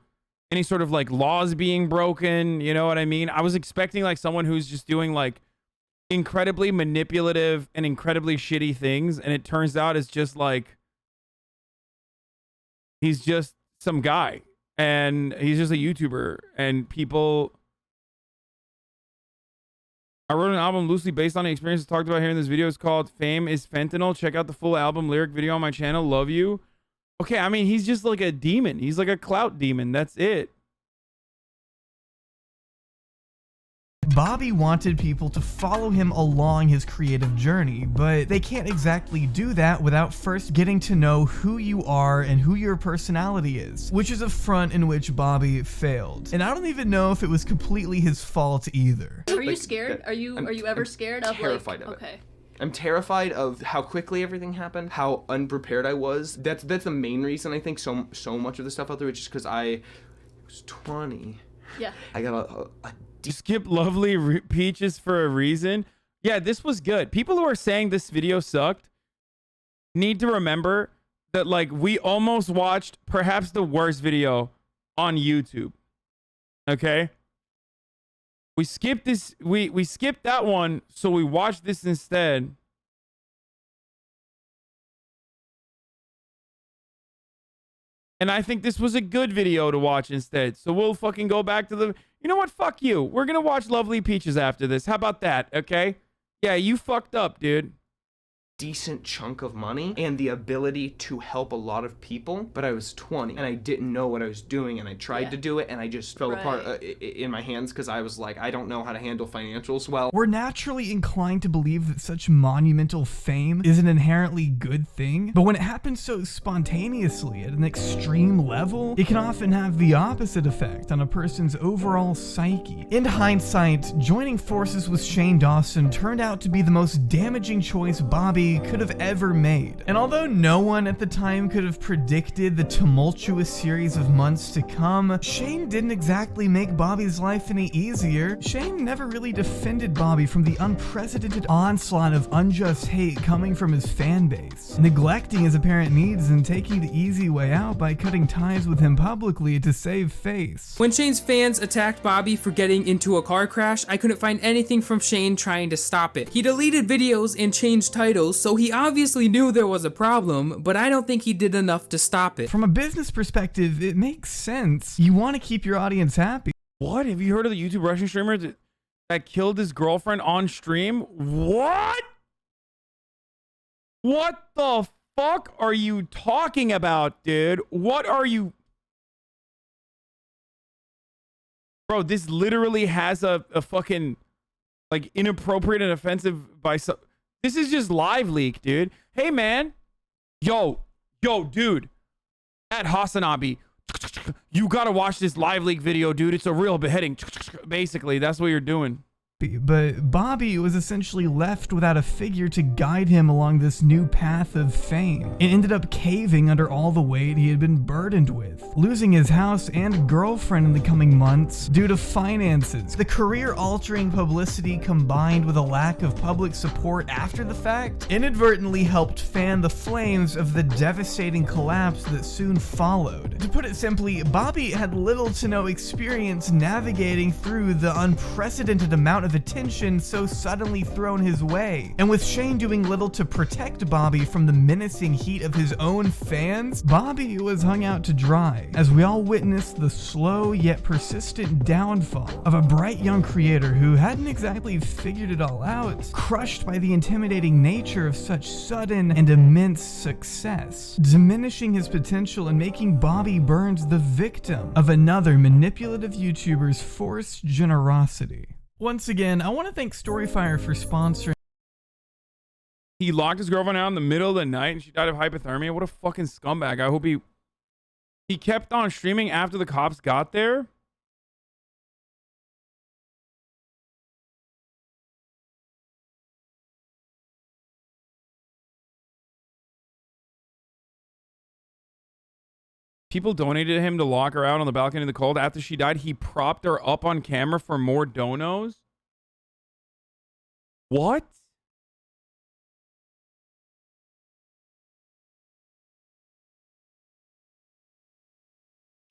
any sort of like laws being broken. You know what I mean? I was expecting like someone who's just doing like incredibly manipulative and incredibly shitty things, and it turns out it's just like he's just some guy and he's just a YouTuber. And people, I wrote an album loosely based on the experiences talked about here in this video. It's called Fame is Fentanyl. Check out the full album lyric video on my channel. Love you. Okay, I mean, he's just like a demon. He's like a clout demon. That's it. Bobby wanted people to follow him along his creative journey, but they can't exactly do that without first getting to know who you are and who your personality is, which is a front in which Bobby failed. And I don't even know if it was completely his fault either. Are you scared? Are you ever scared of terrified like, of it. okay. I'm terrified of how quickly everything happened, how unprepared I was. That's the main reason I think so much of the stuff out there is just because I was 20. Yeah. I got a You skip Lovely Peaches for a reason. Yeah, this was good. People who are saying this video sucked need to remember that, like, we almost watched perhaps the worst video on YouTube. Okay? We skipped this. We skipped that one, so we watched this instead. And I think this was a good video to watch instead. So we'll fucking go back to the... You know what? Fuck you. We're going to watch Lovely Peaches after this. How about that? Okay? Yeah, you fucked up, dude. Decent chunk of money and the ability to help a lot of people, but I was 20 and I didn't know what I was doing, and I tried to do it and I just fell apart in my hands because I was like, I don't know how to handle financials well. We're naturally inclined to believe that such monumental fame is an inherently good thing, but when it happens so spontaneously at an extreme level, it can often have the opposite effect on a person's overall psyche. In hindsight, joining forces with Shane Dawson turned out to be the most damaging choice Bobby could have ever made. And although no one at the time could have predicted the tumultuous series of months to come, Shane didn't exactly make Bobby's life any easier. Shane never really defended Bobby from the unprecedented onslaught of unjust hate coming from his fan base, neglecting his apparent needs and taking the easy way out by cutting ties with him publicly to save face. When Shane's fans attacked Bobby for getting into a car crash, I couldn't find anything from Shane trying to stop it. He deleted videos and changed titles, so he obviously knew there was a problem, but I don't think he did enough to stop it. From a business perspective, it makes sense. You want to keep your audience happy. What? Have you heard of the YouTube Russian streamer that killed his girlfriend on stream? What? What the fuck are you talking about, dude? What are you... Bro, this literally has a fucking, like, inappropriate and offensive by some... This is just live leak, dude. Hey, man. Yo, dude. At HasanAbi, you gotta watch this live leak video, dude. It's a real beheading. Basically, that's what you're doing. But Bobby was essentially left without a figure to guide him along this new path of fame. It ended up caving under all the weight he had been burdened with, losing his house and girlfriend in the coming months due to finances. The career-altering publicity combined with a lack of public support after the fact inadvertently helped fan the flames of the devastating collapse that soon followed. To put it simply, Bobby had little to no experience navigating through the unprecedented amount of attention so suddenly thrown his way. And with Shane doing little to protect Bobby from the menacing heat of his own fans, Bobby was hung out to dry, as we all witnessed the slow yet persistent downfall of a bright young creator who hadn't exactly figured it all out, crushed by the intimidating nature of such sudden and immense success, diminishing his potential and making Bobby Burns the victim of another manipulative YouTuber's forced generosity. Once again, I want to thank Storyfire for sponsoring. He locked his girlfriend out in the middle of the night and she died of hypothermia. What a fucking scumbag. I hope he kept on streaming after the cops got there. People donated him to lock her out on the balcony in the cold. After she died, he propped her up on camera for more donos. What?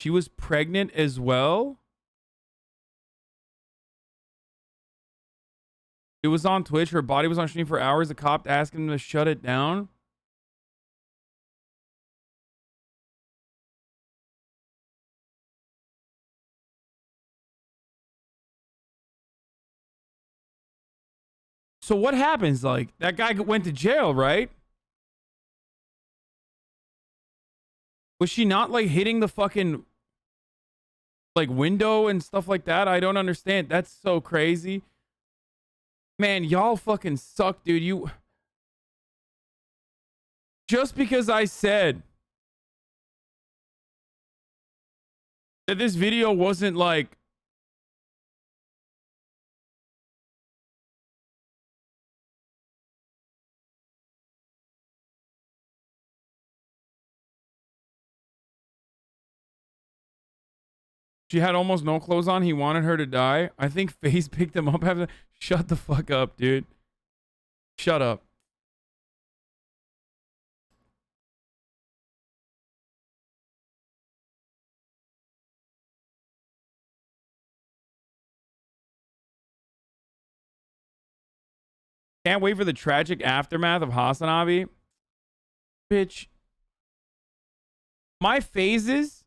She was pregnant as well? It was on Twitch. Her body was on stream for hours. The cop asked him to shut it down. So what happens? Like, that guy went to jail, right? Was she not, like, hitting the fucking, like, window and stuff like that? I don't understand. That's so crazy. Man, y'all fucking suck, dude. Just because I said that this video wasn't, like, she had almost no clothes on. He wanted her to die. I think FaZe picked him up after. Shut the fuck up, dude. Shut up. Can't wait for the tragic aftermath of HasanAbi. Bitch. My phases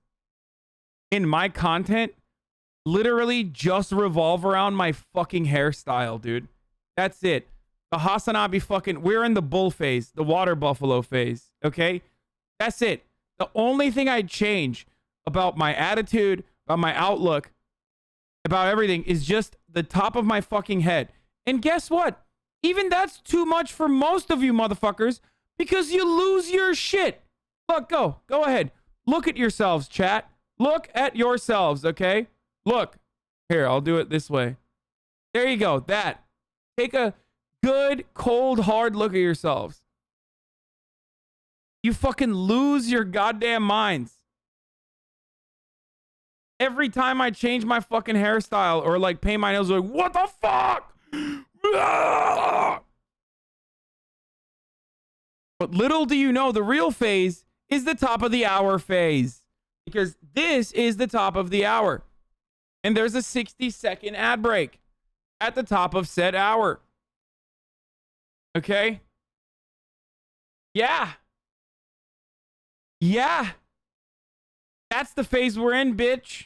in my content literally just revolve around my fucking hairstyle, dude. That's it. The HasanAbi fucking... We're in the bull phase. The water buffalo phase. Okay? That's it. The only thing I'd change about my attitude, about my outlook, about everything is just the top of my fucking head. And guess what? Even that's too much for most of you motherfuckers because you lose your shit. Look, go ahead. Look at yourselves, chat. Look at yourselves, okay? Look. Here, I'll do it this way. There you go. That. Take a good, cold, hard look at yourselves. You fucking lose your goddamn minds. Every time I change my fucking hairstyle or like paint my nails, like, what the fuck? But little do you know, the real phase is the top of the hour phase. Because this is the top of the hour. And there's a 60-second ad break at the top of said hour. Okay? Yeah. Yeah. That's the phase we're in, bitch.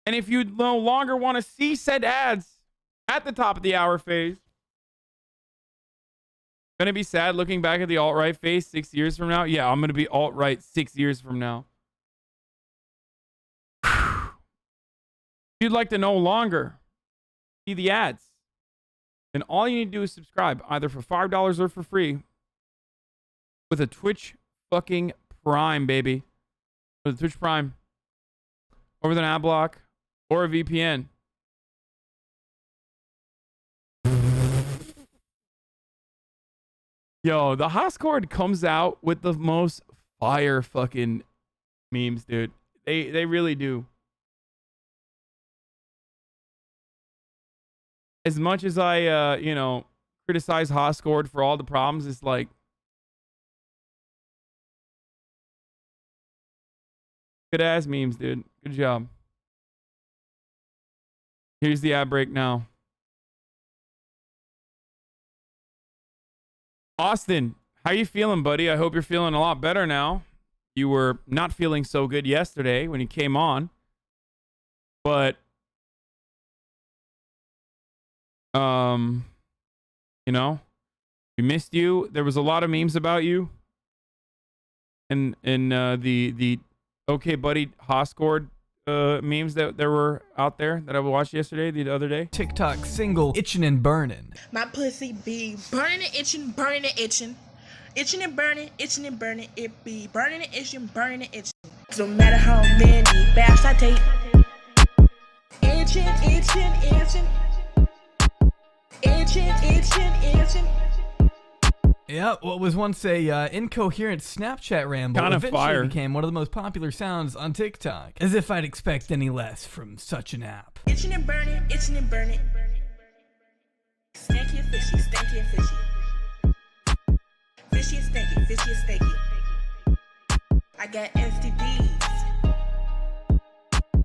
And if you no longer want to see said ads at the top of the hour phase, gonna be sad looking back at the alt-right phase 6 years from now. Yeah, I'm gonna be alt-right 6 years from now. If you'd like to no longer see the ads, then all you need to do is subscribe, either for $5 or for free, with a Twitch fucking Prime, baby. With a Twitch Prime, or with an ad block, or a VPN. Yo, the Hascord comes out with the most fire fucking memes, dude. They really do. As much as I, you know, criticize Hascord for all the problems, it's like, good ass memes, dude. Good job. Here's the ad break now. Austin, how you feeling, buddy? I hope you're feeling a lot better now. You were not feeling so good yesterday when you came on. But, you know, we missed you. There was a lot of memes about you. And the Okay Buddy Hascord memes that there were out there that I watched yesterday, the other day. TikTok single Itchin' and Burnin'. My pussy be burning, itching, burning, itching. Itching and burning, itching and burning. It be burning and itching, burning and itching. No matter how many baths I take. Itching, itching, itching. Itching, itching, itching. Yeah, what was once a incoherent Snapchat ramble Kind of eventually fire. became one of the most popular sounds on TikTok. As if I'd expect any less from such an app. Itching and burning, itching and burning. Stanky and fishy, stanky and fishy. Fishy and stanky, fishy and stanky. I got STDs.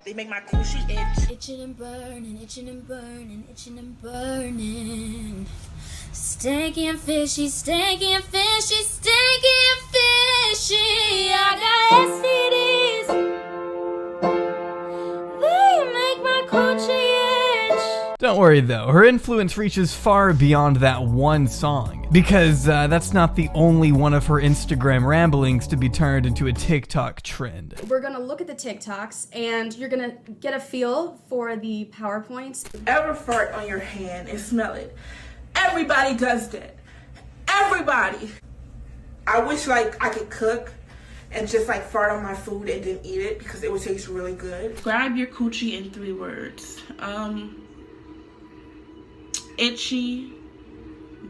They make my coochie itch. Itching and burning, itching and burning, itching and burning. Stanky and fishy, stanky and fishy, stanky and fishy. I got STDs. They make my coochie itch. Don't worry though, her influence reaches far beyond that one song. Because that's not the only one of her Instagram ramblings to be turned into a TikTok trend. We're gonna look at the TikToks and you're gonna get a feel for the PowerPoints. Ever fart on your hand and smell it? Everybody does that. Everybody. I wish like I could cook and just like fart on my food and then eat it because it would taste really good. Describe your coochie in 3 words. Itchy,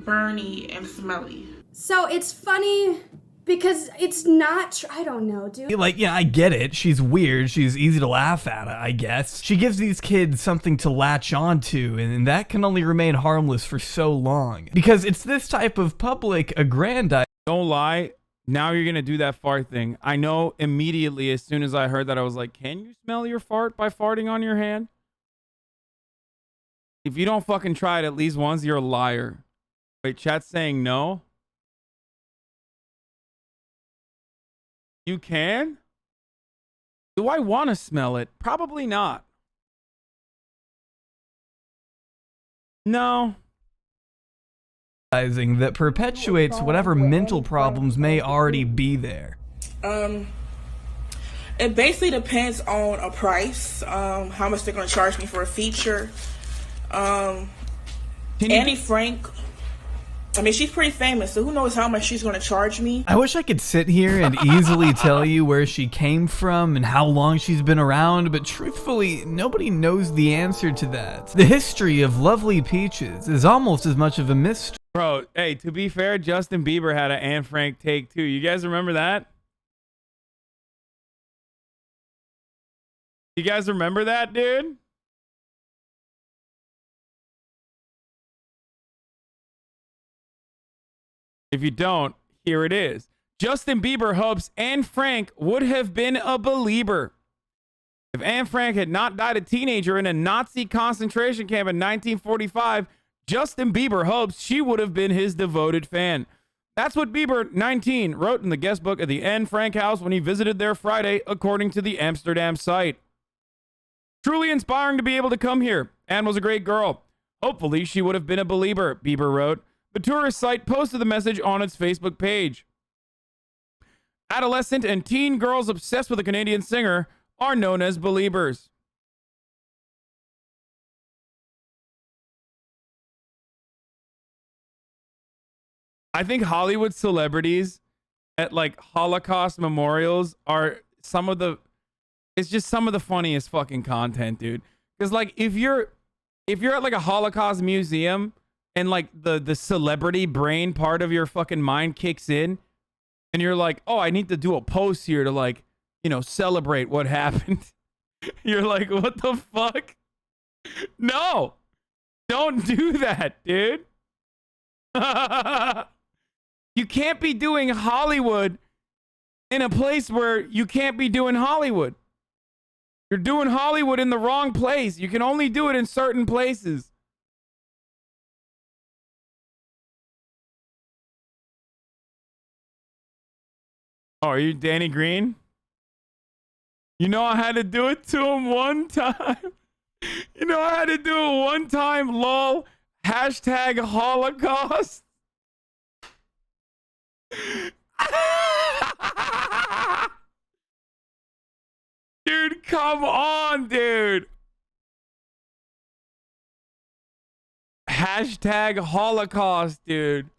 burny, and smelly. So it's funny because it's not, I don't know, dude. Like, yeah, I get it. She's weird. She's easy to laugh at, I guess. She gives these kids something to latch onto, and that can only remain harmless for so long. Because it's this type of public aggrandizement. Don't lie. Now you're going to do that fart thing. I know immediately as soon as I heard that, I was like, can you smell your fart by farting on your hand? If you don't fucking try it at least once, you're a liar. Wait, chat's saying no? You can? Do I want to smell it? Probably not. No. That perpetuates whatever mental problems may already be there. It basically depends on a price, how much they're going to charge me for a feature. Annie Frank, I mean, she's pretty famous, so who knows how much she's going to charge me. I wish I could sit here and easily tell you where she came from and how long she's been around, but truthfully, nobody knows the answer to that. The history of Lovely Peaches is almost as much of a mystery. Bro, hey, to be fair, Justin Bieber had an Anne Frank take too. You guys remember that? You guys remember that, dude? If you don't, here it is. Justin Bieber hopes Anne Frank would have been a believer. If Anne Frank had not died a teenager in a Nazi concentration camp in 1945, Justin Bieber hopes she would have been his devoted fan. That's what Bieber, 19, wrote in the guest book at the Anne Frank house when he visited there Friday, according to the Amsterdam site. Truly inspiring to be able to come here. Anne was a great girl. Hopefully she would have been a believer, Bieber wrote. The tourist site posted the message on its Facebook page. Adolescent and teen girls obsessed with a Canadian singer are known as believers. I think Hollywood celebrities at like Holocaust memorials are some of the, it's just some of the funniest fucking content, dude. Because like if you're at like a Holocaust museum and like the celebrity brain part of your fucking mind kicks in and you're like, oh, I need to do a post here to like, you know, celebrate what happened. You're like, what the fuck? No, don't do that, dude. You can't be doing Hollywood in a place where you can't be doing Hollywood. You're doing Hollywood in the wrong place. You can only do it in certain places. Oh, are you Danny Green? You know I had to do it to him one time. You know I had to do it one time, lol. Hashtag Holocaust. Dude, come on, dude. Hashtag Holocaust, dude.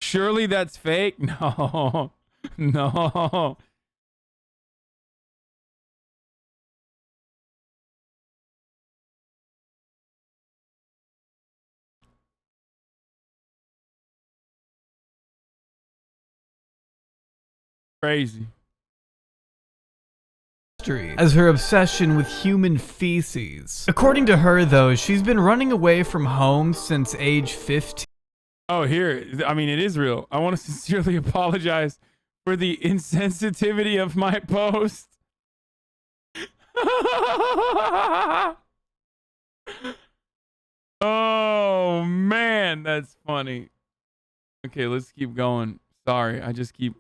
Surely that's fake? No. No. Crazy. As her obsession with human feces. According to her, though, she's been running away from home since age 15. Oh, here. I mean, it is real. I want to sincerely apologize for the insensitivity of my post. Oh, man. That's funny. Okay, let's keep going. Sorry, I just keep...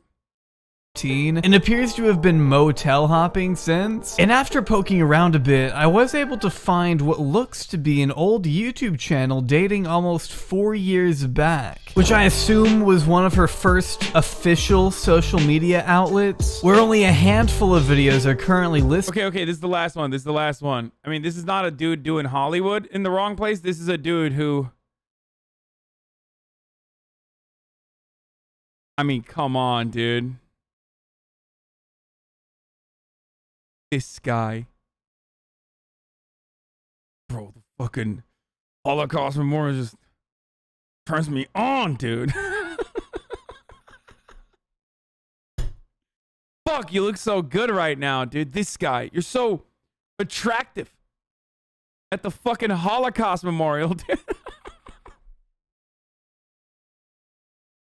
And appears to have been motel hopping since. And after poking around a bit, I was able to find what looks to be an old YouTube channel dating almost 4 years back, which I assume was one of her first official social media outlets, where only a handful of videos are currently listed. Okay, this is the last one. This is the last one. I mean, this is not a dude doing Hollywood in the wrong place. This is a dude who... I mean, come on, dude. This guy. Bro, the fucking Holocaust Memorial just turns me on, dude. Fuck, you look so good right now, dude. This guy. You're so attractive. At the fucking Holocaust Memorial, dude.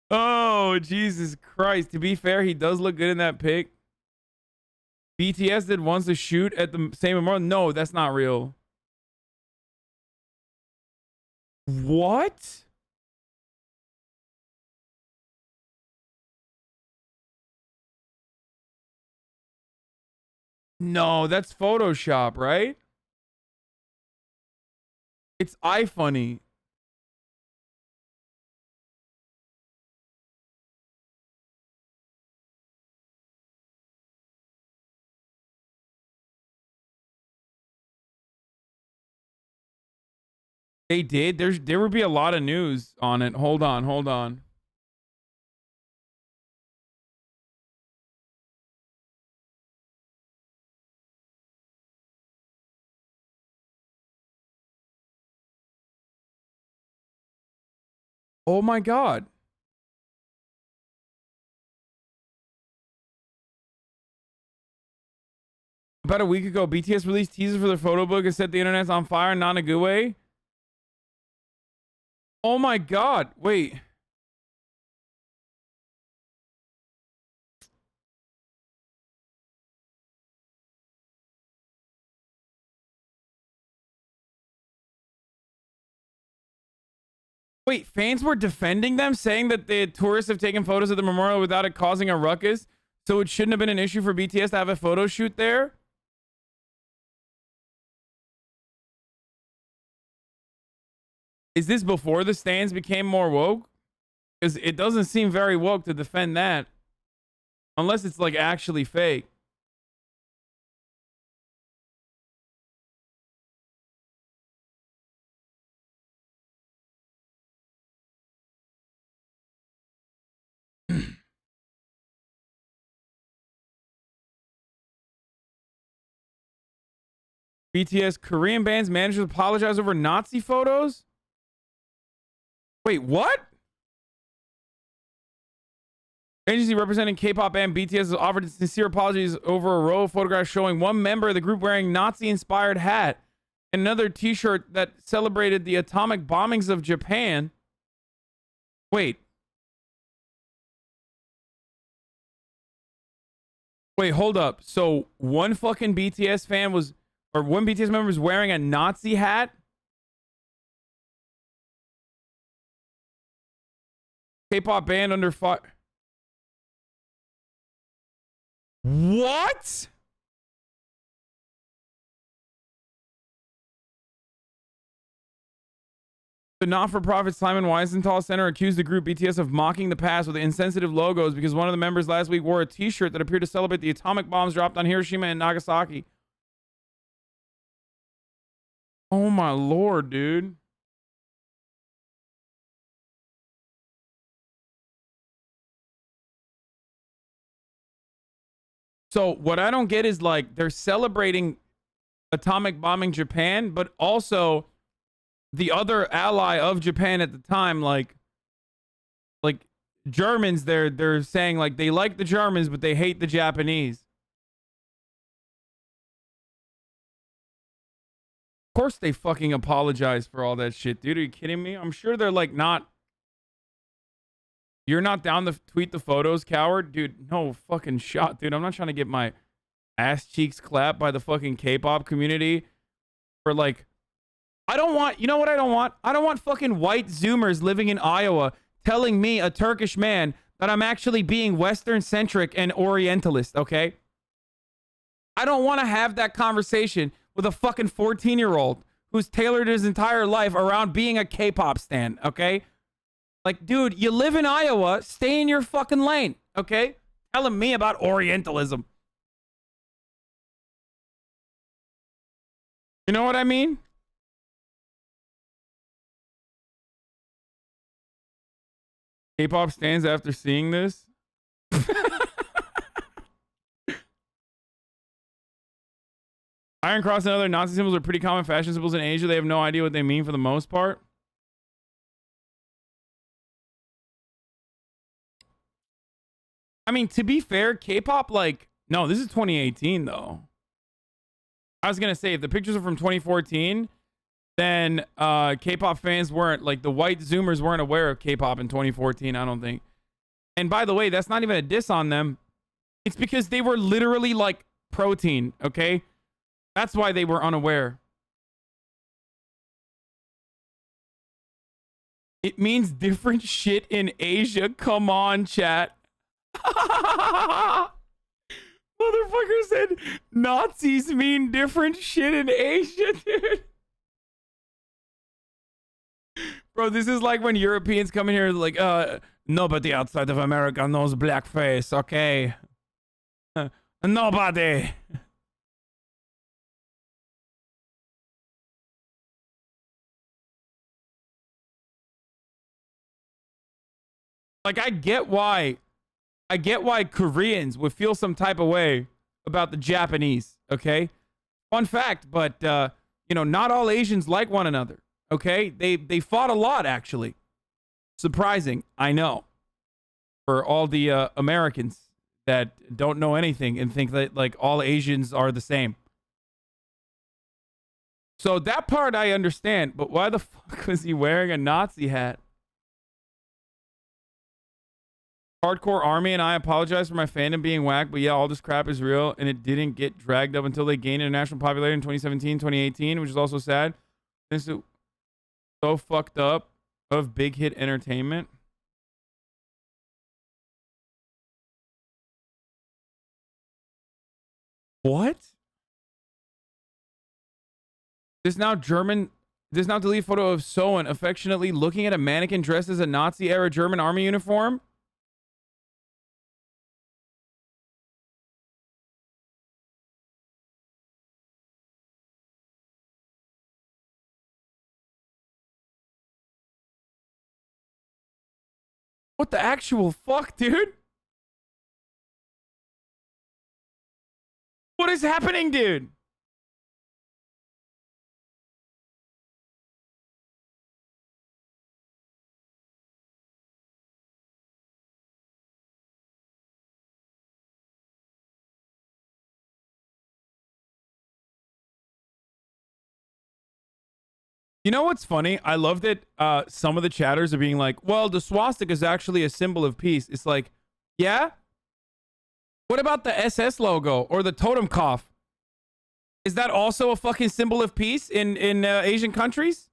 Oh, Jesus Christ. To be fair, he does look good in that pic. BTS did once a shoot at the same memorial. No, that's not real. What? No, that's Photoshop, right? It's iFunny. They did. There would be a lot of news on it. Hold on, hold on. Oh my God. About a week ago, BTS released teasers for their photo book and set the internet's on fire, not in a good way. Oh my God. Wait. Wait, fans were defending them, saying that the tourists have taken photos of the memorial without it causing a ruckus, so it shouldn't have been an issue for BTS to have a photo shoot there? Is this before the stands became more woke? Because it doesn't seem very woke to defend that. Unless it's like actually fake. BTS Korean bands managed to apologize over Nazi photos? Wait, what? Agency representing K-pop band BTS has offered sincere apologies over a row of photographs showing one member of the group wearing Nazi-inspired hat and another t-shirt that celebrated the atomic bombings of Japan. Wait. Wait, hold up. So one fucking BTS fan was, or one BTS member was wearing a Nazi hat? K-pop band under fire. What? The not-for-profit Simon Wiesenthal Center accused the group BTS of mocking the past with insensitive logos because one of the members last week wore a t-shirt that appeared to celebrate the atomic bombs dropped on Hiroshima and Nagasaki. Oh my lord, dude. So what I don't get is like they're celebrating atomic bombing Japan, but also the other ally of Japan at the time, like Germans, they're saying like they like the Germans, but they hate the Japanese. Of course they fucking apologize for all that shit, dude. Are you kidding me? I'm sure they're like not. You're not down to tweet the photos, coward? Dude, no fucking shot, dude. I'm not trying to get my ass cheeks clapped by the fucking K-pop community for like, I don't want, you know what I don't want? I don't want fucking white Zoomers living in Iowa telling me, a Turkish man, that I'm actually being Western-centric and Orientalist, okay? I don't want to have that conversation with a fucking 14-year-old who's tailored his entire life around being a K-pop stan, okay? Like, dude, you live in Iowa, stay in your fucking lane, okay? Telling me about Orientalism. You know what I mean? K-pop stands after seeing this. Iron Cross and other Nazi symbols are pretty common fashion symbols in Asia. They have no idea what they mean for the most part. I mean, to be fair, K-pop, like, no, this is 2018, though. I was going to say, if the pictures are from 2014, then K-pop fans weren't, like, the white Zoomers weren't aware of K-pop in 2014, I don't think. And by the way, that's not even a diss on them. It's because they were literally, like, protein, okay? That's why they were unaware. It means different shit in Asia. Come on, chat. Motherfucker said Nazis mean different shit in Asia, dude. Bro, this is like when Europeans come in here like, nobody outside of America knows blackface, okay? Nobody. Like, I get why Koreans would feel some type of way about the Japanese, okay? Fun fact, but, you know, not all Asians like one another, okay? They fought a lot, actually. Surprising, I know. For all the Americans that don't know anything and think that, like, all Asians are the same. So that part I understand, but why the fuck was he wearing a Nazi hat? Hardcore Army and I apologize for my fandom being whack, but yeah, all this crap is real, and it didn't get dragged up until they gained international popularity in 2017, 2018, which is also sad. This is so fucked up of big hit entertainment. What? This now deleted photo of Soen affectionately looking at a mannequin dressed as a Nazi-era German army uniform. What the actual fuck, dude? What is happening, dude? You know what's funny? I love that some of the chatters are being like, well, the swastika is actually a symbol of peace. It's like, yeah? What about the SS logo or the totem cough? Is that also a fucking symbol of peace in Asian countries?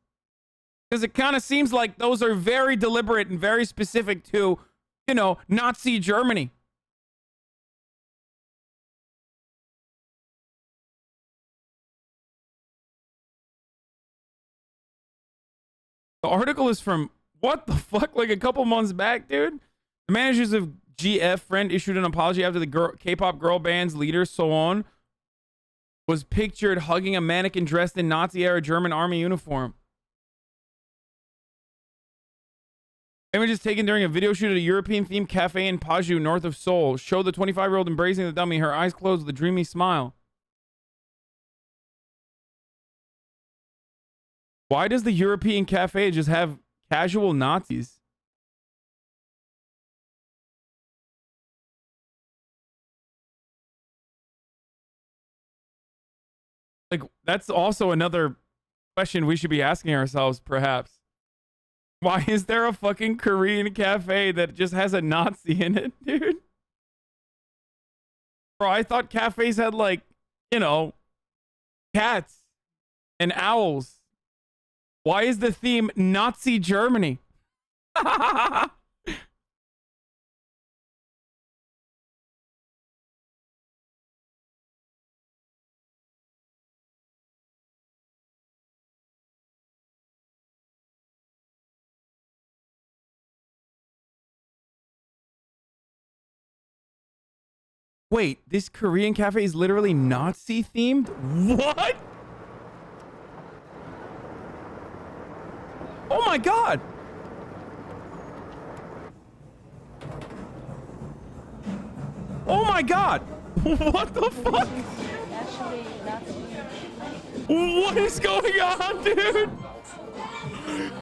Because it kind of seems like those are very deliberate and very specific to, you know, Nazi Germany. The article is from, what the fuck, like a couple months back, dude? The managers of GF Friend issued an apology after the K-pop girl band's leader, Soon, was pictured hugging a mannequin dressed in Nazi-era German army uniform. Images taken during a video shoot at a European-themed cafe in Paju, north of Seoul, show the 25-year-old embracing the dummy, her eyes closed with a dreamy smile. Why does the European cafe just have casual Nazis? Like, that's also another question we should be asking ourselves, perhaps. Why is there a fucking Korean cafe that just has a Nazi in it, dude? Bro, I thought cafes had, like, you know, cats and owls. Why is the theme Nazi Germany? Wait, this Korean cafe is literally Nazi themed? What? Oh my god! Oh my god! What the fuck? What is going on, dude?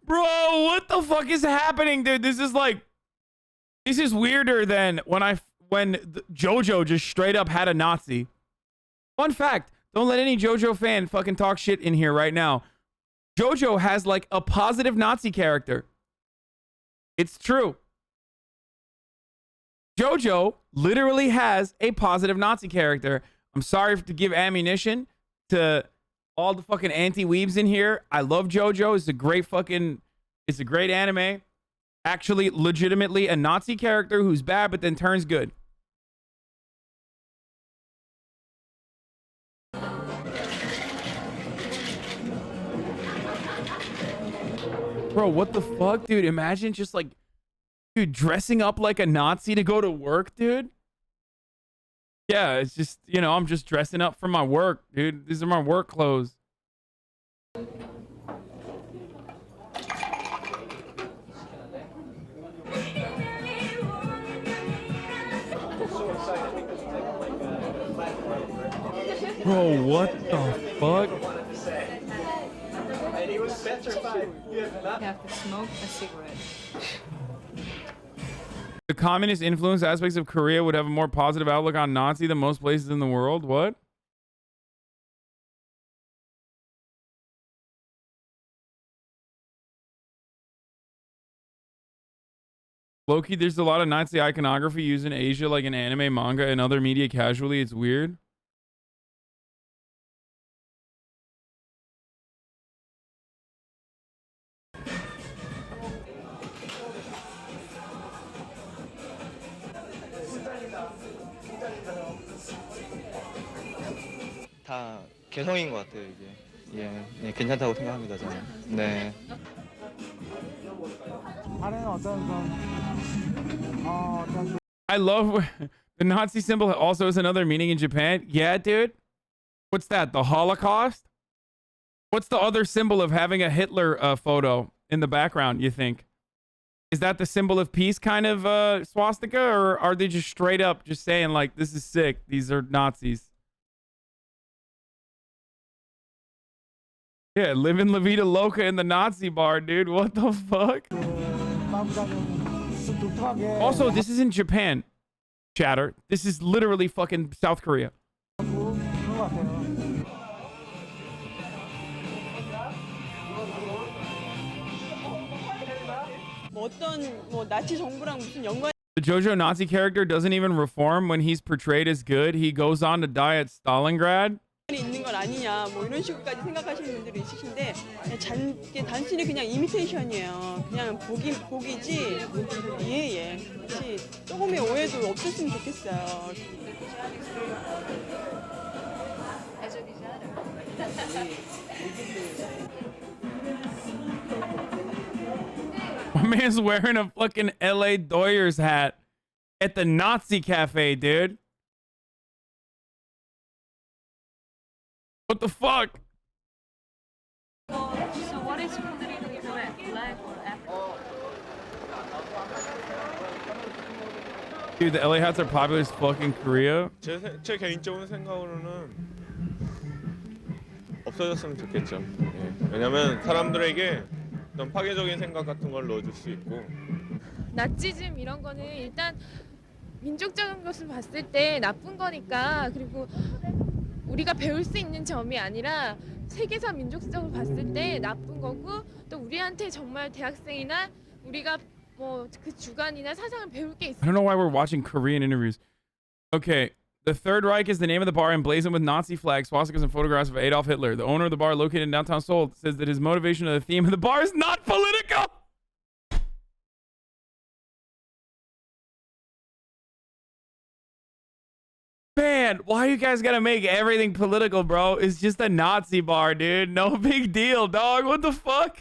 Bro, what the fuck is happening, dude? This is like... This is weirder than when JoJo just straight up had a Nazi. Fun fact, don't let any JoJo fan fucking talk shit in here right now. JoJo has like a positive Nazi character. It's true. JoJo literally has a positive Nazi character. I'm sorry to give ammunition to all the fucking anti-weebs in here. I love JoJo. It's a great anime. Actually, legitimately a Nazi character who's bad but then turns good. Bro, what the fuck, dude? Imagine just like, dude, dressing up like a Nazi to go to work, dude. Yeah, it's just, you know, I'm just dressing up for my work, dude. These are my work clothes. Bro, what the fuck? And he was petrified. You have to smoke a cigarette. The communist influence aspects of Korea would have a more positive outlook on Nazi than most places in the world. What? Low-key, there's a lot of Nazi iconography used in Asia, like in anime, manga, and other media casually. It's weird. 다 개성인 것 같아요 이게. 예, 네, 괜찮다고 생각합니다 저는. 네. I love the Nazi symbol also has another meaning in Japan. Yeah, dude. What's that? The Holocaust? What's the other symbol of having a Hitler photo in the background, you think? Is that the symbol of peace kind of swastika, or are they just straight up just saying like, this is sick, these are Nazis? Yeah, living La Vida Loca in the Nazi bar, dude. What the fuck? Also, this is in Japan, chatter. This is literally fucking South Korea. The JoJo Nazi character doesn't even reform when he's portrayed as good. He goes on to die at Stalingrad. 있는 건 아니냐 뭐 이런 식으로까지 생각하시는 분들이 있으신데 단순히 그냥 이미테이션이에요. 그냥 복이지. 예예. 혹시 조금의 오해도 없었으면 좋겠어요. My man's wearing a fucking LA Doyers hat at the Nazi cafe, dude. What the fuck? So what is politically correct, black or African? Dude, the LA hats are popular as fucking Korea. 제 개인적인 생각으로는 없어졌으면 좋겠죠. 예. 왜냐면 사람들에게 좀 파괴적인 생각 같은 걸 넣어줄 수 있고. 나치즘 이런 거는 일단 민족적인 것을 봤을 때 나쁜 거니까, 그리고 우리가 배울 수 있는 점이 아니라 세계사 민족적으로 봤을 때 나쁜 거고, 또 우리한테 정말 대학생이나 우리가 뭐 그 주관이나 사상을 배울 게 있어. I don't know why we're watching Korean interviews. Okay, the Third Reich is the name of the bar emblazoned with Nazi flags, swastikas, and photographs of Adolf Hitler. The owner of the bar, located in downtown Seoul, says that his motivation of the theme of the bar is not political. Man, why you guys gotta make everything political, bro? It's just a Nazi bar, dude. No big deal, dog. What the fuck?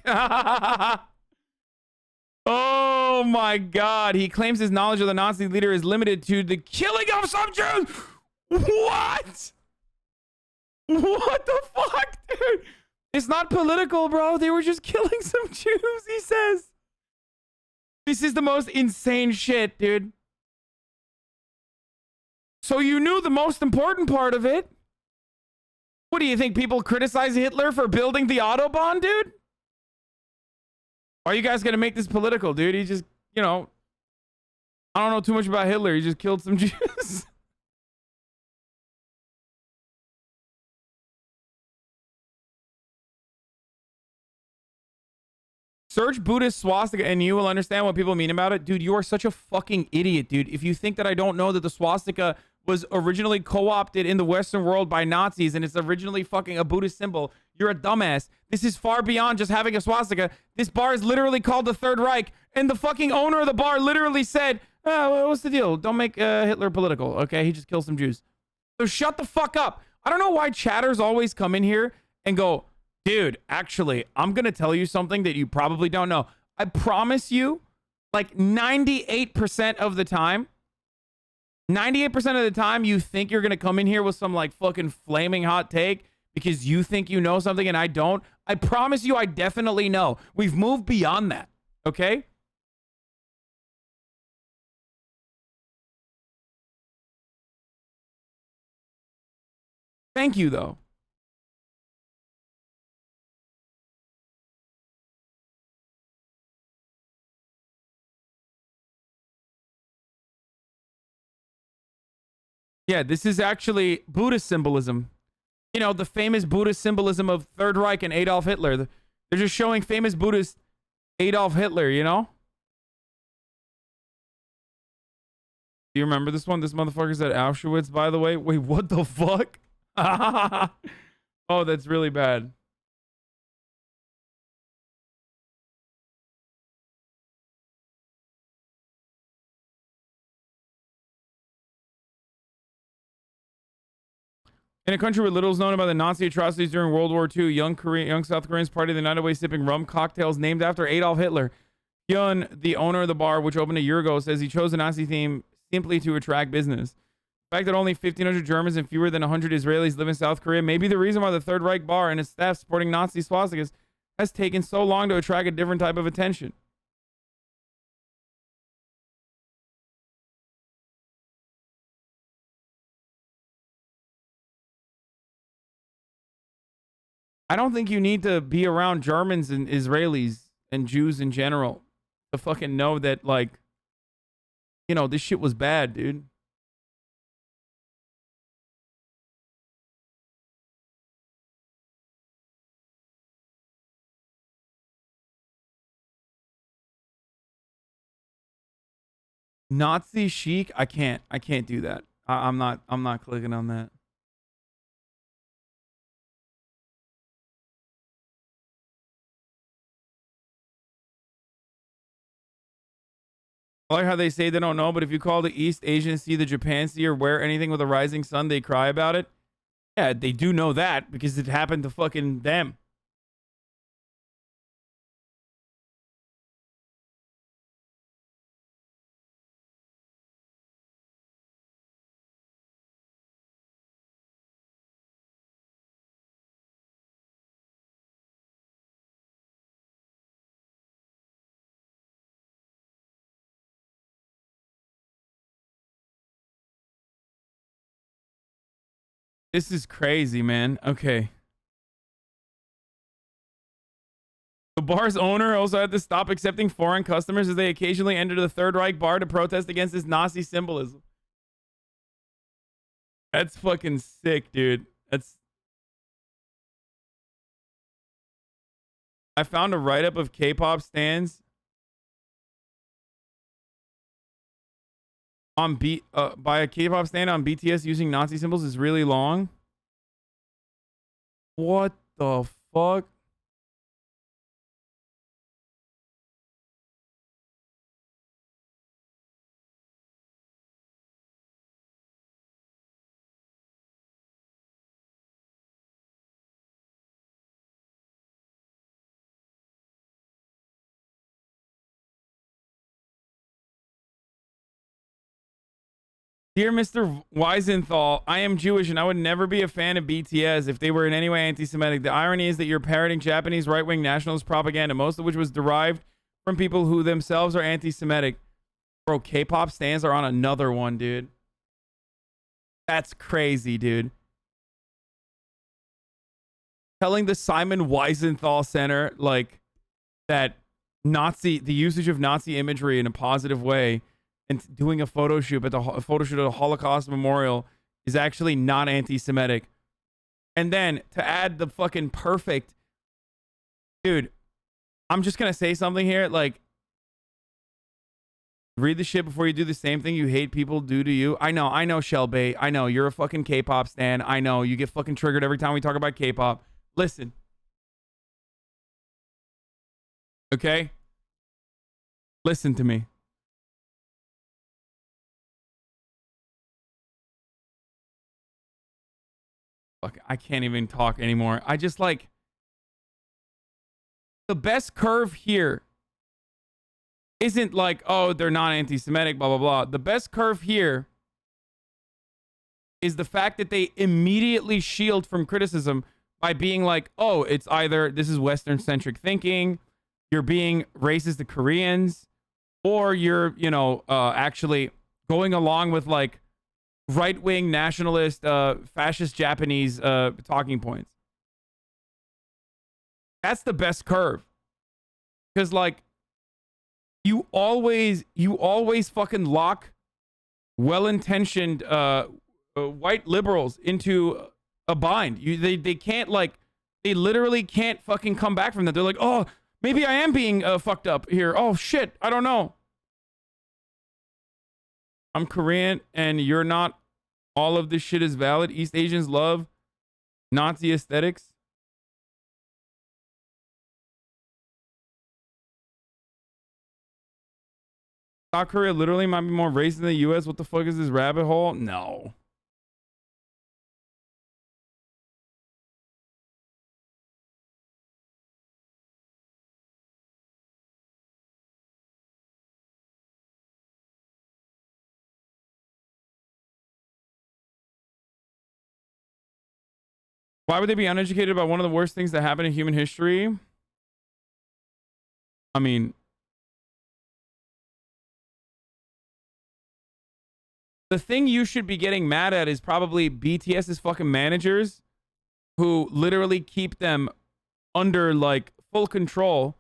Oh my god. He claims his knowledge of the Nazi leader is limited to the killing of some Jews. What? What the fuck, dude? It's not political, bro. They were just killing some Jews, he says. This is the most insane shit, dude. So you knew the most important part of it. What do you think? People criticize Hitler for building the Autobahn, dude? Are you guys going to make this political, dude? He just, you know, I don't know too much about Hitler. He just killed some Jews. Search Buddhist swastika and you will understand what people mean about it. Dude, you are such a fucking idiot, dude. If you think that I don't know that the swastika was originally co-opted in the Western world by Nazis and it's originally fucking a Buddhist symbol, you're a dumbass. This is far beyond just having a swastika. This bar is literally called the Third Reich, and the fucking owner of the bar literally said, oh, what's the deal? Don't make Hitler political, okay? He just killed some Jews. So shut the fuck up. I don't know why chatters always come in here and go, dude, actually, I'm going to tell you something that you probably don't know. I promise you, like 98% of the time, 98% of the time, you think you're going to come in here with some like fucking flaming hot take because you think you know something and I don't. I promise you, I definitely know. We've moved beyond that. Okay? Thank you, though. Yeah, this is actually Buddhist symbolism. You know, the famous Buddhist symbolism of Third Reich and Adolf Hitler. They're just showing famous Buddhist Adolf Hitler, you know? Do you remember this one? This motherfucker's at Auschwitz, by the way. Wait, what the fuck? Oh, that's really bad. In a country where little is known about the Nazi atrocities during World War II, young South Koreans partied the night away sipping rum cocktails named after Adolf Hitler. Hyun, the owner of the bar, which opened a year ago, says he chose the Nazi theme simply to attract business. The fact that only 1,500 Germans and fewer than 100 Israelis live in South Korea may be the reason why the Third Reich bar and its staff sporting Nazi swastikas has taken so long to attract a different type of attention. I don't think you need to be around Germans and Israelis and Jews in general to fucking know that, like, you know, this shit was bad, dude. Nazi chic? I can't do that. I'm not clicking on that. I like how they say they don't know, but if you call the East Asian Sea the Japan Sea or wear anything with a rising sun, they cry about it. Yeah, they do know that because it happened to fucking them. This is crazy, man. Okay. The bar's owner also had to stop accepting foreign customers as they occasionally entered the Third Reich bar to protest against this Nazi symbolism. That's fucking sick, dude. I found a write-up of K-pop stans on by a K-pop stan on BTS using Nazi symbols is really long. What the fuck? Dear Mr. Weisenthal, I am Jewish and I would never be a fan of BTS if they were in any way anti-Semitic. The irony is that you're parroting Japanese right-wing nationalist propaganda, most of which was derived from people who themselves are anti-Semitic. Bro, K-pop stans are on another one, dude. That's crazy, dude. Telling the Simon Wiesenthal Center, like, that the usage of Nazi imagery in a positive way and doing a photo shoot at the Holocaust Memorial is actually not anti-Semitic. And then to add the fucking perfect, dude, I'm just gonna say something here. Like, read the shit before you do the same thing you hate people do to you. I know, Shellbait. I know you're a fucking K-pop stan. I know you get fucking triggered every time we talk about K-pop. Listen, okay? Listen to me. Fuck, I can't even talk anymore. I just like the best curve here isn't like, oh, they're not anti-Semitic, blah, blah, blah. The best curve here is the fact that they immediately shield from criticism by being like, oh, it's either this is Western-centric thinking, you're being racist to Koreans, or you're, you know, actually going along with like right-wing nationalist, fascist Japanese talking points. That's the best curve. Because like, you always fucking lock well-intentioned white liberals into a bind. They can't like, they literally can't fucking come back from that. They're like, oh, maybe I am being fucked up here. Oh shit, I don't know. I'm Korean and you're not. All of this shit is valid. East Asians love Nazi aesthetics. South Korea literally might be more racist than the US. What the fuck is this rabbit hole? No. Why would they be uneducated about one of the worst things that happened in human history? I mean, the thing you should be getting mad at is probably BTS's fucking managers who literally keep them under like full control,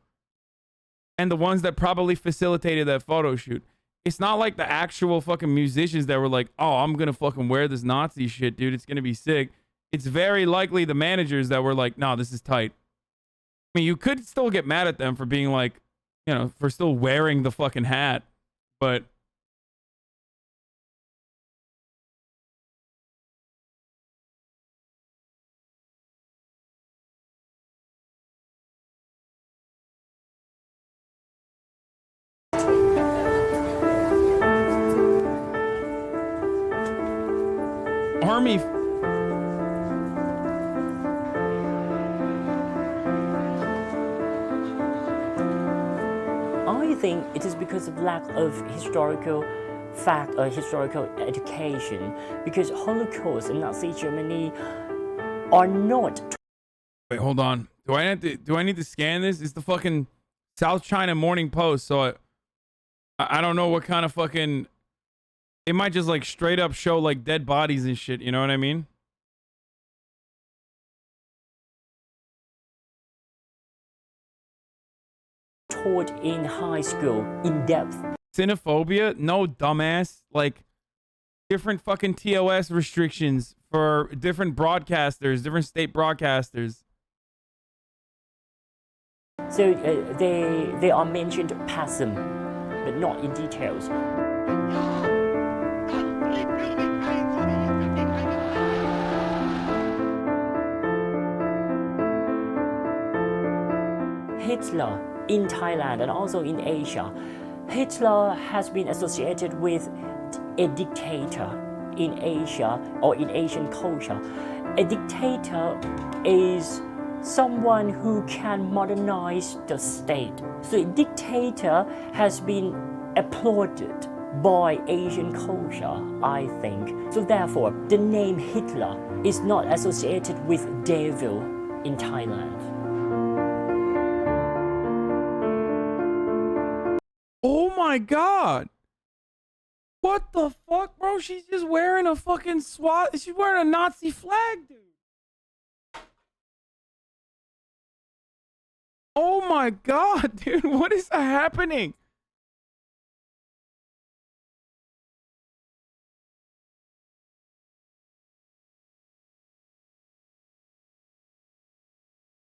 and the ones that probably facilitated that photo shoot. It's not like the actual fucking musicians that were like, oh, I'm gonna fucking wear this Nazi shit, dude. It's gonna be sick. It's very likely the managers that were like, no, this is tight. I mean, you could still get mad at them for being like, you know, for still wearing the fucking hat, but army. I think it is because of lack of historical fact or historical education, because Holocaust and Nazi Germany are not. Wait, hold on. Do I need to scan this? It's the fucking South China Morning Post, so I don't know what kind of fucking. It might just like straight up show like dead bodies and shit. You know what I mean? Taught in high school in depth. Xenophobia? No, dumbass. Like different fucking TOS restrictions for different broadcasters, different state broadcasters. So they are mentioned passum, but not in details. Hitler in Thailand and also in Asia, Hitler has been associated with a dictator in Asia or in Asian culture. A dictator is someone who can modernize the state. So a dictator has been applauded by Asian culture, I think. So therefore, the name Hitler is not associated with devil in Thailand. Oh my god. What the fuck, bro? She's just wearing a fucking she's wearing a Nazi flag, dude. Oh my god, dude. What is happening?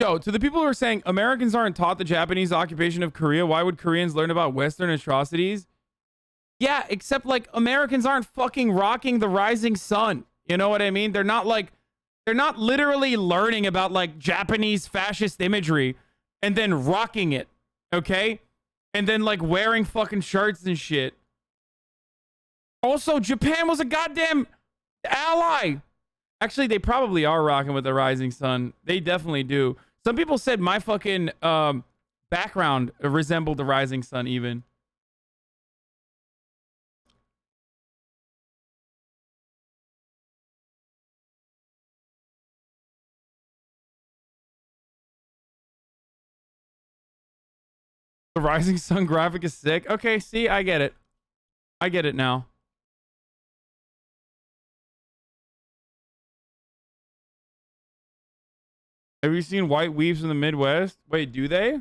Yo, to the people who are saying Americans aren't taught the Japanese occupation of Korea, why would Koreans learn about Western atrocities? Yeah, except like Americans aren't fucking rocking the rising sun. You know what I mean? They're not literally learning about like Japanese fascist imagery and then rocking it, okay? And then like wearing fucking shirts and shit. Also, Japan was a goddamn ally. Actually, they probably are rocking with the rising sun. They definitely do. Some people said my fucking background resembled the rising sun even. The rising sun graphic is sick. Okay, see, I get it. I get it now. Have you seen white weaves in the Midwest? Wait, do they?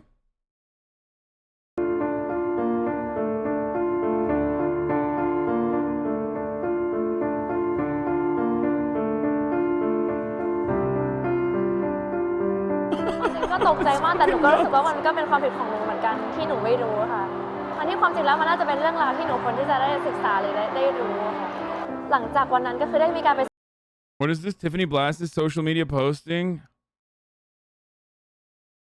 What is this? Tiffany Blast's social media posting?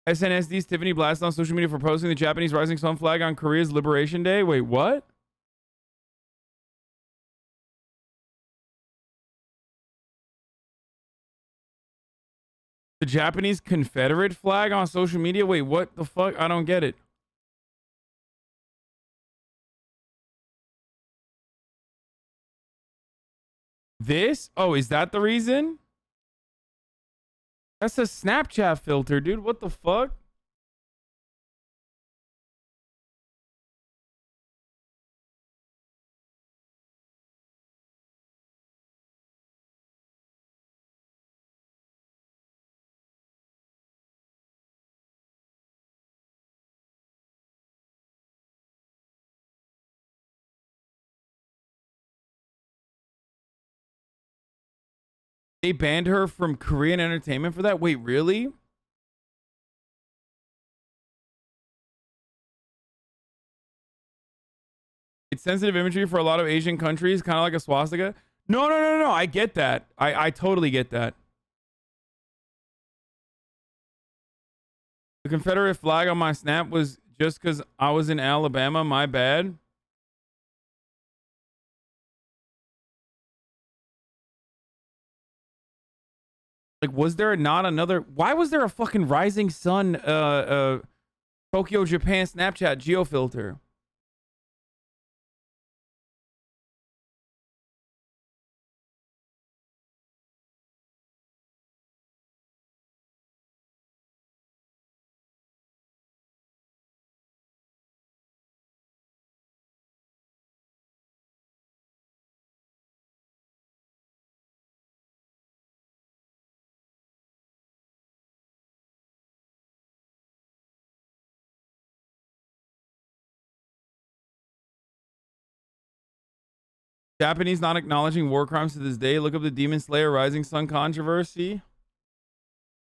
SNSD Tiffany blasted on social media for posting the Japanese rising sun flag on Korea's Liberation Day. Wait, what? The Japanese Confederate flag on social media? Wait, what the fuck? I don't get it. This? Oh, is that the reason? That's a Snapchat filter, dude. What the fuck? They banned her from Korean entertainment for that? Wait, really? It's sensitive imagery for a lot of Asian countries, kind of like a swastika. No. I get that. I totally get that. The Confederate flag on my snap was just because I was in Alabama. My bad. Like, was there not another? Why was there a fucking rising sun Tokyo, Japan Snapchat geofilter? Japanese not acknowledging war crimes to this day. Look up the Demon Slayer Rising Sun controversy.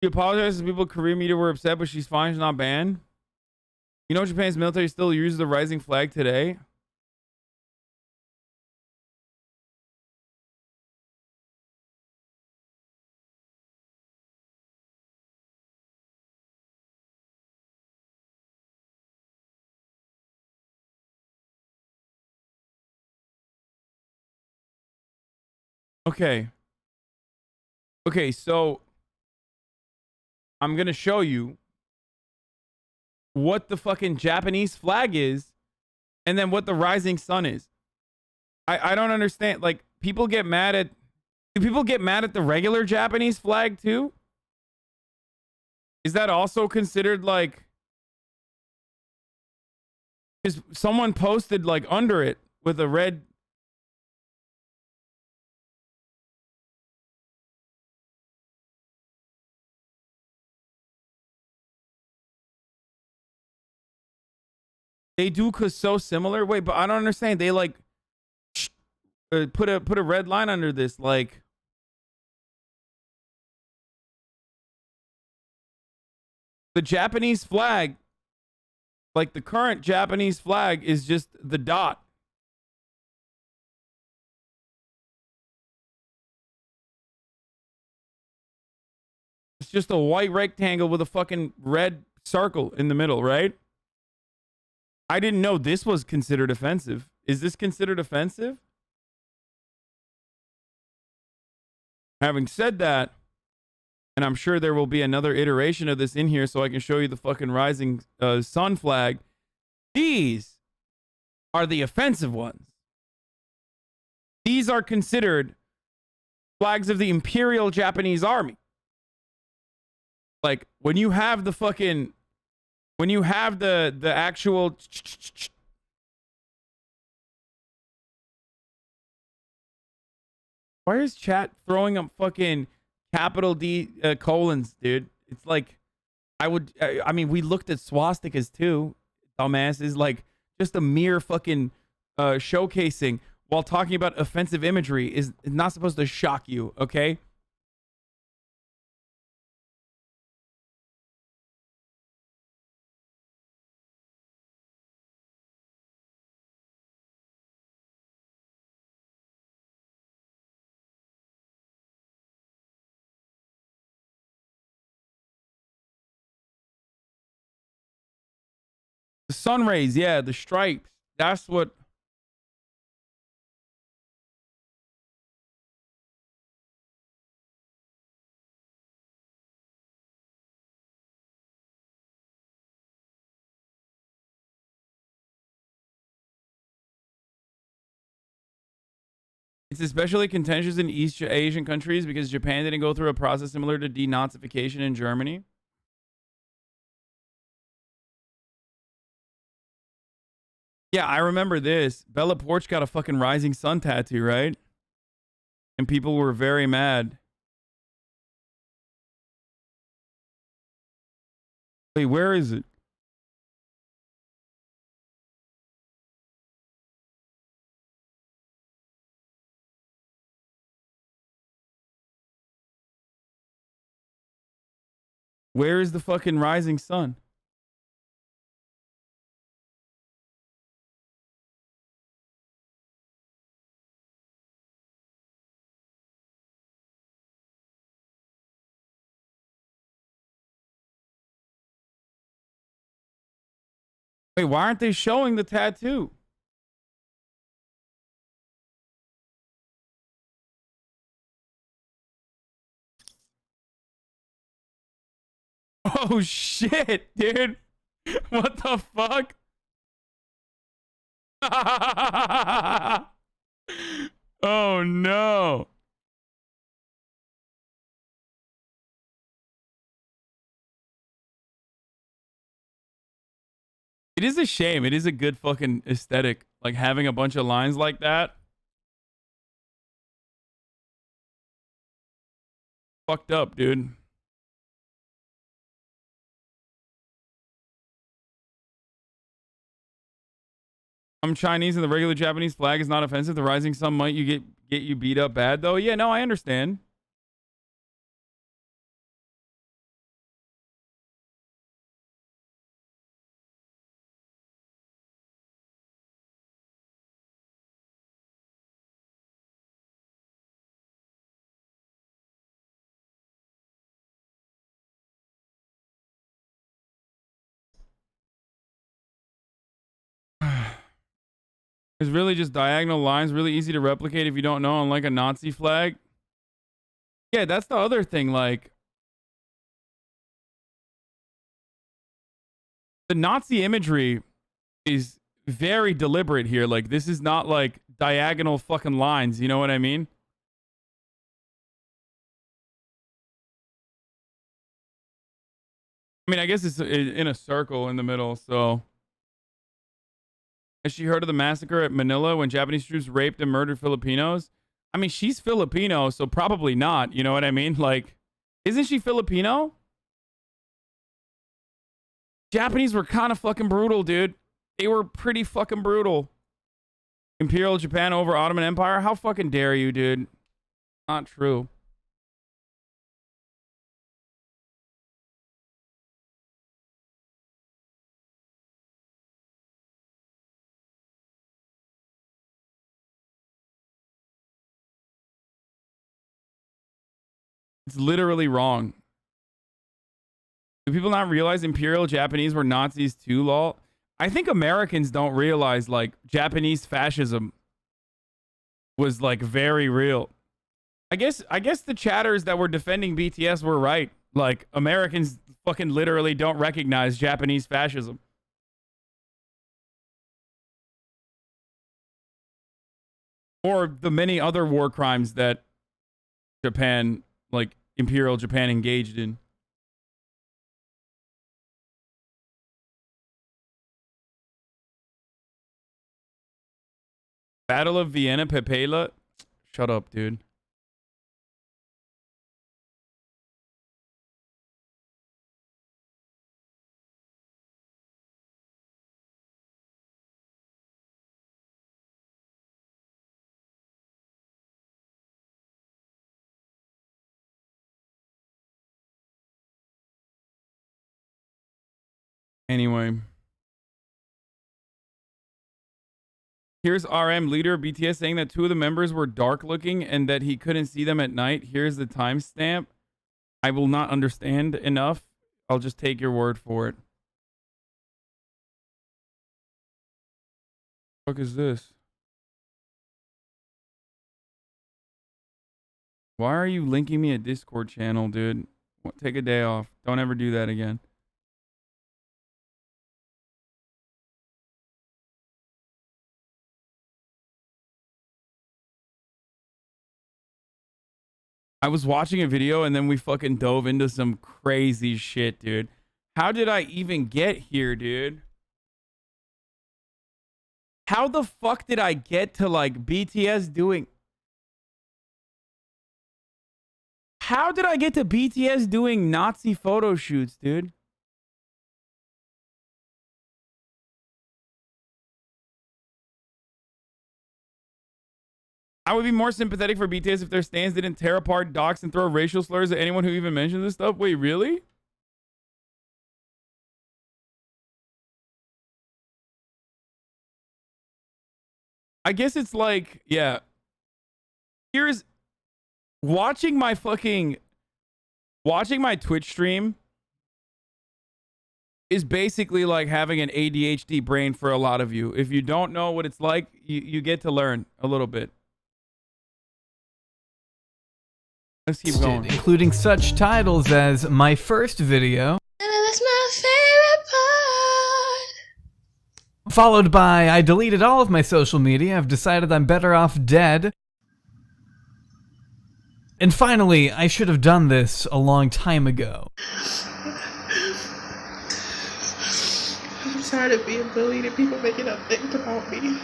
She apologized to people. Korean media were upset, but she's fine. She's not banned. You know, Japan's military still uses the rising flag today. Okay, so I'm going to show you what the fucking Japanese flag is and then what the rising sun is. I don't understand. Like, people get mad at... Do people get mad at the regular Japanese flag too? Is that also considered like... Because someone posted like under it with a red... They do cause so similar. Wait, but I don't understand. They like put a red line under this. Like, the Japanese flag, like the current Japanese flag, is just the dot. It's just a white rectangle with a fucking red circle in the middle, right? I didn't know this was considered offensive. Is this considered offensive? Having said that, and I'm sure there will be another iteration of this in here so I can show you the fucking rising sun flag. These are the offensive ones. These are considered flags of the Imperial Japanese Army. Like, when you have the fucking... When you have the actual... Why is chat throwing up fucking capital D colons, dude? It's like, I mean, we looked at swastikas too, dumbasses. Like, just a mere fucking showcasing while talking about offensive imagery is not supposed to shock you, okay? The sun rays, yeah, the stripes. That's what... It's especially contentious in East Asian countries because Japan didn't go through a process similar to denazification in Germany. Yeah, I remember this. Bella Poarch got a fucking rising sun tattoo, right? And people were very mad. Wait, where is it? Where is the fucking rising sun? Wait, why aren't they showing the tattoo? Oh shit, dude. What the fuck? Oh no. It is a shame. It is a good fucking aesthetic. Like having a bunch of lines like that. Fucked up, dude. I'm Chinese and the regular Japanese flag is not offensive. The rising sun might get you beat up bad though. Yeah, no, I understand. It's really just diagonal lines, really easy to replicate if you don't know, unlike a Nazi flag. Yeah, that's the other thing, like... The Nazi imagery is very deliberate here. Like, this is not, like, diagonal fucking lines, you know what I mean? I mean, I guess it's in a circle in the middle, so... Has she heard of the massacre at Manila when Japanese troops raped and murdered Filipinos? I mean, she's Filipino, so probably not. You know what I mean? Like, isn't she Filipino? Japanese were kind of fucking brutal, dude. They were pretty fucking brutal. Imperial Japan over Ottoman Empire? How fucking dare you, dude? Not true. It's literally wrong. Do people not realize Imperial Japanese were Nazis too, lol? I think Americans don't realize, like, Japanese fascism was, like, very real. I guess the chatters that were defending BTS were right. Like, Americans fucking literally don't recognize Japanese fascism. Or the many other war crimes that Japan, like Imperial Japan, engaged in. Battle of Vienna Pepela? Shut up, dude. Anyway. Here's RM, leader of BTS, saying that 2 of the members were dark looking and that he couldn't see them at night. Here's the timestamp. I will not understand enough. I'll just take your word for it. What the fuck is this? Why are you linking me a Discord channel, dude? Take a day off. Don't ever do that again. I was watching a video and then we fucking dove into some crazy shit, dude. How did I even get here, dude? How the fuck did I get to like BTS doing... How did I get to BTS doing Nazi photo shoots, dude? I would be more sympathetic for BTS if their stans didn't tear apart, dox, and throw racial slurs at anyone who even mentioned this stuff. Wait, really? I guess it's like, yeah. Here's watching my Twitch stream is basically like having an ADHD brain for a lot of you. If you don't know what it's like, you get to learn a little bit. Let's keep going. Including such titles as my first video. That's my favorite part. Followed by I deleted all of my social media. I've decided I'm better off dead. And finally, I should have done this a long time ago. I'm tired of being bullied and people making up things about me.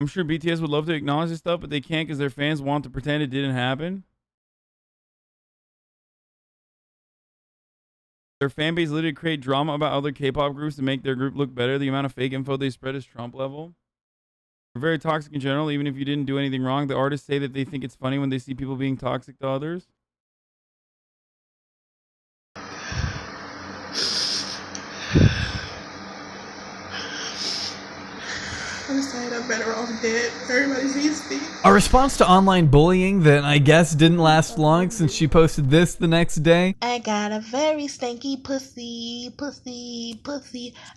I'm sure BTS would love to acknowledge this stuff, but they can't because their fans want to pretend it didn't happen. Their fan base literally create drama about other K-pop groups to make their group look better. The amount of fake info they spread is Trump level. They're very toxic in general, even if you didn't do anything wrong. The artists say that they think it's funny when they see people being toxic to others. I'm saying I'm better off dead. Everybody sees me. A response to online bullying that I guess didn't last long since she posted this the next day. I got a very stanky pussy,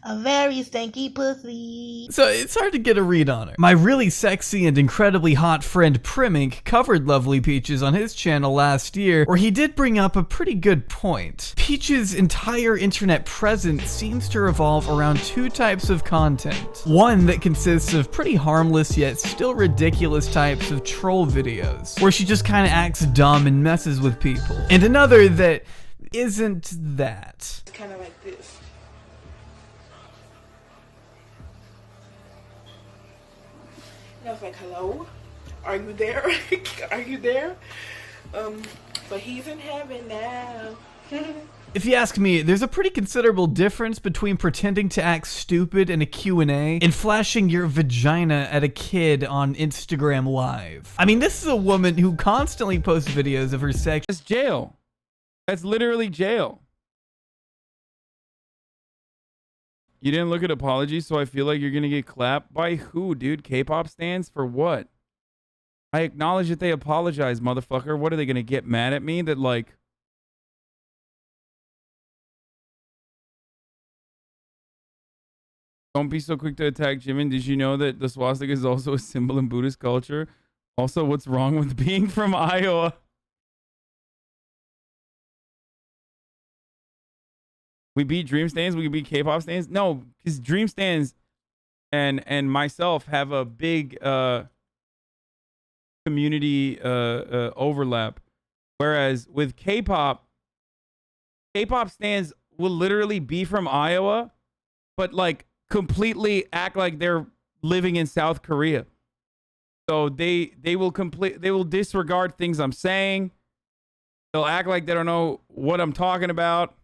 a very stanky pussy. So it's hard to get a read on her. My really sexy and incredibly hot friend Primink covered Lovely Peaches on his channel last year, where he did bring up a pretty good point. Peaches' entire internet presence seems to revolve around 2 types of content. One that consists of pretty harmless yet still ridiculous types of troll videos, where she just kind of acts dumb and messes with people. And another that isn't that. It's kind of like this. And I was like, hello? Are you there? Are you there? But he's in heaven now. If you ask me, there's a pretty considerable difference between pretending to act stupid in a Q&A and flashing your vagina at a kid on Instagram Live. I mean, this is a woman who constantly posts videos of her sex. That's jail. That's literally jail. You didn't look at apologies, so I feel like you're gonna get clapped. By who, dude? K-pop stands for what? I acknowledge that they apologize, motherfucker. What are they gonna get mad at me that like... Don't be so quick to attack Jimin. Did you know that the swastika is also a symbol in Buddhist culture? Also, what's wrong with being from Iowa? We beat Dream Stands. We beat K-pop stands. No, because Dream Stands and myself have a big community overlap. Whereas with K-pop stands will literally be from Iowa, but like completely act like they're living in South Korea. So they will disregard things I'm saying. They'll act like they don't know what I'm talking about.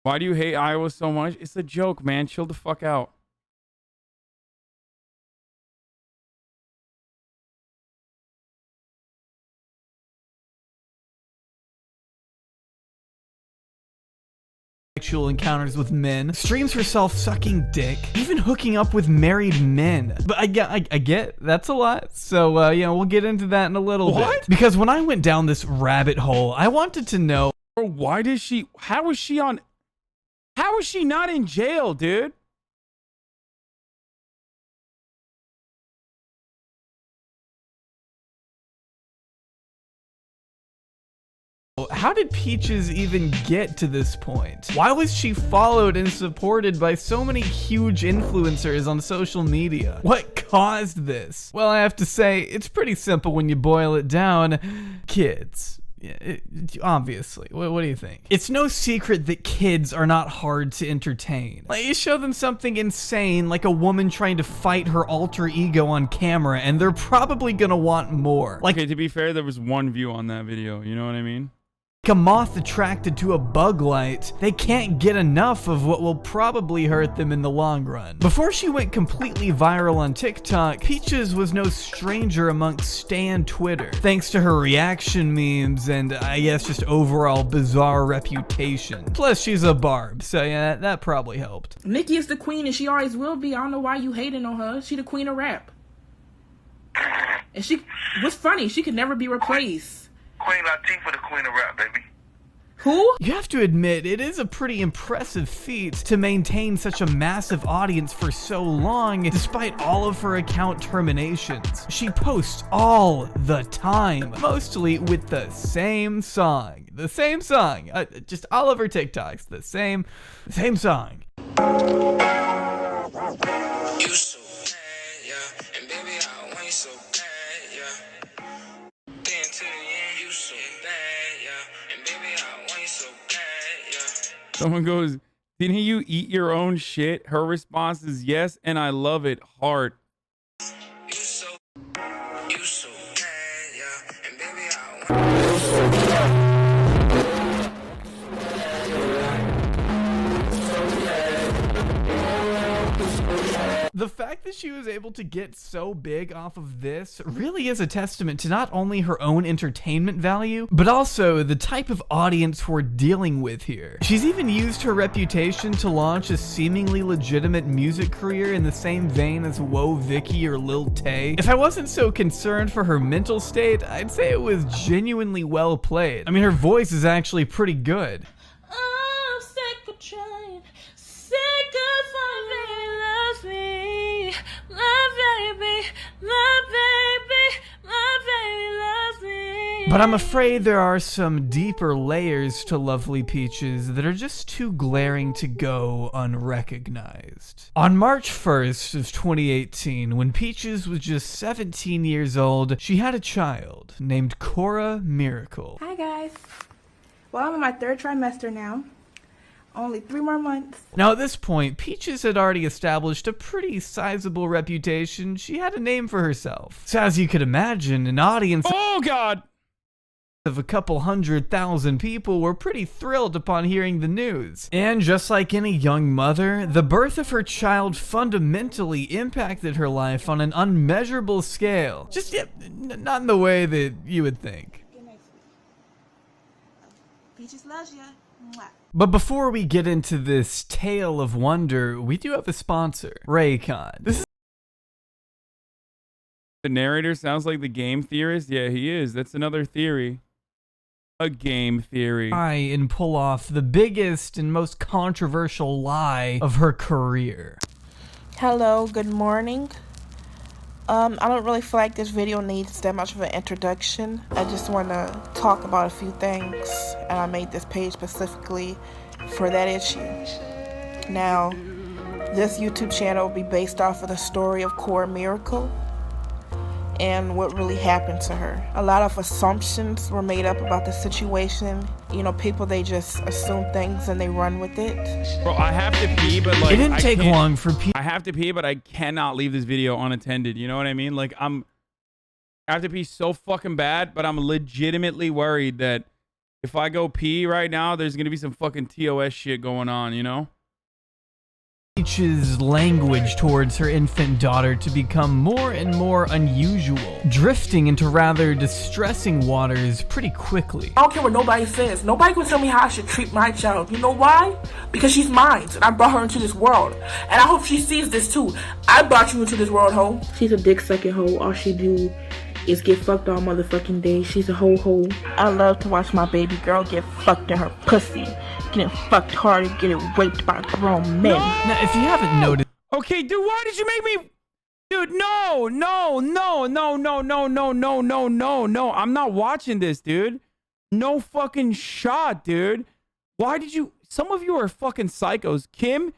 Why do you hate Iowa so much? It's a joke, man. Chill the fuck out. Sexual encounters with men, streams herself sucking dick, even hooking up with married men. But I get that's a lot. So yeah, we'll get into that in a little bit. Because when I went down this rabbit hole, I wanted to know, why does she? How is she not in jail, dude? how did Peaches even get to this point? Why was she followed and supported by so many huge influencers on social media? What caused this? Well, I have to say, it's pretty simple when you boil it down. Kids. Obviously. What do you think? It's no secret that kids are not hard to entertain. Like, you show them something insane, like a woman trying to fight her alter ego on camera, and they're probably gonna want more. Like, okay, to be fair, there was one view on that video, you know what I mean? Like a moth attracted to a bug light, they can't get enough of what will probably hurt them in the long run. Before she went completely viral on TikTok, Peaches was no stranger amongst stan Twitter, thanks to her reaction memes and I guess just overall bizarre reputation. Plus she's a barb, so yeah, that probably helped. Nicki is the queen and she always will be. I don't know why you hating on her. She the queen of rap. And what's funny, she could never be replaced. Queen Latifah, the queen of rap, baby. Who? You have to admit, it is a pretty impressive feat to maintain such a massive audience for so long, despite all of her account terminations. She posts all the time, mostly with the same song. The same song. Just all of her TikToks, the same song. You so bad, yeah, and baby, I want you so bad, yeah. Then to the end, you so bad, yeah, and baby, I want you so bad, yeah. Someone goes, didn't you eat your own shit? Her response is yes, and I love it. Heart. You so bad, yeah, and baby, I want you so bad. The fact that she was able to get so big off of this really is a testament to not only her own entertainment value, but also the type of audience we're dealing with here. She's even used her reputation to launch a seemingly legitimate music career in the same vein as WWII or Lil Tay. If I wasn't so concerned for her mental state, I'd say it was genuinely well played. I mean, her voice is actually pretty good. I'm sick of trying, sick of finding love me, my baby, my baby, my baby loves me. But I'm afraid there are some deeper layers to Lovely Peaches that are just too glaring to go unrecognized. On March 1st of 2018, when Peaches was just 17 years old, she had a child named Cora Miracle. Hi guys. Well, I'm in my 3rd trimester now. Only 3 more months. Now at this point, Peaches had already established a pretty sizable reputation. She had a name for herself. So as you could imagine, an audience of a couple 100,000 people were pretty thrilled upon hearing the news. And just like any young mother, the birth of her child fundamentally impacted her life on an unmeasurable scale. Just not in the way that you would think. Peaches loves ya. Mwah. But before we get into this tale of wonder, we do have a sponsor, Raycon. This is the narrator sounds like the game theorist. Yeah, he is. That's another theory. A game theory. Try and pull off the biggest and most controversial lie of her career. Hello, good morning. I don't really feel like this video needs that much of an introduction. I just want to talk about a few things, and I made this page specifically for that issue. Now, this YouTube channel will be based off of the story of Core Miracle and what really happened to her. A lot of assumptions were made up about the situation. You know, people, they just assume things and they run with it. Bro, I have to pee, but like, It didn't take long for pee. I have to pee, but I cannot leave this video unattended. You know what I mean? Like, I have to pee so fucking bad, but I'm legitimately worried that if I go pee right now, there's gonna be some fucking TOS shit going on, you know? Peaches' language towards her infant daughter to become more and more unusual, drifting into rather distressing waters pretty quickly. I don't care what nobody says. Nobody can tell me how I should treat my child. You know why? Because she's mine, and I brought her into this world. And I hope she sees this too. I brought you into this world, ho. She's a dick-sucking hoe. All she do is get fucked all motherfucking day. She's a hoe. I love to watch my baby girl get fucked in her pussy. Getting fucked hard and getting raped by grown men. Now, if you haven't noticed... Okay, dude, why did you make me... Dude, no. I'm not watching this, dude. No fucking shot, dude. Why did you... Some of you are fucking psychos. Kim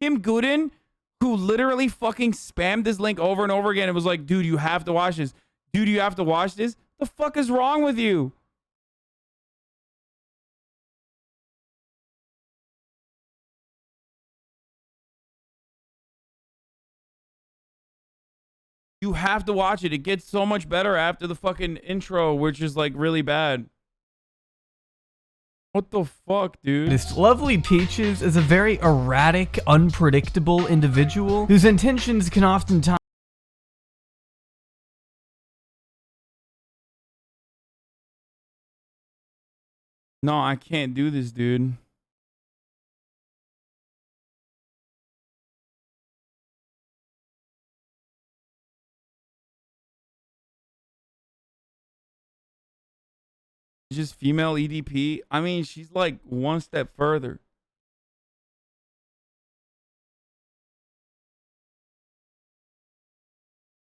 Gooden, who literally fucking spammed this link over and over again and was like, dude, you have to watch this. Dude, you have to watch this. The fuck is wrong with you? You have to watch it. It gets so much better after the fucking intro, which is like really bad. What the fuck, dude? This Lovely Peaches is a very erratic, unpredictable individual whose intentions can oftentimes... No, I can't do this, dude. Just female EDP. I mean, she's like one step further.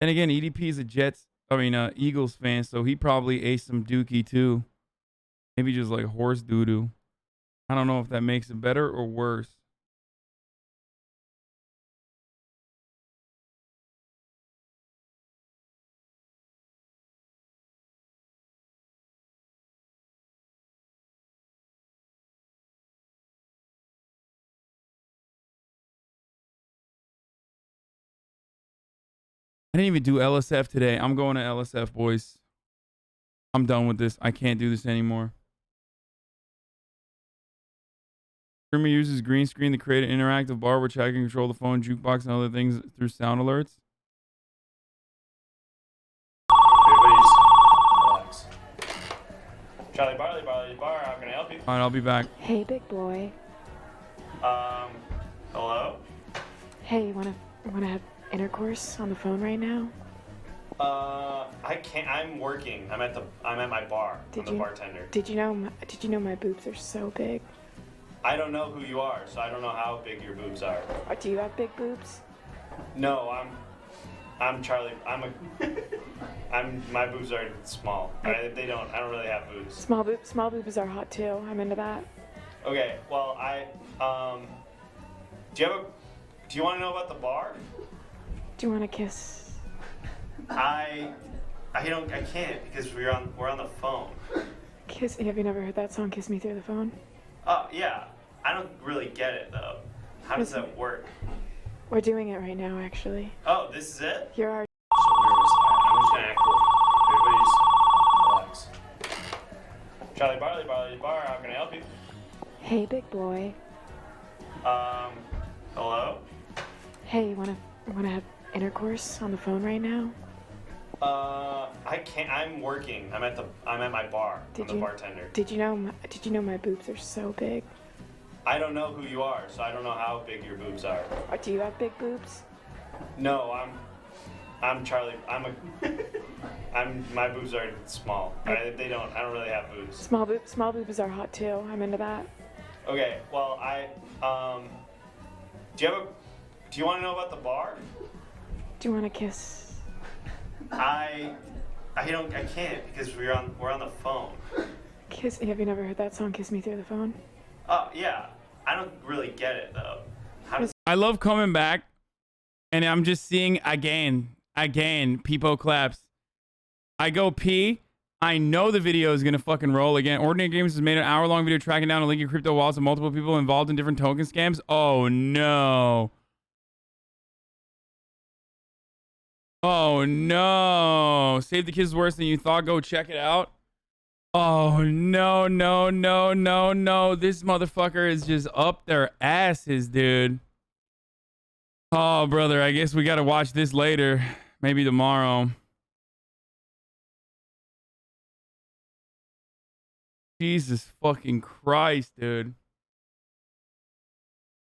And again, EDP is a Eagles fan, so he probably ate some dookie too. Maybe just like horse doo-doo. I don't know if that makes it better or worse. I didn't even do LSF today. I'm going to LSF, boys. I'm done with this. I can't do this anymore. Streamer uses green screen to create an interactive bar which I can control the phone, jukebox, and other things through sound alerts. Everybody's relax. Charlie Barley, Bar, how can I help you? Alright, I'll be back. Hey, big boy. Hello? Hey, you wanna have intercourse on the phone right now? I can't. I'm working. I'm at my bar. I'm the bartender. Did you know my boobs are so big? I don't know who you are, so I don't know how big your boobs are. Do you have big boobs? No, I'm Charlie. My boobs are small. I don't really have boobs. Small boobs are hot too. I'm into that. Okay, well, do you want to know about the bar? Do you want to kiss? I can't because we're on the phone. Kiss? Have you never heard that song, Kiss Me Through the Phone? Oh, yeah. I don't really get it, though. How does that work? We're doing it right now, actually. Oh, this is it? You're our... So nervous. I'm just gonna act cool. Everybody's relax. Charlie Barley, Bar, how can I help you? Hey, big boy. Hello? Hey, you wanna have intercourse on the phone right now? I can't. I'm working. I'm at my bar. I'm the bartender. Did you know my boobs are so big? I don't know who you are, so I don't know how big your boobs are. Do you have big boobs? No, I'm Charlie. My boobs are small. I don't really have boobs. Small boobs are hot too. I'm into that. Okay, well, do you want to know about the bar? Do you want to kiss? I can't because we're on the phone. Have you never heard that song, Kiss Me Through the Phone? Oh yeah, I don't really get it though. I love coming back, and I'm just seeing again, people claps. I go pee. I know the video is gonna fucking roll again. Ordinary Games has made an hour-long video tracking down a league of crypto wallets of multiple people involved in different token scams. Oh no. Oh no. Save the Kids is worse than you thought. Go check it out. Oh no, no, no, no, no. This motherfucker is just up their asses, dude. Oh, brother, I guess we gotta watch this later. Maybe tomorrow. Jesus fucking Christ, dude.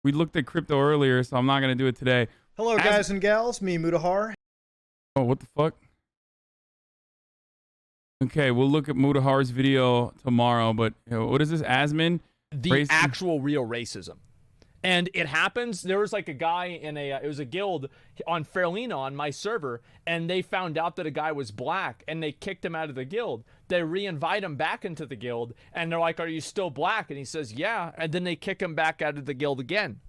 We looked at crypto earlier, so I'm not going to do it today. Hello, guys and gals. Me, Mudahar. Oh, what the fuck? Okay, we'll look at Mudahar's video tomorrow, but what is this, Asmin? The actual real racism. And it happens, there was like a guy in it was a guild on Fairlena on my server, and they found out that a guy was black, and they kicked him out of the guild. They re-invite him back into the guild, and they're like, are you still black? And he says, yeah. And then they kick him back out of the guild again.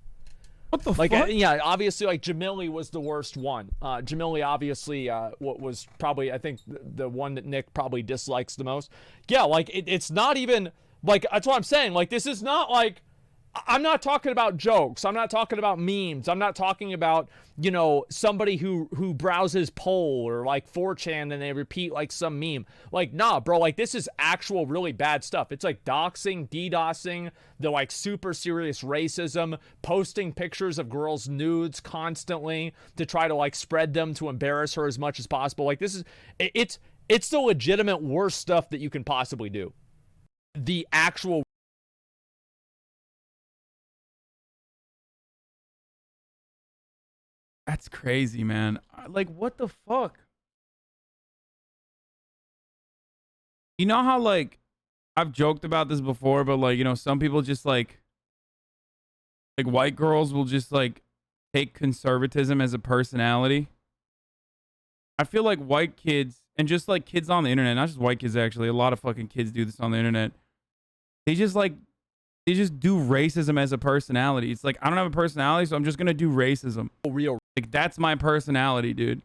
What the fuck? Yeah, obviously, like, Jamili was the worst one. Jamili, obviously, was probably, I think, the one that Nick probably dislikes the most. Yeah, like, it's not even, like, that's what I'm saying. Like, this is not, like, I'm not talking about jokes. I'm not talking about memes. I'm not talking about, you know, somebody who browses Poll or like 4chan and they repeat like some meme. Like, nah, bro, like this is actual really bad stuff. It's like doxing, DDoSing, the like super serious racism, posting pictures of girls' nudes constantly to try to like spread them to embarrass her as much as possible. Like this is, it's the legitimate worst stuff that you can possibly do. The actual That's crazy, man. Like, what the fuck? You know how, like, I've joked about this before, but, like, you know, some people just, like white girls will just, like, take conservatism as a personality. I feel like white kids, and just, like, kids on the internet, not just white kids, actually, a lot of fucking kids do this on the internet. They just do racism as a personality. It's like, I don't have a personality, so I'm just gonna do racism. Real. Like, that's my personality, dude.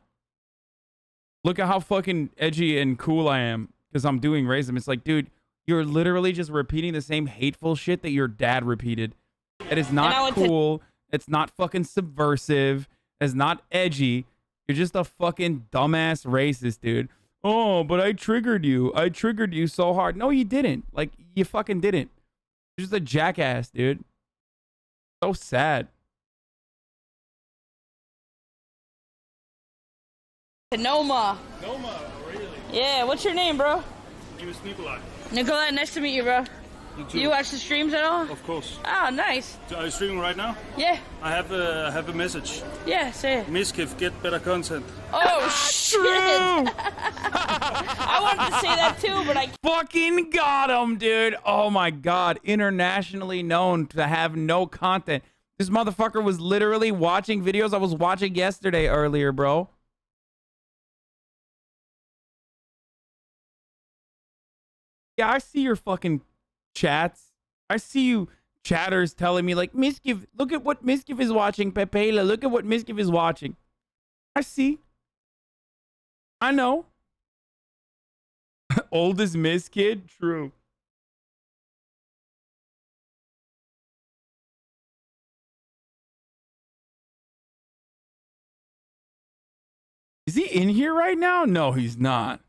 Look at how fucking edgy and cool I am because I'm doing racism. It's like, dude, you're literally just repeating the same hateful shit that your dad repeated. It is not cool. It's not fucking subversive. It's not edgy. You're just a fucking dumbass racist, dude. Oh, but I triggered you. I triggered you so hard. No, you didn't. Like, you fucking didn't. You're just a jackass, dude. So sad. Noma, really? yeah, what's your name, bro? My name is Nikolai. Nikolai, nice to meet you, bro. You too. Do you watch the streams at all? Of course. Oh, nice. So are you streaming right now? Yeah. I have a message. Yeah, say it. Mizkif, get better content. Oh, shit. I wanted to say that too, but I fucking got him, dude. Oh my god. Internationally known to have no content. This motherfucker was literally watching videos I was watching yesterday earlier, bro. Yeah, I see your fucking chats. I see you chatters telling me like, Mizkif, look at what Mizkif is watching, Pepela. Look at what Mizkif is watching. I see. I know. Oldest Miz kid? True. Is he in here right now? No, he's not.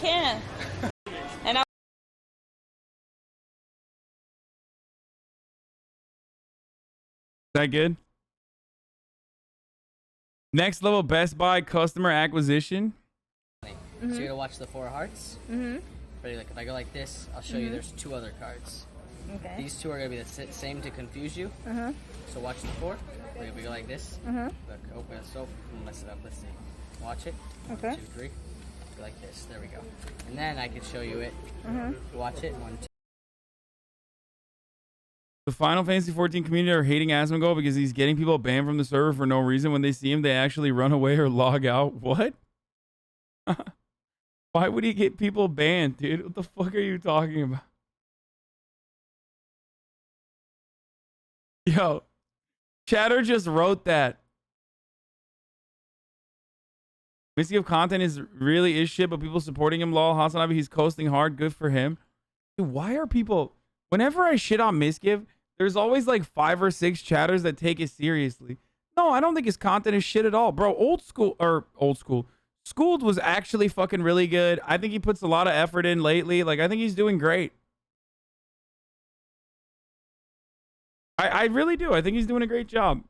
can. And I Is that good? Next level Best Buy customer acquisition. So you're gonna watch the 4 hearts. Ready? Like if I go like this, I'll show you. There's 2 other cards. Okay. These 2 are gonna be the same to confuse you. So watch the 4. If we go like this, look, open it, so we'll mess it up. Let's see. Watch it. Okay. 2, 3. Go like this. There we go. And then I can show you it. Watch it. 1, 2. The Final Fantasy 14 community are hating Asmongold because he's getting people banned from the server for no reason. When they see him, they actually run away or log out. What? Why would he get people banned, dude? What the fuck are you talking about? Yo, Chatter just wrote that. Mizkif content is really is shit, but people supporting him. Lol, HasanAbi, he's coasting hard. Good for him. Dude, why are people... Whenever I shit on Mizkif, there's always like 5 or 6 chatters that take it seriously. No, I don't think his content is shit at all. Bro, Schooled was actually fucking really good. I think he puts a lot of effort in lately. Like, I think he's doing great. I really do. I think he's doing a great job.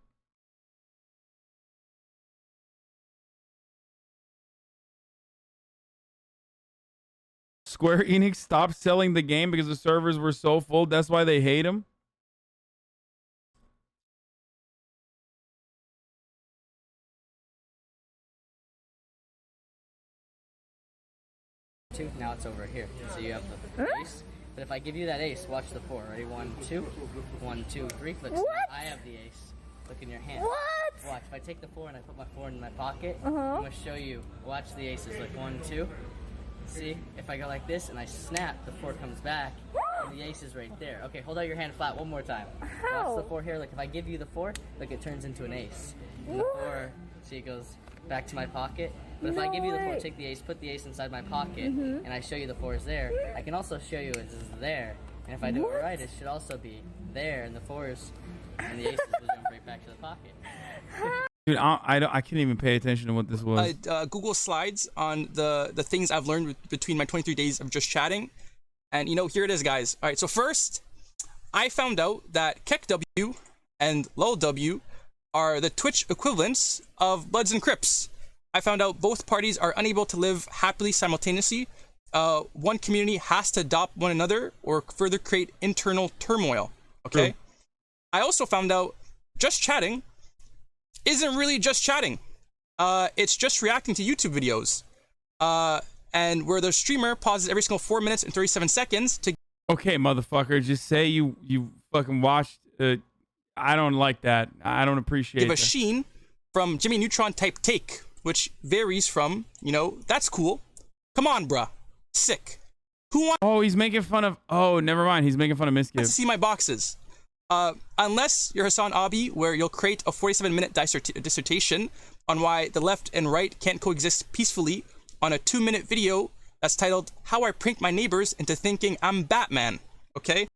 Square Enix stopped selling the game because the servers were so full. That's why they hate him. Now it's over here. So you have the ace. But if I give you that ace, watch the 4. Ready? 1, 2. 1, 2, 3 flips. What? I have the ace. Look in your hand. What? Watch. If I take the 4 and I put my 4 in my pocket, I'm going to show you. Watch the aces. Like 1, 2. See? If I go like this and I snap, the 4 comes back. And the ace is right there. Okay, hold out your hand flat one more time. How? Watch the 4 here. Like if I give you the 4, look, it turns into an ace. And the 4, see, it goes back to my pocket. But if I give you the 4, take the ace, put the ace inside my pocket, and I show you the 4 is there, I can also show you it's there. And if I do it right, it should also be there, and the 4s and the aces will jump right back to the pocket. Dude, I can't even pay attention to what this was. Google Slides on the things I've learned between my 23 days of just chatting. And, you know, here it is, guys. All right, so first, I found out that Keck W and Lol W are the Twitch equivalents of Bloods and Crips. I found out both parties are unable to live happily simultaneously. One community has to adopt one another or further create internal turmoil. Okay? True. I also found out just chatting isn't really just chatting. It's just reacting to YouTube videos. And where the streamer pauses every single 4 minutes and 37 seconds to... Okay, motherfucker, just say you fucking watched... I don't like that. I don't appreciate give a that. sheen from Jimmy Neutron type take, which varies from, you know, that's cool. Come on, bruh. Sick. Who wants... Oh, he's making fun of... Oh, never mind. He's making fun of to Mizkif. see my boxes? Unless you're HasanAbi, where you'll create a 47-minute dissertation on why the left and right can't coexist peacefully on a 2-minute video that's titled How I Pranked My Neighbors into Thinking I'm Batman. Okay?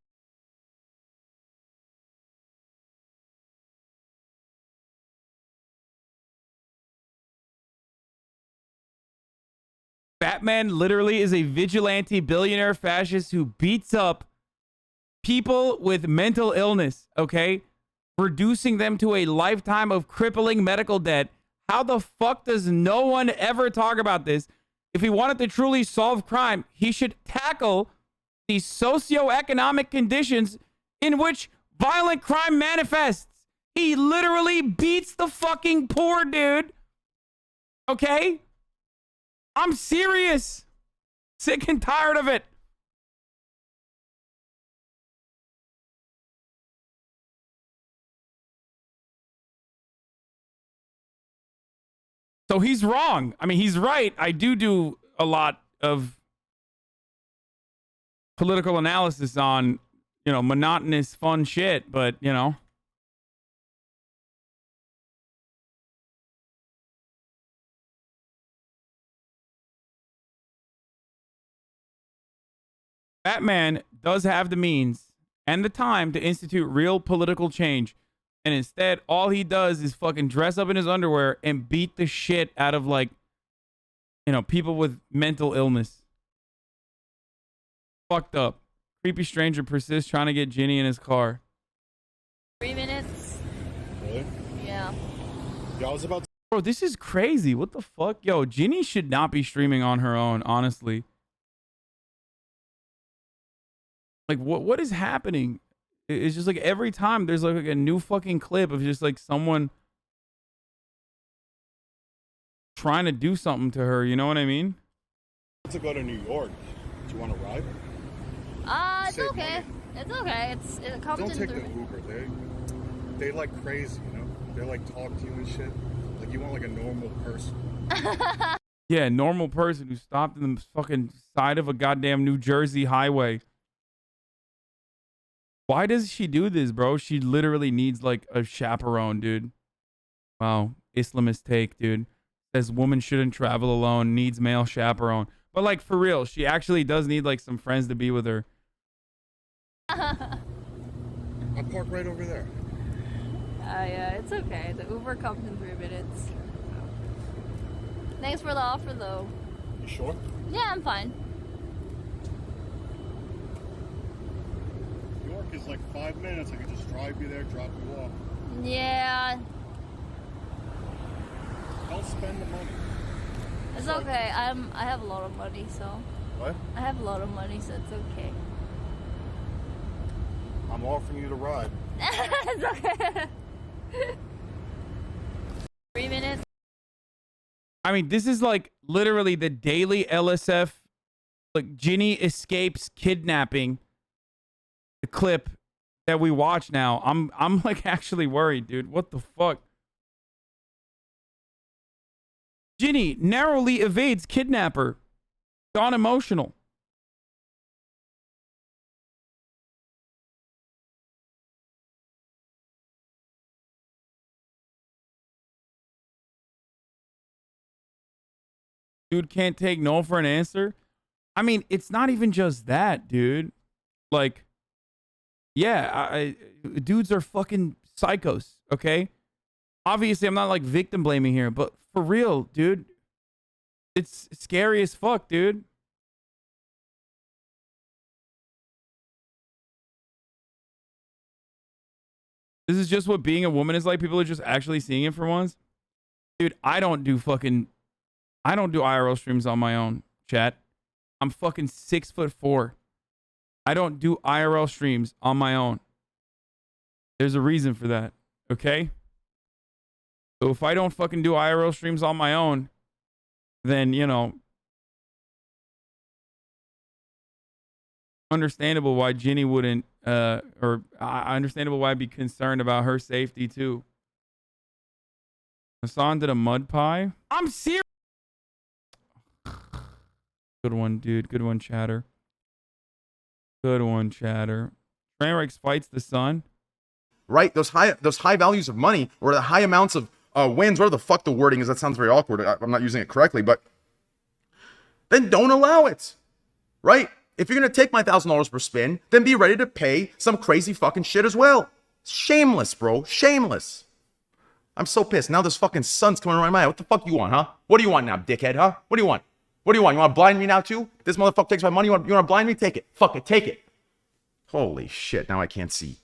Batman literally is a vigilante billionaire fascist who beats up people with mental illness, okay? Reducing them to a lifetime of crippling medical debt. How the fuck does no one ever talk about this? If he wanted to truly solve crime, he should tackle the socioeconomic conditions in which violent crime manifests. He literally beats the fucking poor, dude. Okay? I'm serious. Sick and tired of it. So he's wrong. I mean, he's right. I do a lot of political analysis on, you know, monotonous, fun shit, but, you know. Batman does have the means and the time to institute real political change. And instead, all he does is fucking dress up in his underwear and beat the shit out of, like, you know, people with mental illness. Fucked up. Creepy stranger persists trying to get Ginny in his car. 3 minutes. Really? Yeah. Y'all was about to... Bro, this is crazy. What the fuck? Yo, Ginny should not be streaming on her own, honestly. Like, what is happening? It's just like every time there's like a new fucking clip of just like someone trying to do something to her. You know what I mean? To go to New York. Do you want to ride? It's Save okay. money. It's okay. It comes Don't in take through. the Uber. They like crazy, you know? They like talk to you and shit. Like you want like a normal person. Yeah, normal person who stopped in the fucking side of a goddamn New Jersey highway. Why does she do this, bro? She literally needs like a chaperone, dude. Wow, Islamist take, dude. Says woman shouldn't travel alone, needs male chaperone. But like for real, she actually does need like some friends to be with her. I'll park right over there. Yeah, it's okay. The Uber comes in 3 minutes. Thanks for the offer, though. You sure? Yeah, I'm fine. York is like 5 minutes. I could just drive you there, drop you off. Yeah, Don't spend the money. it's okay. I have a lot of money, so. What? I have a lot of money, so it's okay. I'm offering you to ride. It's okay. 3 minutes. I mean, this is like literally the daily LSF, like Ginny escapes kidnapping, the clip that we watch now. I'm like actually worried, dude. What the fuck? Ginny narrowly evades kidnapper. Gone emotional. Dude can't take no for an answer. I mean, it's not even just that, dude. Like, yeah, dudes are fucking psychos, okay? Obviously, I'm not like victim blaming here, but for real, dude, it's scary as fuck, dude. This is just what being a woman is like. People are just actually seeing it for once. Dude, I don't do IRL streams on my own, chat. I'm fucking 6'4". I don't do IRL streams on my own. There's a reason for that, okay? So if I don't fucking do IRL streams on my own, then, you know, understandable why Ginny wouldn't, understandable why I'd be concerned about her safety too. Hasan did a mud pie. I'm serious. Good one, dude. Good one, chatter. Good one, chatter. Trainwreck fights the sun. Right? Those high values of money or the high amounts of wins, whatever the fuck the wording is, that sounds very awkward. I'm not using it correctly, but then don't allow it. Right? If you're going to take my $1,000 per spin, then be ready to pay some crazy fucking shit as well. Shameless, bro. Shameless. I'm so pissed. Now this fucking sun's coming around my eye. What the fuck you want, huh? What do you want now, dickhead, huh? What do you want? What do you want? You want to blind me now too? This motherfucker takes my money. You want to blind me? Take it. Fuck it. Take it. Holy shit. Now I can't see.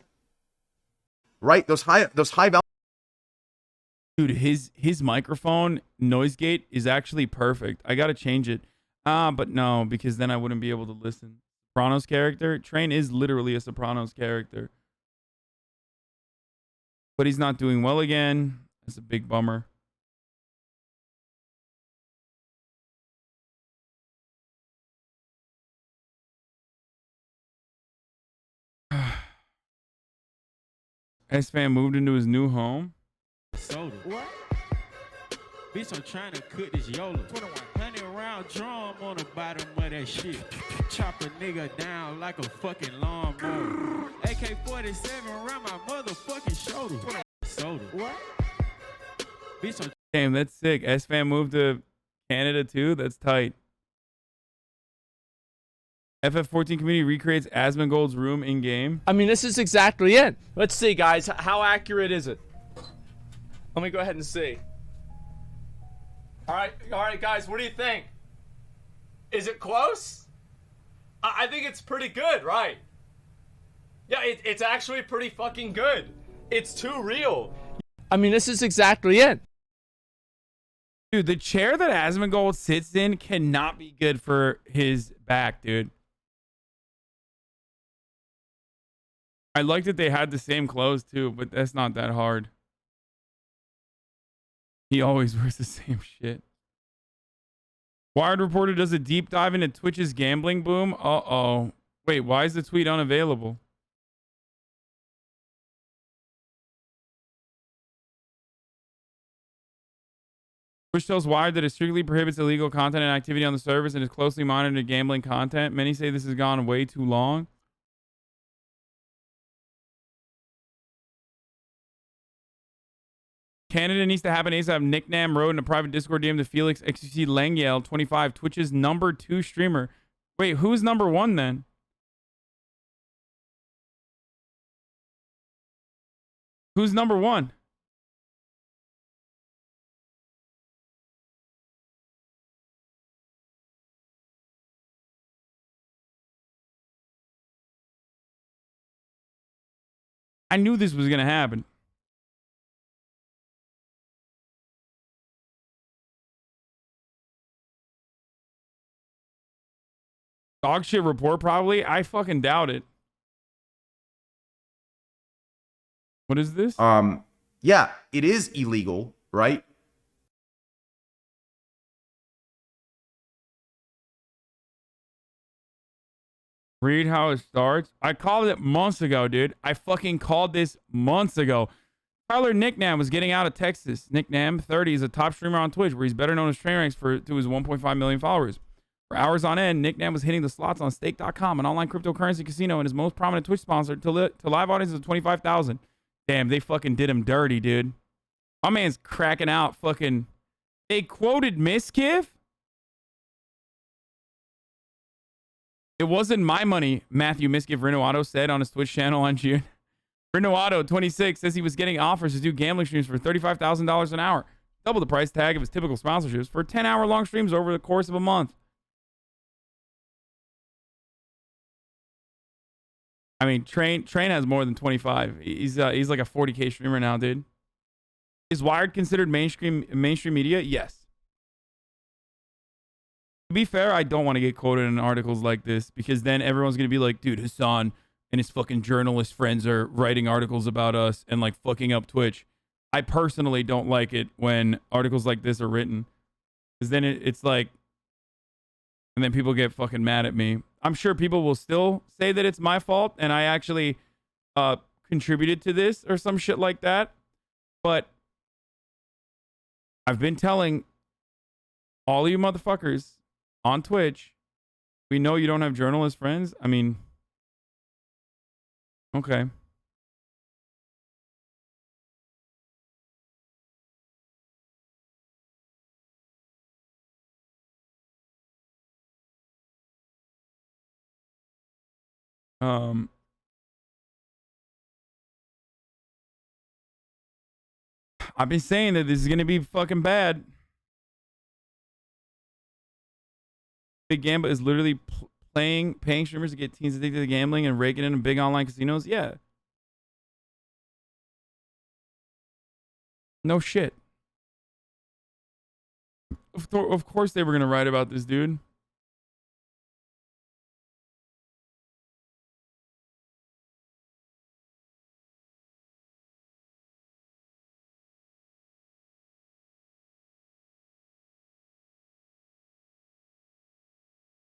Right? Those high value. Dude, his microphone noise gate is actually perfect. I got to change it. But no, because then I wouldn't be able to listen. Sopranos character. Train is literally a Sopranos character. But he's not doing well again. That's a big bummer. S-Fan moved into his new home. Soda. What? Bitch, I'm trying to cook this Yola. 100 round drum on the bottom of that shit. Chop a nigga down like a fucking lawnmower. AK-47 around my motherfucking shoulder. Soda. What? Bitch, I'm... Damn, that's sick. S-Fan moved to Canada too? That's tight. FF14 community recreates Asmongold's room in game. I mean, this is exactly it. Let's see, guys. How accurate is it? Let me go ahead and see. All right, guys. What do you think? Is it close? I think it's pretty good, right? Yeah, it's actually pretty fucking good. It's too real. I mean, this is exactly it. Dude, the chair that Asmongold sits in cannot be good for his back, dude. I like that they had the same clothes too, but that's not that hard. He always wears the same shit. Wired Reporter does a deep dive into Twitch's gambling boom. Uh-oh. Wait, why is the tweet unavailable? Twitch tells Wired that it strictly prohibits illegal content and activity on the service and is closely monitoring gambling content. Many say this has gone way too long. Canada needs to happen ASAP. Nick Nam wrote in a private Discord DM to Felix XQC Langyel, 25, Twitch's #2 streamer. Wait, who's #1 then? Who's #1? I knew this was going to happen. Dog shit report, probably. I fucking doubt it. What is this? Yeah, it is illegal, right? Read how it starts. I called it months ago, dude. I fucking called this months ago. Tyler Nicknam was getting out of Texas. Nicknam, 30, is a top streamer on Twitch, where he's better known as Trainwrecks to his 1.5 million followers. For hours on end, Nicknam was hitting the slots on stake.com, an online cryptocurrency casino, and his most prominent Twitch sponsor to live audiences of 25,000. Damn, they fucking did him dirty, dude. My man's cracking out fucking... They quoted Mizkif? It wasn't my money, Matthew Mizkif Renovato said on his Twitch channel on June. Renovato, 26, says he was getting offers to do gambling streams for $35,000 an hour, double the price tag of his typical sponsorships, for 10-hour-long streams over the course of a month. I mean, Train has more than 25. He's like a 40K streamer now, dude. Is Wired considered mainstream media? Yes. To be fair, I don't want to get quoted in articles like this, because then everyone's going to be like, dude, Hasan and his fucking journalist friends are writing articles about us and like fucking up Twitch. I personally don't like it when articles like this are written, because then it's like, and then people get fucking mad at me. I'm sure people will still say that it's my fault and I actually contributed to this or some shit like that. But I've been telling all of you motherfuckers on Twitch, we know you don't have journalist friends. I mean, okay. I've been saying that this is going to be fucking bad. Big Gamba is literally paying streamers to get teens addicted to gambling and raking in big online casinos. Yeah. No shit. Of course they were going to write about this, dude.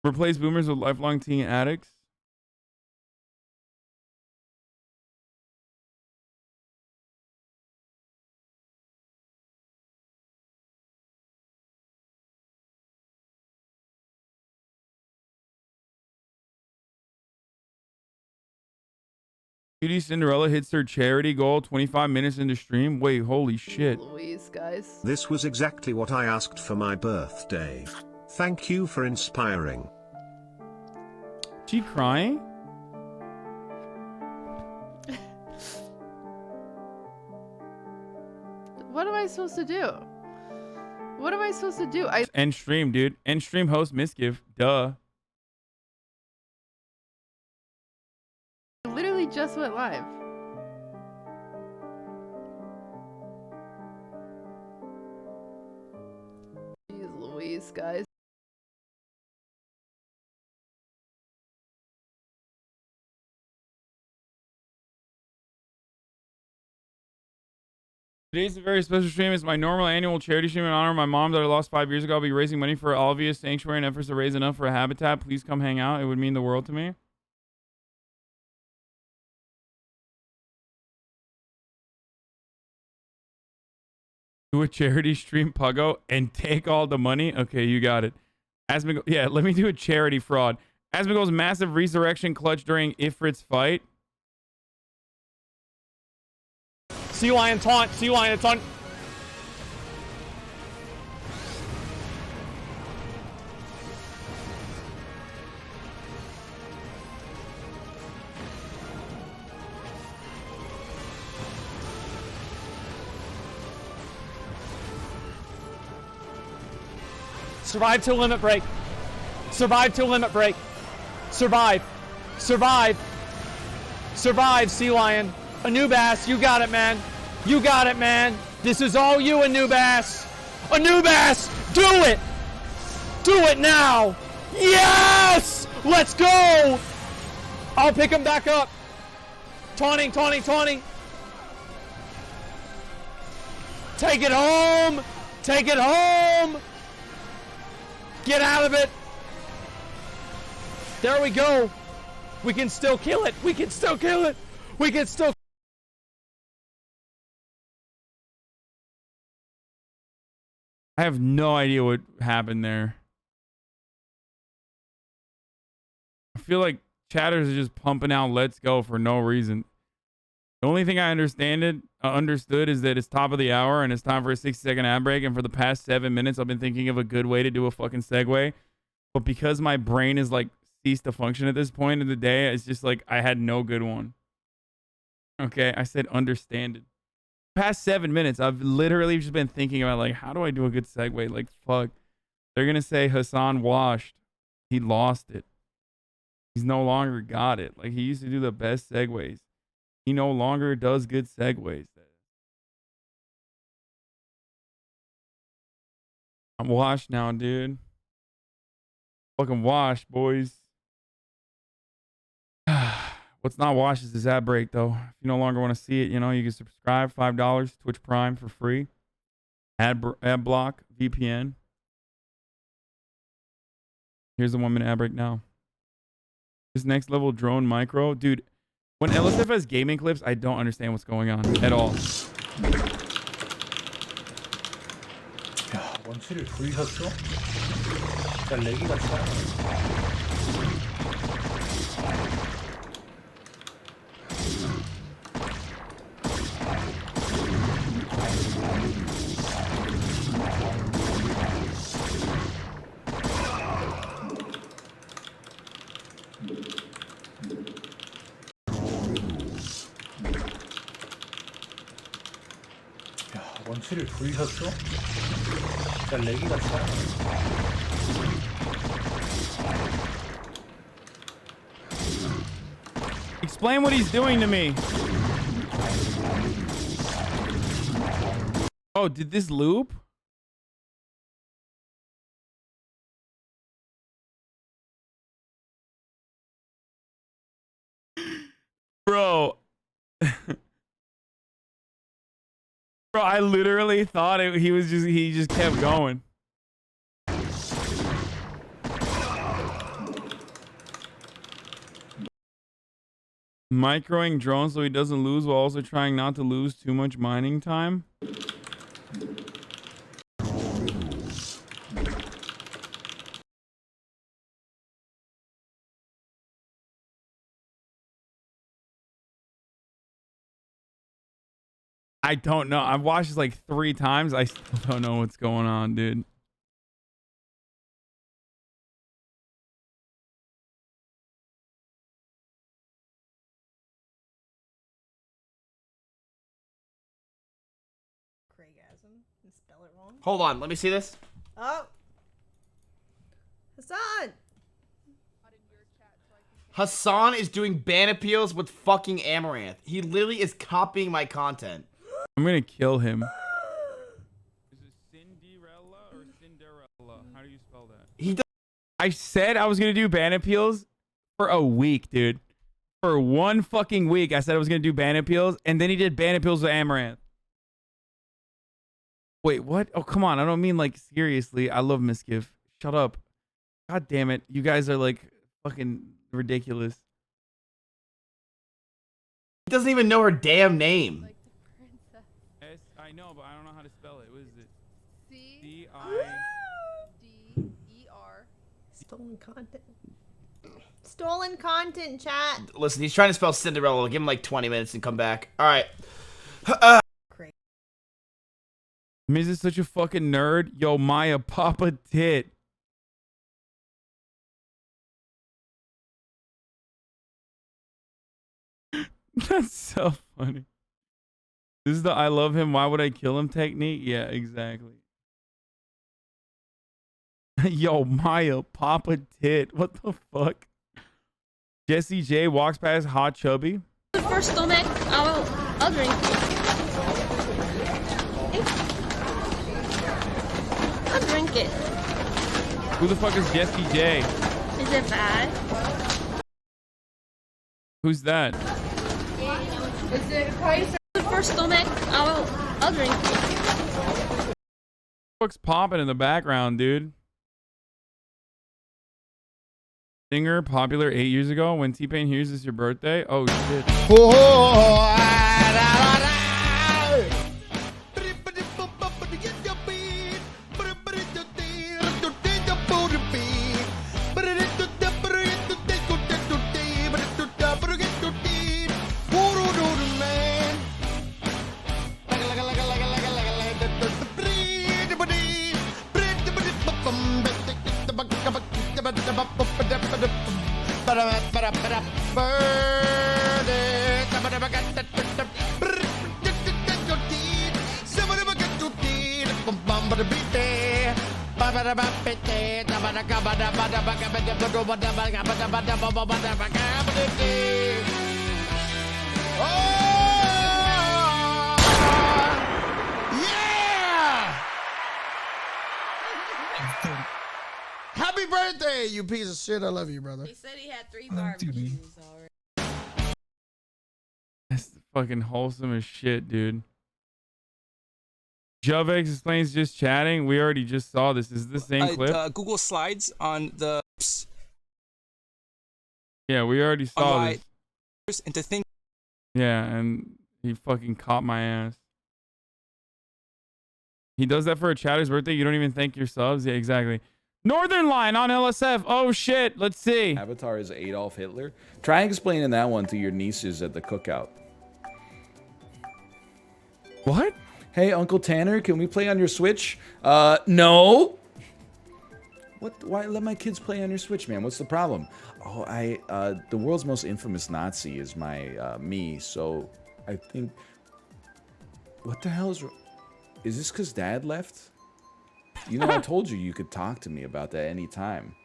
Replace boomers with lifelong teen addicts. Cutie Cinderella hits her charity goal 25 minutes into stream. Wait, holy shit. Louise, guys. This was exactly what I asked for my birthday. Thank you for inspiring. She crying? What am I supposed to do? What am I supposed to do? End stream, dude. End stream host Mizkif. Duh. Literally just went live. Jeez Louise, guys. Today's a very special stream. It's my normal annual charity stream in honor of my mom that I lost 5 years ago. I'll be raising money for Alvia Sanctuary and efforts to raise enough for a habitat. Please come hang out. It would mean the world to me. Do a charity stream, Puggo, and take all the money. Okay, you got it. Asmongold, yeah, let me do a charity fraud. Asmongold's massive resurrection clutch during Ifrit's fight. Sea lion taunt. Sea lion taunt. Survive till limit break. Survive till limit break. Survive. Survive. Survive, Sea Lion. Anubis, you got it, man. You got it, man. This is all you, Anubis. Anubis, do it. Do it now. Yes! Let's go. I'll pick him back up. Taunting, taunting, taunting. Take it home. Take it home. Get out of it. There we go. We can still kill it. We can still kill it. We can still. I have no idea what happened there. I feel like chatters are just pumping out "Let's go" for no reason. The only thing I understood is that it's top of the hour and it's time for a 60-second ad break. And for the past 7 minutes, I've been thinking of a good way to do a fucking segue. But because my brain is like ceased to function at this point of the day, it's just like I had no good one. Okay, I said understand it. Past 7 minutes, I've literally just been thinking about like, how do I do a good segue? Like, fuck. They're going to say Hasan washed. He lost it. He's no longer got it. Like, he used to do the best segues. He no longer does good segues. I'm washed now, dude. Fucking washed, boys. What's not washed is this ad break, though. If you no longer want to see it, you know, you can subscribe. $5, Twitch Prime for free. Ad block, VPN. Here's the 1 minute ad break now. This next level drone micro. Dude, when LSF has gaming clips, I don't understand what's going on at all. 야, 원치를 보이셨죠? 진짜 렉이 같지 않아? 원치를 보이셨죠? 진짜 렉이 같지 않아? Explain what he's doing to me. Oh, did this loop? Bro. Bro, I literally thought he just kept going. Microing drones so he doesn't lose while also trying not to lose too much mining time. I don't know. I've watched this like 3 times. I still don't know what's going on, dude. Craigasm. You spell it wrong. Hold on, let me see this. Oh. Hasan! Hasan is doing ban appeals with fucking Amaranth. He literally is copying my content. I'm gonna kill him. Is it Cinderella or Cinderella? How do you spell that? I said I was gonna do ban appeals for a week, dude. For 1 fucking week, I said I was gonna do ban appeals, and then he did ban appeals with Amaranth. Wait, what? Oh, come on. I don't mean like seriously. I love Mizkif. Shut up. God damn it. You guys are like fucking ridiculous. He doesn't even know her damn name. I know, but I don't know how to spell it. What is D-E-R. Stolen content. Stolen content, chat. Listen, he's trying to spell Cinderella. Give him like 20 minutes and come back. All right. Miz is such a fucking nerd. Yo, Maya, Papa Tit. That's so funny. This is the I love him, why would I kill him technique? Yeah, exactly. Yo, Maya, Papa Tit. What the fuck? Jesse J walks past Hot Chubby. The first stomach, I'll drink. I'll drink it. Who the fuck is Jesse J? Is it bad? Who's that? Is it price? The first stomach, I'll drink. What's popping in the background, dude? Singer, popular 8 years ago. When T-Pain hears it's your birthday. Oh shit. Happy birthday, you piece of shit. I love you, brother. He said he had 3 barbecues already. That's fucking wholesome as shit, dude. Jovex explains just chatting. We already just saw this. Is this the same clip? Google Slides on the. Yeah, we already saw this. Into things. Yeah, and he fucking caught my ass. He does that for a chatter's birthday. You don't even thank your subs. Yeah, exactly. Northern Line on LSF. Oh shit. Let's see. Avatar is Adolf Hitler. Try explaining that one to your nieces at the cookout. What? Hey, Uncle Tanner, can we play on your Switch? No. What? Why let my kids play on your Switch, man? What's the problem? Oh, the world's most infamous Nazi is my me. So I think. What the hell is this? Cause Dad left? You know, I told you you could talk to me about that anytime.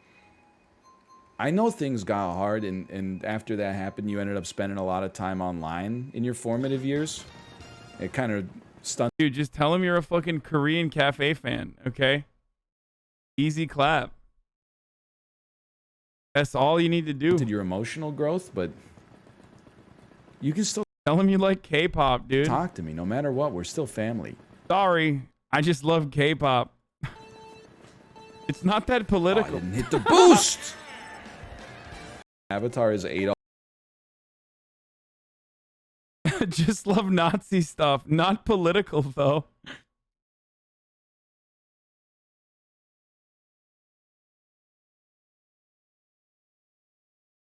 I know things got hard, and after that happened, you ended up spending a lot of time online in your formative years. It kind of stunned. Dude, just tell him you're a fucking Korean cafe fan, okay? Easy clap. That's all you need to do. Your emotional growth, but you can still tell him you like K-pop, dude. Talk to me, no matter what. We're still family. Sorry, I just love K-pop. It's not that political. Oh, I didn't hit the boost. Avatar is Adolf. Just love Nazi stuff, not political though.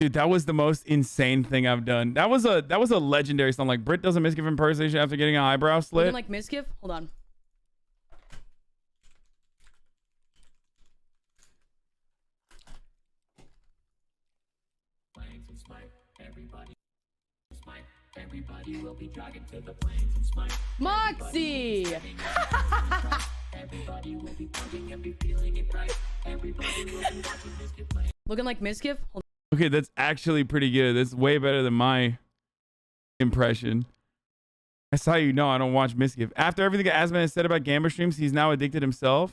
Dude, that was the most insane thing I've done. That was a legendary song. Like Brit does a Mizkif impersonation after getting an eyebrow slit. Like Mizkif? Hold on. Everybody will be dragging to the plains and smite. Moxie! Everybody will be pumping and be feeling it right. Everybody will be watching Mizkif play. Looking like Mizkif? Okay, that's actually pretty good. That's way better than my impression. That's how you know I don't watch Mizkif. After everything Asman has said about gamer streams, he's now addicted himself.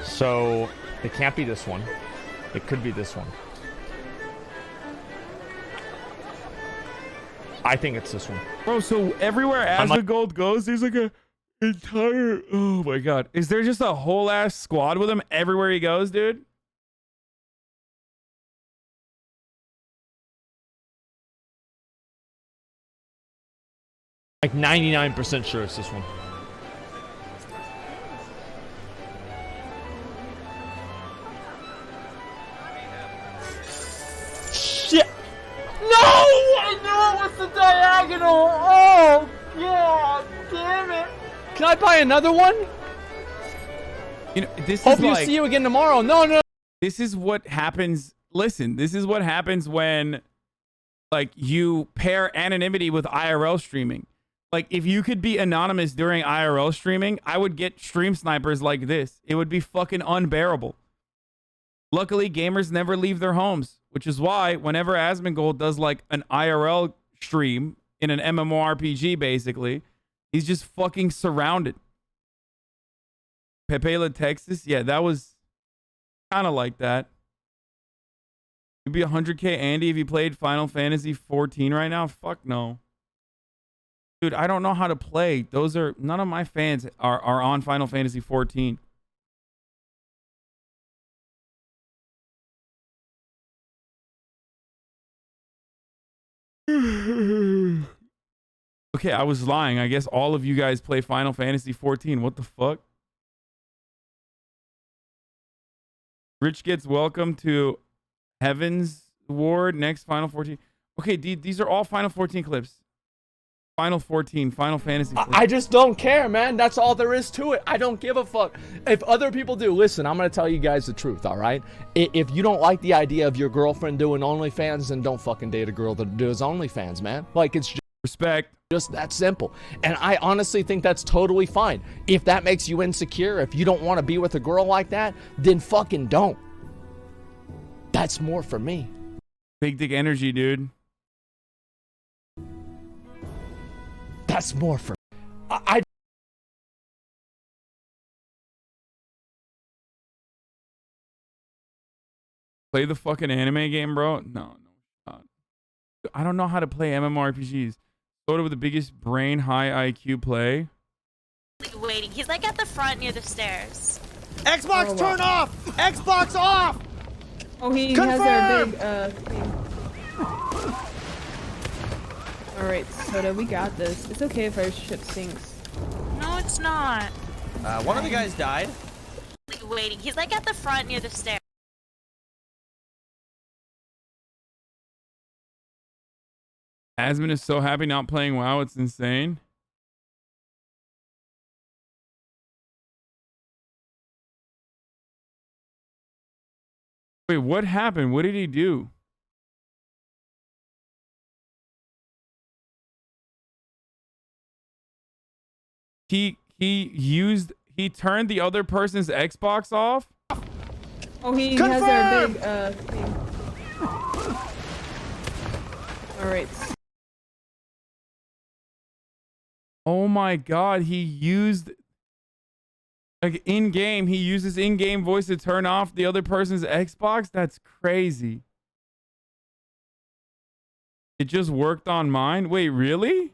So it can't be this one. It could be this one. I think it's this one. Bro, so everywhere Asmongold goes, there's like a entire... Oh my god. Is there just a whole ass squad with him everywhere he goes, dude? Like 99% sure it's this one. Shit! No! I knew it was the diagonal! Oh, God damn it! Can I buy another one? You know, this Hope is you like, see you again tomorrow. No, no. This is what happens. Listen, this is what happens when, like, you pair anonymity with IRL streaming. Like, if you could be anonymous during IRL streaming, I would get stream snipers like this. It would be fucking unbearable. Luckily, gamers never leave their homes, which is why whenever Asmongold does, like, an IRL stream in an MMORPG, basically, he's just fucking surrounded. Pepela, Texas? Yeah, that was kind of like that. You'd be 100k Andy if you played Final Fantasy 14 right now? Fuck no. Dude, I don't know how to play. Those are... None of my fans are on Final Fantasy 14. Okay, I was lying. I guess all of you guys play Final Fantasy 14. What the fuck? Rich gets welcome to Heaven's Ward. Next Final 14. Okay, these are all Final 14 clips. Final 14, Final Fantasy 14. I just don't care, man. That's all there is to it. I don't give a fuck. If other people do, listen, I'm going to tell you guys the truth, all right? If you don't like the idea of your girlfriend doing OnlyFans, then don't fucking date a girl that does OnlyFans, man. Like, it's just... Respect. Just that simple. And I honestly think that's totally fine. If that makes you insecure, if you don't want to be with a girl like that, then fucking don't. That's more for me. Big dick energy, dude. That's more for I play the fucking anime game, bro. No. I don't know how to play MMORPGs. Soda with the biggest brain, high IQ play. Waiting. He's like at the front near the stairs. Xbox turn off! Xbox off! Oh, he Confirm! has our big thing. Alright, Soda, we got this. It's okay if our ship sinks. No, it's not. One of the guys died. Waiting. He's like at the front near the stairs. Asmon is so happy not playing WoW. It's insane. Wait, what happened? What did he do? He turned the other person's Xbox off? Oh, he Confirm! has our big thing. Alright. Oh my god, he used, like, in-game, he uses in-game voice to turn off the other person's Xbox? That's crazy. It just worked on mine? Wait, really?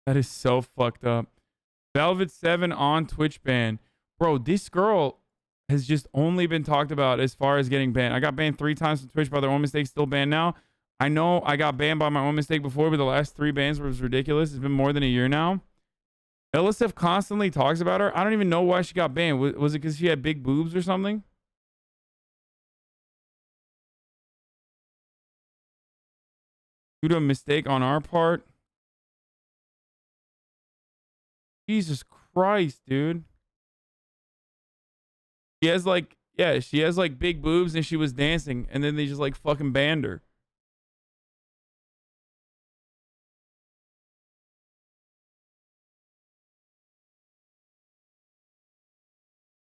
That is so fucked up. Velvet7 on Twitch ban. Bro, this girl has just only been talked about as far as getting banned. I got banned 3 times from Twitch by their own mistake, still banned now. I know I got banned by my own mistake before, but the last 3 bans was ridiculous. It's been more than a year now. LSF constantly talks about her. I don't even know why she got banned. Was it because she had big boobs or something? Due to a mistake on our part. Jesus Christ, dude. She has like, yeah, she has like big boobs and she was dancing and then they just like fucking banned her.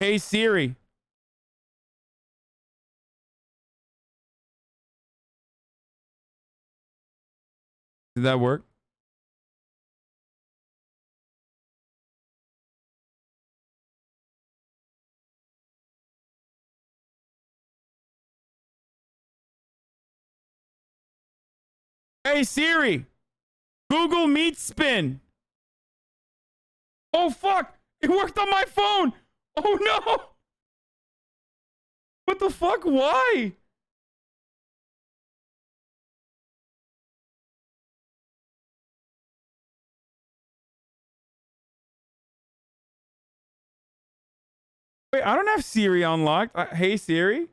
Hey Siri. Did that work? Hey Siri, Google Meat Spin. Oh fuck, it worked on my phone. Oh no. What the fuck? Why? Wait, I don't have Siri unlocked. Hey Siri.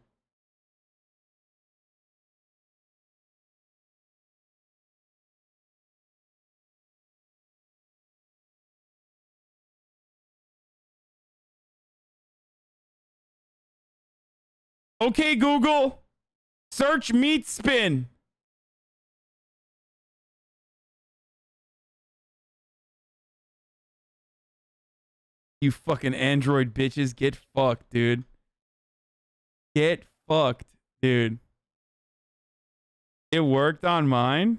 Okay, Google. Search meat spin. You fucking Android bitches, get fucked, dude. Get fucked, dude. It worked on mine.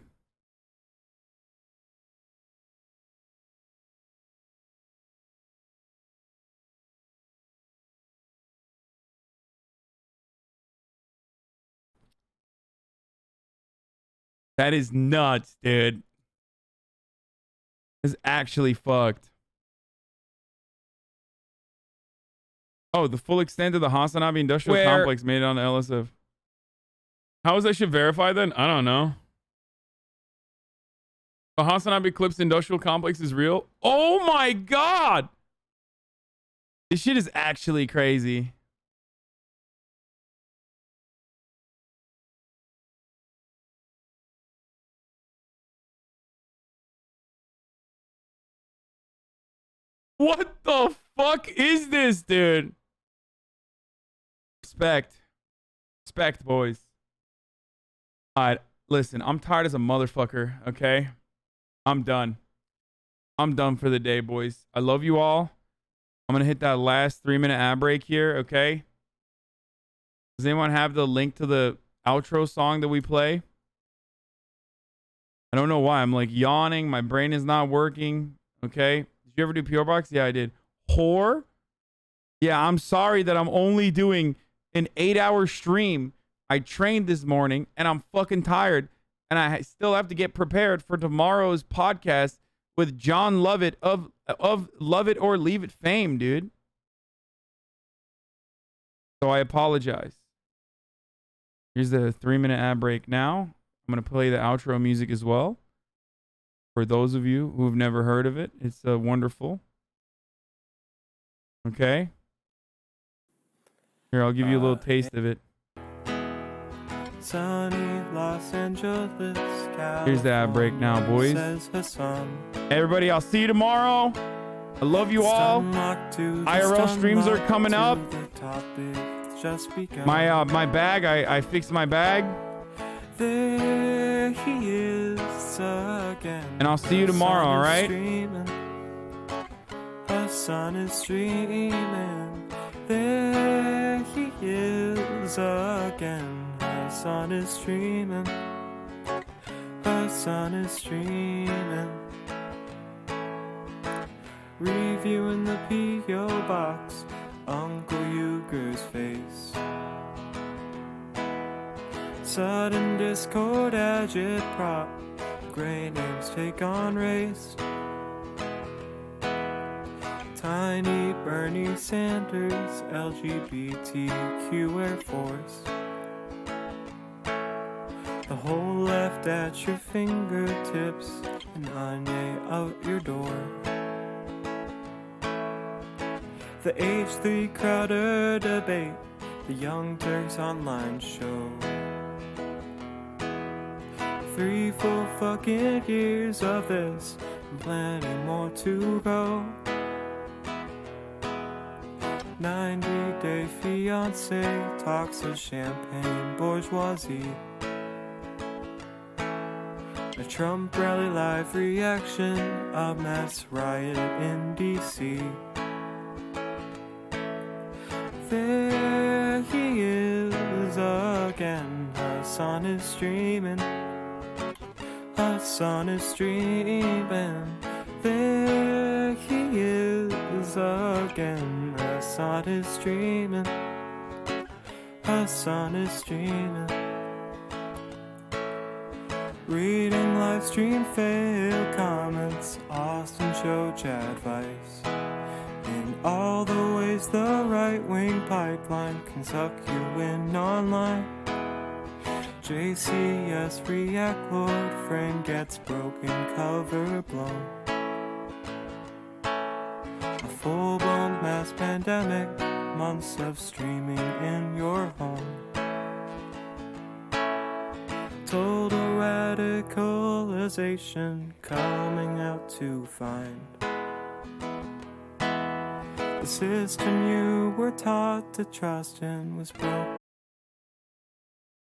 That is nuts, dude. It's actually fucked. Oh, the full extent of the HasanAbi Industrial Complex made it on the LSF. How is that shit verified then? I don't know. The HasanAbi Eclipse Industrial Complex is real? Oh my god! This shit is actually crazy. What the fuck is this, dude? Respect, boys. Alright, listen, I'm tired as a motherfucker, okay? I'm done. I'm done for the day, boys. I love you all. I'm gonna hit that last 3-minute ad break here, okay? Does anyone have the link to the outro song that we play? I don't know why. I'm like yawning. My brain is not working, okay? Did you ever do PO Box? Yeah, I did. Whore? Yeah, I'm sorry that I'm only doing an 8-hour stream. I trained this morning and I'm fucking tired. And I still have to get prepared for tomorrow's podcast with John Lovett of Love It or Leave It fame, dude. So I apologize. Here's the 3-minute ad break now. I'm going to play the outro music as well. For those of you who have never heard of it, it's wonderful. Okay. Here, I'll give you a little taste of it. Sunny Los Angeles, Here's the ad break now, boys. Everybody, I'll see you tomorrow. I love you all. IRL streams are coming up. My bag, I fixed my bag. There he is again. And I'll see you tomorrow, all right? The sun is streaming. There he is again. The sun is streaming. The sun is streaming. Reviewing the P.O. box. Uncle Euger's face. Sudden discord agitprop. Gray names take on race. Tiny Bernie Sanders, LGBTQ Air Force. The whole left at your fingertips, and Anye out your door. The H3 Crowder debate, the Young Turks online show. 3 full fucking years of this, and plenty more to go. 90-day fiancé, talks of champagne bourgeoisie. A Trump rally live reaction, a mass riot in DC. There he is again, Hasan is streaming. Hasan is streaming. There he is again, Hasan is streaming. Hasan is streaming. Reading live stream fail comments, Austin show chat advice. In All the ways the right-wing pipeline can suck you in online. JCS react, Lord friend gets broken, cover blown. A full-blown mass pandemic, months of streaming in your home. Total radicalization coming out to find. The system you were taught to trust in was broken